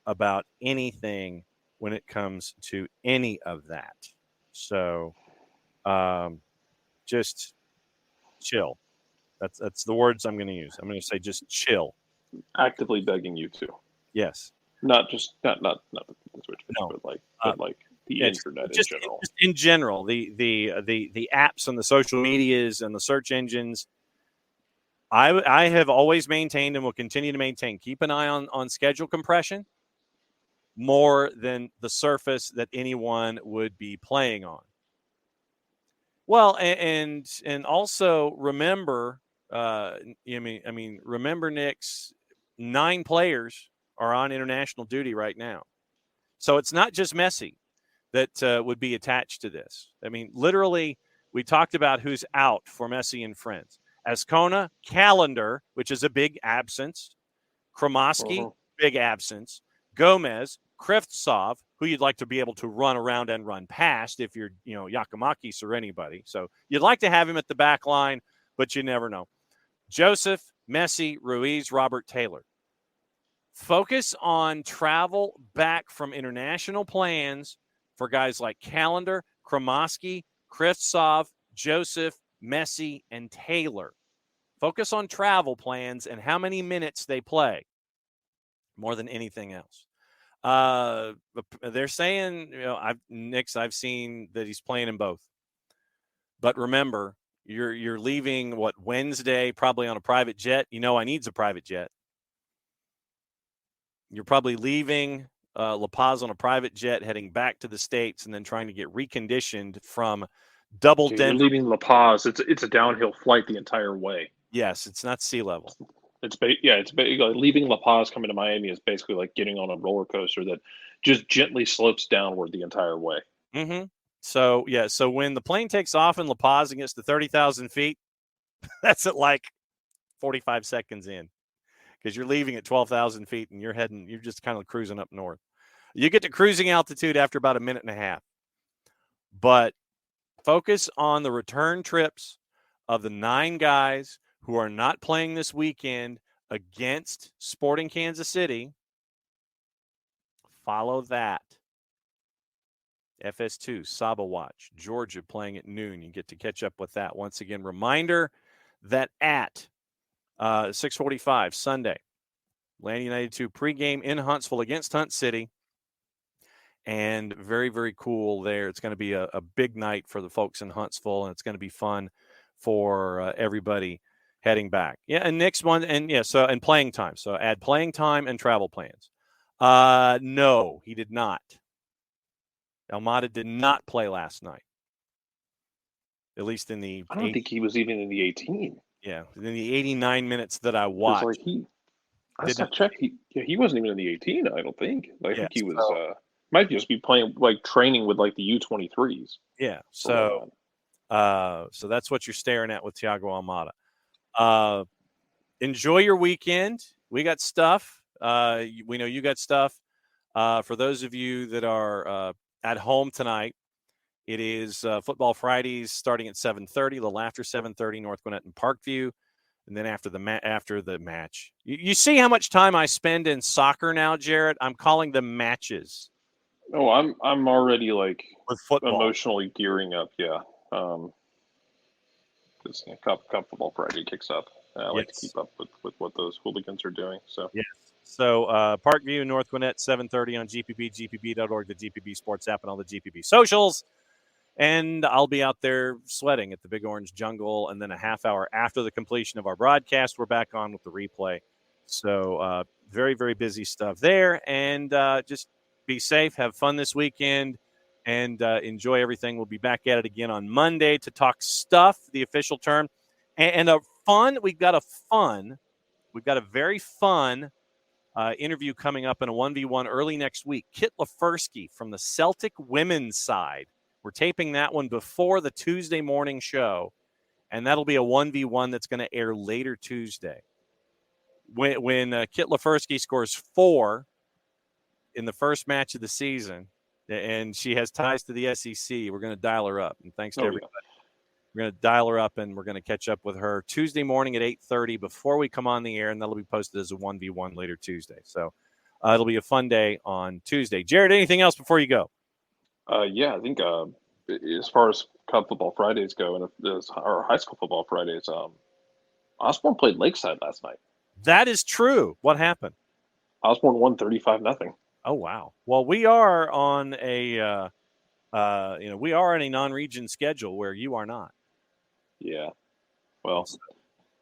[SPEAKER 1] about anything when it comes to any of that. So, just chill. That's the words I'm going to use. I'm going to say just chill.
[SPEAKER 5] Actively begging you to.
[SPEAKER 1] Yes.
[SPEAKER 5] Not the Switch, but like the internet in general.
[SPEAKER 1] Just in general, the apps and the social medias and the search engines. I have always maintained and will continue to maintain. Keep an eye on schedule compression more than the surface that anyone would be playing on. Well, and also remember, remember, Knicks, 9 players are on international duty right now. So it's not just Messi that would be attached to this. I mean, literally, we talked about who's out for Messi and friends. Ascona, Calendar, which is a big absence. Kromoski, big absence. Gomez, Krivtsov, who you'd like to be able to run around and run past if you're, Yakimakis or anybody. So you'd like to have him at the back line, but you never know. Joseph, Messi, Ruiz, Robert Taylor. Focus on travel back from international plans for guys like Callender, Kramoski, Krivtsov, Joseph, Messi, and Taylor. Focus on travel plans and how many minutes they play more than anything else. They're saying, I've seen that he's playing in both. But remember, you're leaving, Wednesday, probably on a private jet. I needs a private jet. You're probably leaving La Paz on a private jet, heading back to the States, and then trying to get reconditioned from double
[SPEAKER 5] You're
[SPEAKER 1] Denver.
[SPEAKER 5] leaving La Paz. It's a downhill flight the entire way.
[SPEAKER 1] Yes, it's not sea level.
[SPEAKER 5] It's basically leaving La Paz coming to Miami is basically like getting on a roller coaster that just gently slopes downward the entire way.
[SPEAKER 1] Mm-hmm. So when the plane takes off in La Paz and gets to 30,000 feet, that's at like 45 seconds in, because you're leaving at 12,000 feet and you're just kind of cruising up north. You get to cruising altitude after about a minute and a half. But focus on the return trips of the 9 guys who are not playing this weekend against Sporting Kansas City. Follow that. FS2, Saba Watch, Georgia playing at noon. You get to catch up with that. Once again, reminder that at 6:45 Sunday, Land United 2 pregame in Huntsville against Hunt City. And very, very cool there. It's going to be a big night for the folks in Huntsville, and it's going to be fun for everybody heading back. Yeah, and next one, and playing time. So add playing time and travel plans. No, he did not. Almada did not play last night. At least in the
[SPEAKER 5] I don't think he was even in the 18.
[SPEAKER 1] Yeah, in the 89 minutes that I watched.
[SPEAKER 5] He wasn't even in the 18, I don't think. I think he was might just be playing, like training with like the U23s.
[SPEAKER 1] Yeah. So that's what you're staring at with Thiago Almada. Enjoy your weekend. We got stuff. We know you got stuff. For those of you that are at home tonight, it is Football Fridays starting at 7:30, a little after 7:30, North Gwinnett and Parkview. And then after the match. You see how much time I spend in soccer now, Jarrett? I'm calling them matches.
[SPEAKER 5] Oh, I'm already like
[SPEAKER 1] with football,
[SPEAKER 5] emotionally gearing up. Yeah, because Cup Football Friday kicks up. I like to keep up with what those hooligans are doing. So
[SPEAKER 1] yes. So Parkview, North Gwinnett, 7:30 on GPB, gpb.org, the GPB Sports app, and all the GPB socials. And I'll be out there sweating at the Big Orange Jungle. And then a half hour after the completion of our broadcast, we're back on with the replay. So very, very busy stuff there. And just be safe, have fun this weekend, and enjoy everything. We'll be back at it again on Monday to talk stuff, the official term. And we've got a very fun interview coming up in a 1v1 early next week. Kit Lefersky from the Celtic women's side. We're taping that one before the Tuesday morning show, and that'll be a 1v1 that's going to air later Tuesday. When Kit Lefersky scores 4 in the first match of the season, and she has ties to the SEC, we're going to dial her up. And thanks to everybody. Yeah. We're going to dial her up, and we're going to catch up with her Tuesday morning at 8:30 before we come on the air, and that'll be posted as a 1v1 later Tuesday. So it'll be a fun day on Tuesday. Jared, anything else before you go?
[SPEAKER 5] Yeah, I think as far as Cub Football Fridays go, and our high school football Fridays, Osborne played Lakeside last night.
[SPEAKER 1] That is true. What happened?
[SPEAKER 5] Osborne won 35-0.
[SPEAKER 1] Oh wow! Well, we are on a we are on a non-region schedule where you are not.
[SPEAKER 5] Yeah. Well,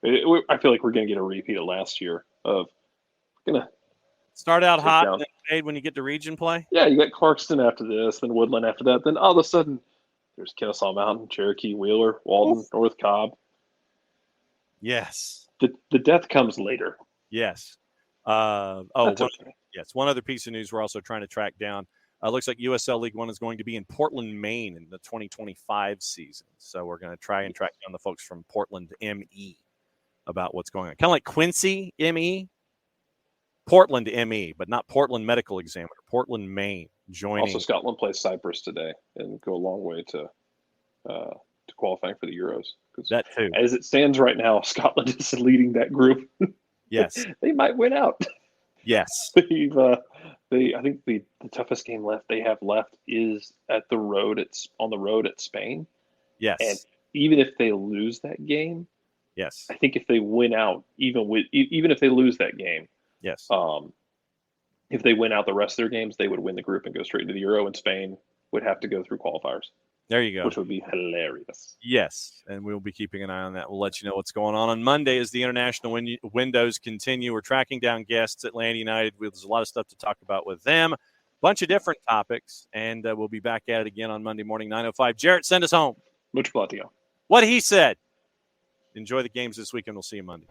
[SPEAKER 5] I feel like we're going to get a repeat of last year of going to
[SPEAKER 1] start out hot and then fade when you get to region play.
[SPEAKER 5] Yeah, you got Clarkston after this, then Woodland after that, then all of a sudden there's Kennesaw Mountain, Cherokee, Wheeler, Walden, North Cobb.
[SPEAKER 1] Yes.
[SPEAKER 5] The death comes later.
[SPEAKER 1] Yes. One other piece of news we're also trying to track down. Looks like USL League One is going to be in Portland, Maine in the 2025 season. So we're going to try and track down the folks from Portland ME about what's going on. Kind of like Quincy ME, Portland ME, but not Portland Medical Examiner. Portland, Maine, joining.
[SPEAKER 5] Also, Scotland plays Cyprus today and go a long way to qualifying for the Euros.
[SPEAKER 1] That too.
[SPEAKER 5] As it stands right now, Scotland is leading that group.
[SPEAKER 1] Yes.
[SPEAKER 5] They might win out.
[SPEAKER 1] Yes.
[SPEAKER 5] I think the toughest game they have left is on the road at Spain.
[SPEAKER 1] Yes.
[SPEAKER 5] And even if they lose that game,
[SPEAKER 1] yes.
[SPEAKER 5] I think if they win out, even if they lose that game,
[SPEAKER 1] yes.
[SPEAKER 5] If they win out the rest of their games, they would win the group and go straight into the Euro, and Spain would have to go through qualifiers.
[SPEAKER 1] There you go.
[SPEAKER 5] Which would be hilarious.
[SPEAKER 1] Yes, and we'll be keeping an eye on that. We'll let you know what's going on. On Monday as the international windows continue. We're tracking down guests at Atlanta United. There's a lot of stuff to talk about with them. Bunch of different topics, and we'll be back at it again on Monday morning, 9:05. Jarrett, send us home.
[SPEAKER 5] Mucho platio.
[SPEAKER 1] What he said. Enjoy the games this weekend. We'll see you Monday.